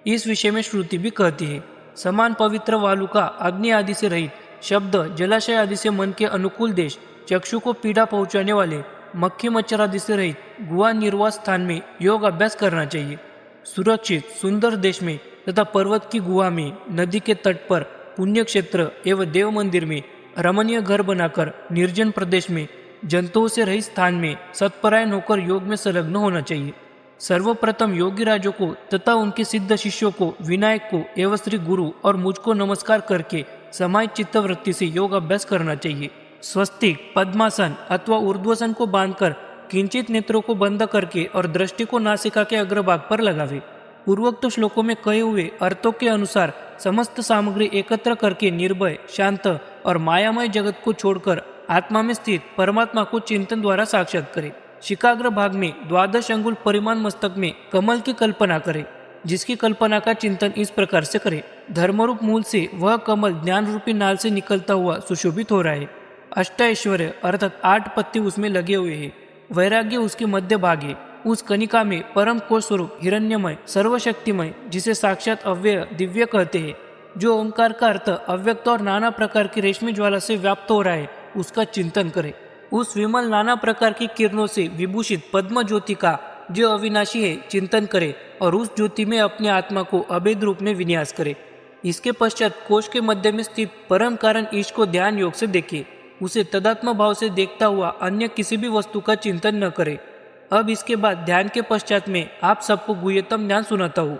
इस विषय में श्रुति भी कहती है, समान पवित्र वालु का अग्नि आदि से रहित, शब्द जलाशय आदि से मन के अनुकूल देश, चक्षु को पीड़ा पहुंचाने वाले मक्खी मच्छर आदि से रहित गुहा निर्वास स्थान में योग अभ्यास करना चाहिए। सुरक्षित सुंदर देश में तथा पर्वत की गुहा में, नदी के तट पर, पुण्य क्षेत्र एवं देव मंदिर में, रमणीय घर बनाकर निर्जन प्रदेश में, जंतुओं से रहित स्थान में सत्परायण होकर योग में संलग्न होना चाहिए। सर्वप्रथम योगी राजों को तथा उनके सिद्ध शिष्यों को, विनायक को एवं श्री गुरु और मुझको नमस्कार करके समाहित चित्तवृत्ति से योग अभ्यास करना चाहिए। स्वस्तिक, पद्मासन अथवा ऊर्ध्वासन को बांधकर किंचित नेत्रों को बंद करके और दृष्टि को नासिका के अग्रभाग पर लगावे। पूर्वोक्त श्लोकों में कहे हुए अर्थों के अनुसार समस्त सामग्री एकत्र करके निर्भय, शांत और मायामय जगत को छोड़कर आत्मा में स्थित परमात्मा को चिंतन द्वारा साक्षात करे। शिकाग्र भाग में 12 अंगुल परिमाण मस्तक में कमल की कल्पना करे, जिसकी कल्पना का चिंतन इस प्रकार से करे, धर्मरूप मूल से वह कमल ज्ञान रूपी नाल से निकलता हुआ सुशोभित हो रहा है। अष्टैश्वर्य अर्थात 8 पत्ते उसमें लगे हुए हैं। वैराग्य उसके मध्य भाग है। उस कनिका में परम कोश स्वरूप हिरण्यमय सर्वशक्तिमय, जिसे साक्षात अव्यय दिव्य कहते हैं, जो ओंकार का अर्थ अव्यक्त और नाना प्रकार की रेशमी ज्वाला से व्याप्त हो रहा है, उसका चिंतन करे। उस विमल नाना प्रकार की किरणों से विभूषित पद्म ज्योति का, जो अविनाशी है, चिंतन करे और उस ज्योति में अपनी आत्मा को अभेद रूप में विन्यास करे। इसके पश्चात कोश के मध्य में स्थित परम कारण ईश को ध्यान योग से देखे। उसे तदात्म भाव से देखता हुआ अन्य किसी भी वस्तु का चिंतन न करे। अब इसके बाद ध्यान के पश्चात में आप सबको गुह्यतम ज्ञान सुनाता हूँ।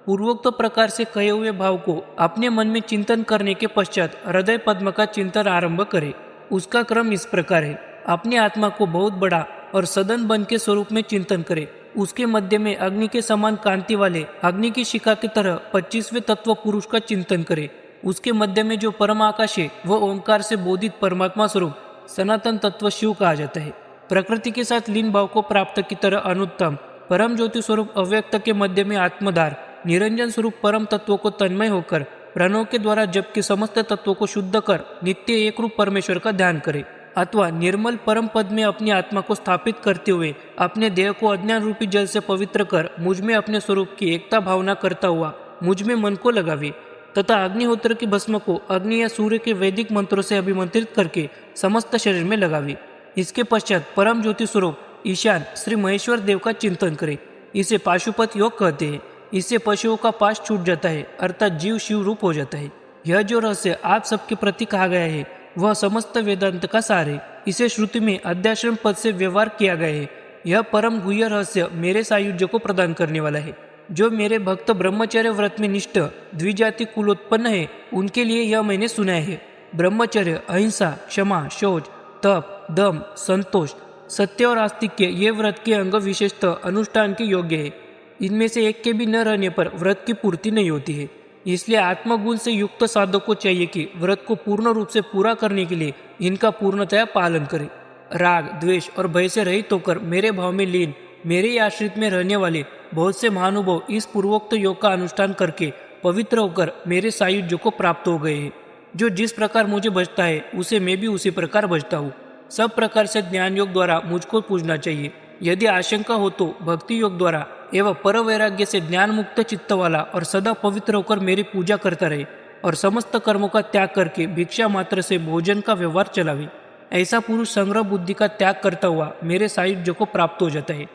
पूर्वोक्त प्रकार से कहे हुए भाव को अपने मन में चिंतन करने के पश्चात हृदय पद्म का चिंतन आरंभ करे। उसका क्रम इस प्रकार है। अपनी आत्मा को बहुत बड़ा और सदन बन के स्वरूप में चिंतन करे। उसके मध्य में अग्नि के समान कांति वाले अग्नि की शिखा की तरह 25वें तत्व पुरुष का चिंतन करे। उसके मध्य में जो परम आकाश है, वह ओंकार से बोधित परमात्मा स्वरूप सनातन तत्व शिव कहा जाता है। प्रकृति के साथ लीन भाव को प्राप्त की तरह अनुत्तम परम ज्योति स्वरूप अव्यक्त के मध्य में आत्मधार निरंजन स्वरूप परम तत्वों को तन्मय होकर प्रणव के द्वारा जबकि समस्त तत्वों को शुद्ध कर नित्य एक रूप परमेश्वर का ध्यान करे, अथवा निर्मल परम पद में अपनी आत्मा को स्थापित करते हुए अपने देह को अज्ञान रूपी जल से पवित्र कर मुझ में अपने स्वरूप की एकता भावना करता हुआ मुझ में मन को लगावे, तथा अग्निहोत्र की भस्म को अग्नि या सूर्य के वैदिक मंत्रों से अभिमंत्रित करके समस्त शरीर में लगावे। इसके पश्चात परम ज्योति स्वरूप ईशान श्री महेश्वर देव का चिंतन करे। इसे पाशुपत योग कहते हैं। इससे पशुओं का पाश छूट जाता है, अर्थात जीव शिव रूप हो जाता है। यह जो रहस्य आप सबके प्रति कहा गया है, वह समस्त वेदांत का सार है। इसे श्रुति में अध्याश्रम पद से व्यवहार किया गया है। यह परम गुह्य रहस्य मेरे सायुज्य को प्रदान करने वाला है। जो मेरे भक्त ब्रह्मचर्य व्रत में निष्ठ द्विजाति कुलोत्पन्न है, उनके लिए यह मैंने सुनाया है। ब्रह्मचर्य, अहिंसा, क्षमा, शौच, तप, दम, संतोष, सत्य और आस्तिक्य ये व्रत के अंग विशेषतः अनुष्ठान के योग्य है। इनमें से एक के भी न रहने पर व्रत की पूर्ति नहीं होती है। इसलिए आत्मगुण से युक्त साधक को चाहिए कि व्रत को पूर्ण रूप से पूरा करने के लिए इनका पूर्णतया पालन करे। राग, द्वेष और भय से रहित होकर मेरे भाव में लीन, मेरे आश्रित में रहने वाले बहुत से महानुभाव इस पूर्वोक्त योग का अनुष्ठान करके पवित्र होकर मेरे सायुज्य को प्राप्त हो गए हैं। जो जिस प्रकार मुझे बचता है, उसे मैं भी उसी प्रकार बचता हूँ। सब प्रकार से ज्ञान योग द्वारा मुझको पूजना चाहिए। यदि आशंका हो तो भक्ति योग द्वारा एवं पर वैराग्य से ज्ञान मुक्त चित्त वाला और सदा पवित्र होकर मेरी पूजा करता रहे और समस्त कर्मों का त्याग करके भिक्षा मात्र से भोजन का व्यवहार चलावे। ऐसा पुरुष संग्रह बुद्धि का त्याग करता हुआ मेरे सायुज्य को प्राप्त हो जाता है।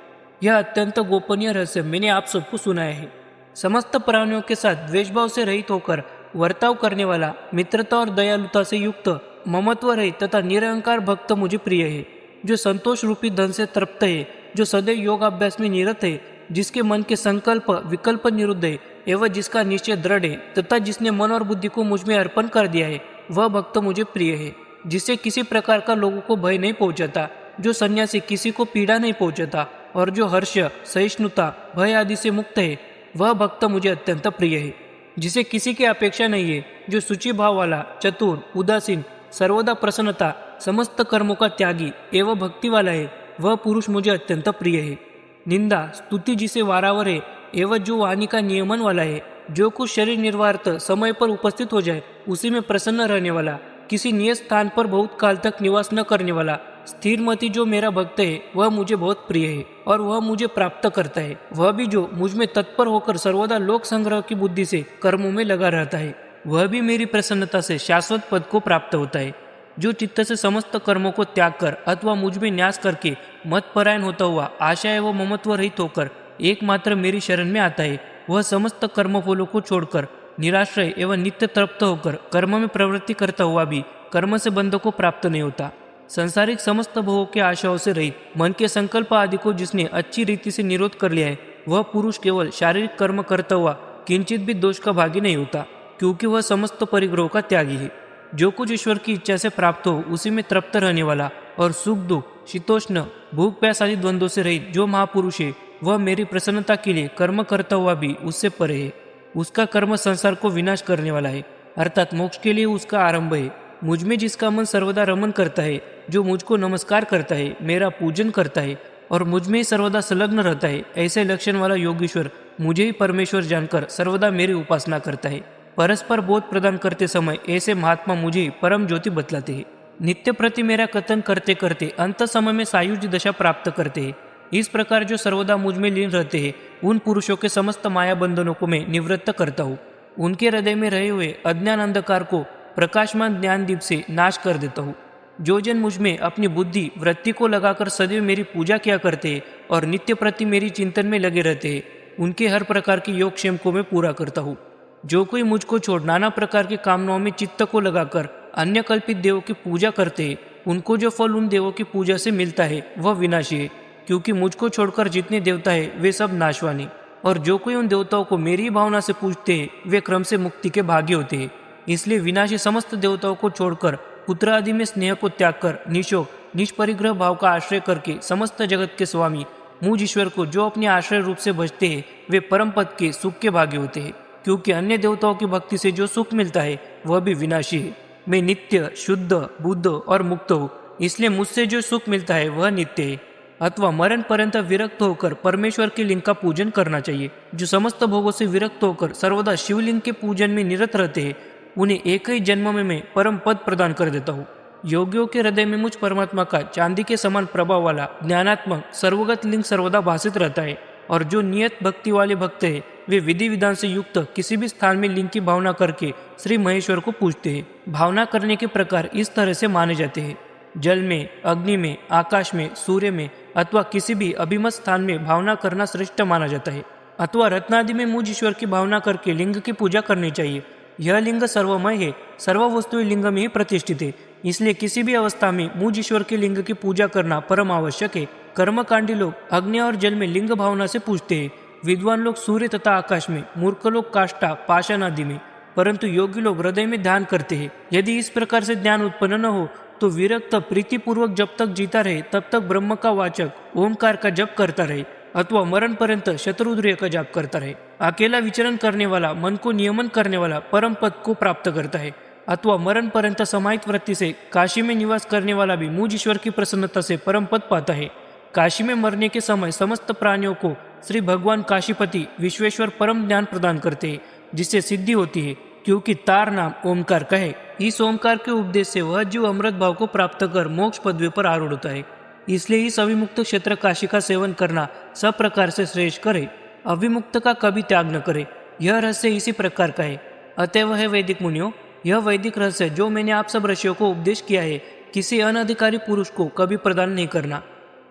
यह अत्यंत गोपनीय रहस्य मैंने आप सबको सुनाया है। समस्त प्राणियों के साथ द्वेषभाव से रहित होकर वर्ताव करने वाला, मित्रता और दयालुता से युक्त, ममत्व रहित तथा निरहंकार भक्त मुझे प्रिय है। जो संतोष रूपी धन से तृप्त है, जो सदैव योग अभ्यास में निरत है, जिसके मन के संकल्प विकल्प निरुद्ध है एवं जिसका निश्चय दृढ़ है तथा जिसने मन और बुद्धि को मुझ में अर्पण कर दिया है, वह भक्त मुझे प्रिय है। जिससे किसी प्रकार का लोगों को भय नहीं पहुंचाता, जो सन्यासी किसी को पीड़ा नहीं पहुंचाता और जो हर्ष, सहिष्णुता, भय आदि से मुक्त है, वह भक्त मुझे अत्यंत प्रिय है। जिसे किसी की अपेक्षा नहीं है, जो शुचि भाव वाला, चतुर, उदासीन, सर्वदा प्रसन्नता, समस्त कर्मों का त्यागी एवं भक्ति वाला है, वह पुरुष मुझे अत्यंत प्रिय है। निंदा स्तुति जिसे वारावर है एवं जो वाणी का नियमन वाला है, जो कुछ शरीर निर्वार्थ समय पर उपस्थित हो जाए उसी में प्रसन्न रहने वाला, किसी नियत स्थान पर बहुत काल तक निवास न करने वाला, स्थिर मति जो मेरा भक्त है, वह मुझे बहुत प्रिय है और वह मुझे प्राप्त करता है। वह भी जो मुझ में तत्पर होकर सर्वदा लोक संग्रह की बुद्धि से कर्मों में लगा रहता है, वह भी मेरी प्रसन्नता से शाश्वत पद को प्राप्त होता है। जो चित्त से समस्त कर्मों को त्याग कर अथवा मुझ में न्यास करके मत परायण होता हुआ आशा एवं ममत्व रहित होकर एकमात्र मेरी शरण में आता है, वह समस्त कर्मफलों को छोड़कर निराश्रय एवं नित्य तृप्त होकर कर्म में प्रवृत्ति करता हुआ भी कर्म से बंध को प्राप्त नहीं होता। संसारिक समस्त भवों के आशाओं से रहित मन के संकल्प आदि को जिसने अच्छी रीति से निरोध कर लिया है, वह पुरुष केवल शारीरिक कर्म करता हुआ किंचित भी दोष का भागी नहीं होता, क्योंकि वह समस्त परिग्रहों का त्यागी है। जो कुछ ईश्वर की इच्छा से प्राप्त हो उसी में तृप्त रहने वाला और सुख दुख, शीतोष्ण, भूख प्यास आदि द्वंद्वों से रहित जो महापुरुष है, वह मेरी प्रसन्नता के लिए कर्म करता हुआ भी उससे परे है। उसका कर्म संसार को विनाश करने वाला है, अर्थात मोक्ष के लिए उसका आरंभ है। मुझ में जिसका मन सर्वदा रमन करता है, जो मुझको नमस्कार करता है, मेरा पूजन करता है और मुझ में ही सर्वदा संलग्न रहता है, ऐसे लक्षण वाला योगीश्वर मुझे ही परमेश्वर जानकर सर्वदा मेरी उपासना करता है। परस्पर बोध प्रदान करते समय ऐसे महात्मा मुझे परम ज्योति बतलाते हैं। नित्य प्रति मेरा कथन करते करते अंत समय में सायुज्य दशा प्राप्त करते हैं। इस प्रकार जो सर्वदा मुझ में लीन रहते हैं, उन पुरुषों के समस्त माया बंधनों को मैं निवृत्त करता हूँ। उनके हृदय में रहे हुए अज्ञान अंधकार को प्रकाशमान ज्ञान दीप से नाश कर देता हूँ। जो जन मुझ में अपनी बुद्धि वृत्ति को लगाकर सदैव मेरी पूजा किया करते हैं और नित्य प्रति मेरी चिंतन में लगे रहते हैं, उनके हर प्रकार के योगक्षेम को मैं पूरा करता हूँ। जो कोई मुझको छोड़ नाना प्रकार के कामनाओं में चित्त को लगाकर अन्य कल्पित देवों की पूजा करते हैं, उनको जो फल उन देवों की पूजा से मिलता है वह विनाशी है, क्योंकि मुझको छोड़कर जितने देवता है वे सब नाशवानी। और जो कोई उन देवताओं को मेरी भावना से पूजते हैं, वे क्रम से मुक्ति के भागी होते हैं। इसलिए विनाशी समस्त देवताओं को छोड़कर पुत्र आदि में स्नेह को त्याग कर निशोक निष्परिग्रह भाव का आश्रय करके समस्त जगत के स्वामी मुझ ईश्वर को जो अपने आश्रय रूप से भजते हैं, वे परम पद के सुख के भागी होते हैं। क्योंकि अन्य देवताओं की भक्ति से जो सुख मिलता है वह भी विनाशी है। मैं नित्य शुद्ध बुद्ध और मुक्त हूँ, इसलिए मुझसे जो सुख मिलता है वह नित्य है। अथवा मरण पर्यंत विरक्त होकर परमेश्वर के लिंग का पूजन करना चाहिए। जो समस्त भोगों से विरक्त होकर सर्वदा शिवलिंग के पूजन में निरत रहते हैं, उन्हें एक ही जन्म में मैं परम पद प्रदान कर देता हूँ। योगियों के हृदय में मुझ परमात्मा का चांदी के समान प्रभाव वाला ज्ञानात्मक सर्वगत लिंग सर्वदा भाषित रहता है। और जो नियत भक्ति वाले भक्त है, वे विधि विधान से युक्त किसी भी स्थान में लिंग की भावना करके श्री महेश्वर को पूजते हैं। भावना करने के प्रकार इस तरह से माने जाते हैं। जल में, अग्नि में, आकाश में, सूर्य में अथवा किसी भी अभिमत स्थान में भावना करना श्रेष्ठ माना जाता है। अथवा रत्नादि में मुझ ईश्वर की भावना करके लिंग की पूजा करनी चाहिए। यह लिंग सर्वमय है, सर्व वस्तुएं लिंग में ही प्रतिष्ठित है। इसलिए किसी भी अवस्था में मुझ ईश्वर के लिंग की पूजा करना परम आवश्यक है। कर्मकांडी लोग अग्नि और जल में लिंग भावना से पूजते हैं। विद्वान लोग सूर्य तथा आकाश में, मूर्ख लोग काष्ठा पाषाण आदि में, परंतु योगी लोग हृदय में ध्यान करते हैं। यदि इस प्रकार से ध्यान उत्पन्न न हो तो विरक्त प्रीतिपूर्वक जब तक जीता रहे तब तक ब्रह्म का वाचक ओमकार का जप करता रहे, अथवा मरण पर्यंत शत्रुद्रय का जाप करता रहे। अकेला विचरण करने वाला, मन को नियमन करने वाला परम पद को प्राप्त करता है। अथवा मरण पर्यंत समाहित वृत्ति से काशी में निवास करने वाला भी मुझ ईश्वर की प्रसन्नता से परम पद पाता है। काशी में मरने के समय समस्त प्राणियों को श्री भगवान काशीपति विश्वेश्वर परम ज्ञान प्रदान करते हैं, जिससे सिद्धि होती है, क्योंकि तार नाम ओमकार का है। इस ओमकार के उपदेश से वह जीव अमृत भाव को प्राप्त कर मोक्ष पदवी पर आरूढ़ होता है। इसलिए इस अविमुक्त क्षेत्र काशी का सेवन करना सब प्रकार से श्रेष्ठ करे, अविमुक्त का कभी त्याग न करे। यह रहस्य इसी प्रकार का है। अतएव है वैदिक मुनियों, यह वैदिक रहस्य जो मैंने आप सब ऋषियों को उपदेश किया है, किसी अनधिकारी पुरुष को कभी प्रदान नहीं करना।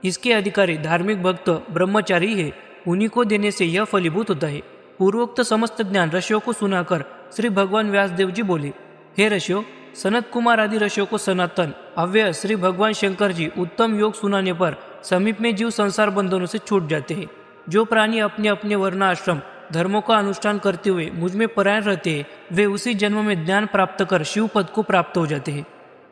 इसके अधिकारी धार्मिक भक्त ब्रह्मचारी है, उन्हीं को देने से यह फलीभूत होता है। पूर्वोक्त समस्त ज्ञान ऋषियों को सुनाकर श्री भगवान व्यासदेव जी बोले, हे ऋषियों, सनत कुमार आदि ऋषियों को सनातन अव्यय श्री भगवान शंकर जी उत्तम योग सुनाने पर समीप में जीव संसार बंधनों से छूट जाते हैं। जो प्राणी अपने अपने वर्णाश्रम धर्मों का अनुष्ठान करते हुए मुझ में परायण रहते हैं, वे उसी जन्म में ज्ञान प्राप्त कर शिव पद को प्राप्त हो जाते हैं।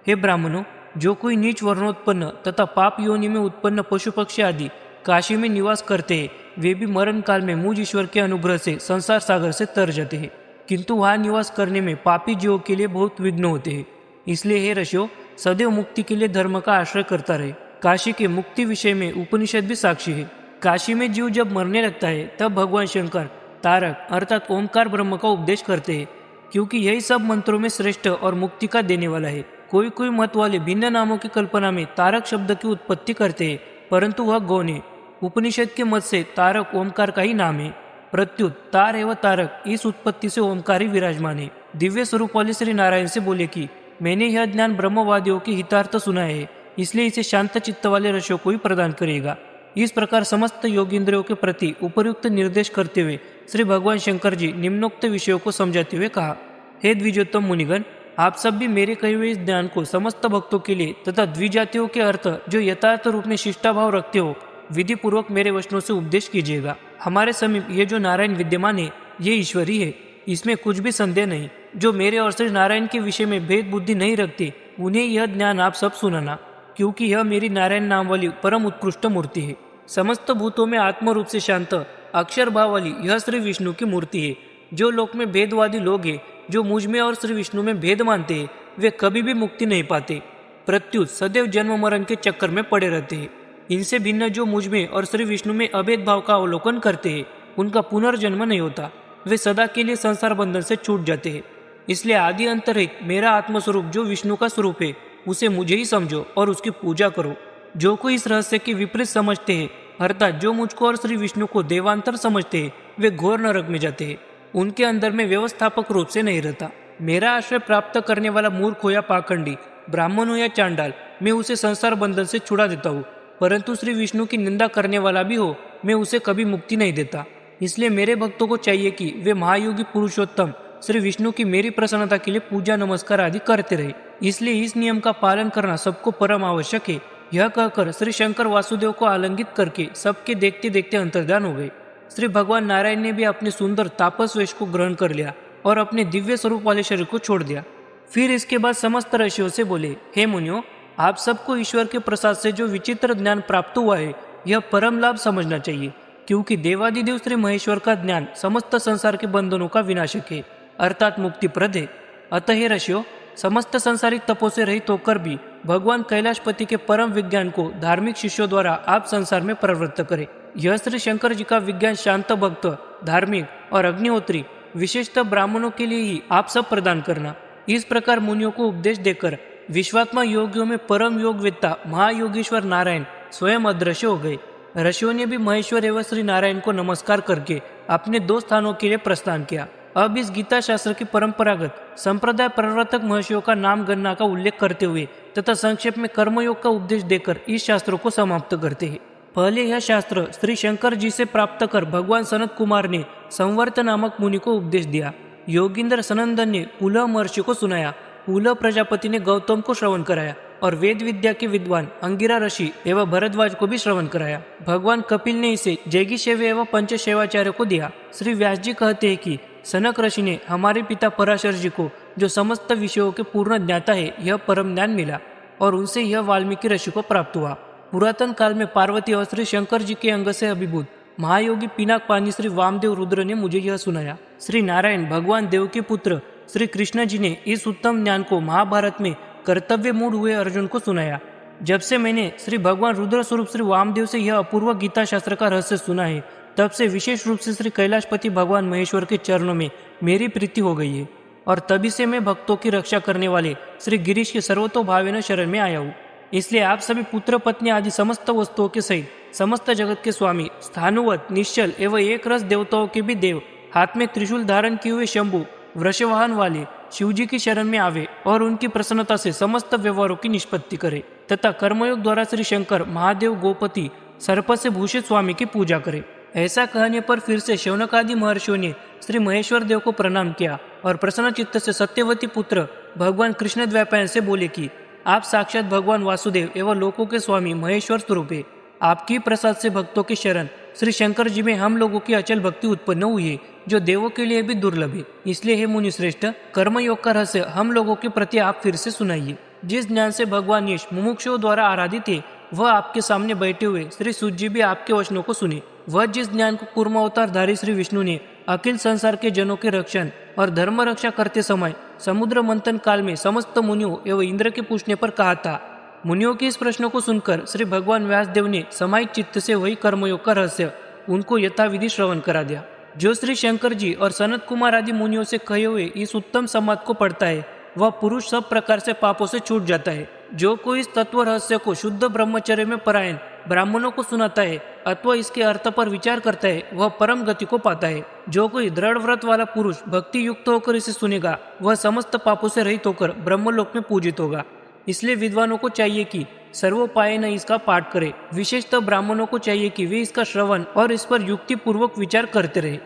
हे ब्राह्मणों, जो कोई नीच वर्णोत्पन्न तथा पाप योनि में उत्पन्न पशु पक्षी आदि काशी में निवास करते हैं, वे भी मरण काल में मुझ ईश्वर के अनुग्रह से संसार सागर से तर जाते हैं। किंतु वहाँ निवास करने में पापी जीवों के लिए बहुत विघ्न होते हैं। इसलिए हे ऋषियों, सदैव मुक्ति के लिए धर्म का आश्रय करता रहे। काशी के मुक्ति विषय में उपनिषद भी साक्षी है। काशी में जीव जब मरने लगता है तब भगवान शंकर तारक अर्थात ओमकार ब्रह्म का उपदेश करते हैं, क्योंकि यही सब मंत्रों में श्रेष्ठ और मुक्ति का देने वाला है। कोई कोई मत वाले भिन्न नामों की कल्पना में तारक शब्द की उत्पत्ति करते हैं, परंतु वह गौण है। उपनिषद के मत से तारक ओमकार का ही नाम है। प्रत्युत तार एवं तारक इस उत्पत्ति से ओमकार ही विराजमान है। दिव्य स्वरूप वाले श्री नारायण से बोले कि मैंने यह ज्ञान ब्रह्मवादियों के हितार्थ सुना है, इसलिए इसे शांत चित्त वाले ऋषियों को ही प्रदान करेगा। इस प्रकार समस्त योगींद्रियों के प्रति उपयुक्त निर्देश करते हुए श्री भगवान शंकर जी निम्नोक्त विषयों को समझाते हुए कहा, हे द्विजोत्तम मुनिगण, आप सब भी मेरे कहे हुए इस ज्ञान को समस्त भक्तों के लिए तथा द्विजातियों के अर्थ जो यथार्थ रूप में शिष्टाभाव रखते हो विधि पूर्वक मेरे वचनों से उपदेश कीजिएगा। हमारे समीप ये जो नारायण विद्यमान है, ये ईश्वरी है, इसमें कुछ भी संदेह नहीं। जो मेरे और श्री नारायण के विषय में भेद बुद्धि नहीं रखते, उन्हें यह ज्ञान आप सब सुनाना, क्योंकि यह मेरी नारायण नाम वाली परम उत्कृष्ट मूर्ति है। समस्त भूतों में आत्म रूप से शांत अक्षर भाव वाली यह श्री विष्णु की मूर्ति है। जो लोक में भेदवादी लोग हैं, जो मुझ में और श्री विष्णु में भेद मानते हैं, वे कभी भी मुक्ति नहीं पाते, प्रत्युत सदैव जन्म मरण के चक्कर में पड़े रहते हैं। इनसे भिन्न जो मुझ में और श्री विष्णु में अभेद भाव का अवलोकन करते हैं, उनका पुनर्जन्म नहीं होता, वे सदा के लिए संसार बंधन से छूट जाते हैं। इसलिए आदि अंतरहित मेरा आत्मस्वरूप जो विष्णु का स्वरूप है, उसे मुझे ही समझो और उसकी पूजा करो। जो कोई इस रहस्य के विपरीत समझते हैं, अर्थात जो मुझको और श्री विष्णु को देवांतर समझते हैं, वे घोर नरक में जाते हैं। उनके अंदर में व्यवस्थापक रूप से नहीं रहता। मेरा आश्रय प्राप्त करने वाला मूर्ख हो या पाखंडी, ब्राह्मण हो या चांडाल, मैं उसे संसार बंधन से छुड़ा देता हूँ। परंतु श्री विष्णु की निंदा करने वाला भी हो, मैं उसे कभी मुक्ति नहीं देता। इसलिए मेरे भक्तों को चाहिए कि वे महायोगी पुरुषोत्तम श्री विष्णु की मेरी प्रसन्नता के लिए पूजा नमस्कार आदि करते रहे। इसलिए इस नियम का पालन करना सबको परम आवश्यक है। यह कहकर श्री शंकर वासुदेव को आलिंगित करके सबके देखते देखते अंतर्धान हो गए। श्री भगवान नारायण ने भी अपने सुंदर तापस वेश को ग्रहण कर लिया और अपने दिव्य स्वरूप वाले शरीर को छोड़ दिया। फिर इसके बाद समस्त ऋषियों से बोले, हे मुनियों, आप सबको ईश्वर के प्रसाद से जो विचित्र ज्ञान प्राप्त हुआ है, यह परम लाभ समझना चाहिए, क्योंकि देवादिदेव श्री महेश्वर का ज्ञान समस्त संसार के बंधनों का विनाशक है, अर्थात मुक्तिप्रद है। अतः हे ऋषियों, समस्त संसारिक तपों से रहित होकर भी भगवान कैलाशपति के परम विज्ञान को धार्मिक शिष्यों द्वारा आप संसार में प्रवृत्त करें। यह श्री शंकर जी का विज्ञान शांत भक्त, धार्मिक और अग्निहोत्री, विशेषतः ब्राह्मणों के लिए ही आप सब प्रदान करना। इस प्रकार मुनियों को उपदेश देकर विश्वात्मा योगियों में परम योगवेत्ता महायोगेश्वर नारायण स्वयं अदृश्य हो गए। ऋषियों ने भी महेश्वर एवं श्री नारायण को नमस्कार करके अपने 2 स्थानों के लिए प्रस्थान किया। अब इस गीता शास्त्र की परंपरागत संप्रदाय प्रवर्तक महर्षियों का नाम गणना का उल्लेख करते हुए तथा संक्षेप में कर्मयोग का उपदेश देकर इस शास्त्रों को समाप्त करते हैं। पहले यह शास्त्र श्री शंकर जी से प्राप्त कर भगवान सनत कुमार ने संवर्त नामक मुनि को उपदेश दिया। योगिंद्र सनंदन ने पुलह महर्षि को सुनाया। पुलह प्रजापति ने गौतम को श्रवण कराया और वेद विद्या के विद्वान अंगिरा ऋषि एवं भरद्वाज को भी श्रवण कराया। भगवान कपिल ने इसे जैगिशेव एवं पंचशेवाचार्य को दिया। श्री व्यास जी कहते हैं कि सनक ऋषि ने हमारे पिता पराशर जी को, जो समस्त विषयों के पूर्ण ज्ञाता है, यह परम ज्ञान मिला और उनसे यह वाल्मीकि ऋषि को प्राप्त हुआ। पुरातन काल में पार्वती और श्री शंकर जी के अंग से अभिभूत महायोगी पिनाक पानी श्री वामदेव रुद्र ने मुझे यह सुनाया। श्री नारायण भगवान देव के पुत्र श्री कृष्ण जी ने इस उत्तम ज्ञान को महाभारत में कर्तव्य मूढ़ हुए अर्जुन को सुनाया। जब से मैंने श्री भगवान रुद्र स्वरूप श्री वामदेव से यह अपूर्व गीता शास्त्र का रहस्य सुना है, तब से विशेष रूप से श्री कैलाशपति भगवान महेश्वर के चरणों में मेरी प्रीति हो गई है और तभी से मैं भक्तों की रक्षा करने वाले श्री गिरीश के सर्वतोभावेन शरण में आया हूँ। इसलिए आप सभी पुत्र पत्नी आदि समस्त वस्तुओं के सहित समस्त जगत के स्वामी, स्थानुवत, निश्चल एवं एक रस देवताओं के भी देव, हाथ में त्रिशूल धारण किए हुए शंभु वृषवाहन वाले शिवजी की शरण में आवे और उनकी प्रसन्नता से समस्त व्यवहारों की निष्पत्ति करे तथा कर्मयोग द्वारा श्री शंकर महादेव गोपति सर्प से भूषित स्वामी की पूजा करे। ऐसा कहने पर फिर से शौनक आदि महर्षियों ने श्री महेश्वर देव को प्रणाम किया और प्रसन्न चित्त से सत्यवती पुत्र भगवान कृष्ण द्वैपायन से बोले कि आप साक्षात भगवान वासुदेव एवं लोकों के स्वामी महेश्वर स्वरूप है। आपकी प्रसाद से भक्तों की शरण श्री शंकर जी में हम लोगों की अचल भक्ति उत्पन्न हुई है, जो देवों के लिए भी दुर्लभ है। इसलिए हे मुनि श्रेष्ठ, कर्मयोग का रहस्य हम लोगों के प्रति आप फिर से सुनाइए। जिस ज्ञान से भगवान यश मुमुक्षुओं द्वारा आराधित है, वह आपके सामने बैठे हुए श्री सूत जी भी आपके वचनों को सुने। वह जिस ज्ञान को कूर्मावतारधारी श्री विष्णु ने अखिल संसार के जनों के रक्षण और धर्म रक्षा करते समय समुद्र मंथन काल में समस्त मुनियों एवं इंद्र के पूछने पर कहा था। मुनियों के इस प्रश्न को सुनकर श्री भगवान व्यासदेव ने समाहित चित्त से वही कर्मयोग का रहस्य उनको यथाविधि श्रवण करा दिया। जो श्री शंकर जी और सनत कुमार आदि मुनियों से कहे हुए इस उत्तम संवाद को पढ़ता है, वह पुरुष सब प्रकार से पापों से छूट जाता है। जो कोई इस तत्व रहस्य को शुद्ध ब्रह्मचर्य में परायण ब्राह्मणों को सुनाता है अथवा इसके अर्थ पर विचार करता है, वह परम गति को पाता है। जो कोई दृढ़ व्रत वाला पुरुष भक्ति युक्त होकर इसे सुनेगा, वह समस्त पापों से रहित होकर ब्रह्मलोक में पूजित होगा। इसलिए विद्वानों को चाहिए कि सर्वोपायन इसका पाठ करें। विशेषतः ब्राह्मणों को चाहिए कि वे इसका श्रवण और इस पर युक्ति पूर्वक विचार करते रहे।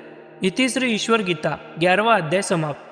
इति श्री ईश्वर गीता 11वां अध्याय समाप्त।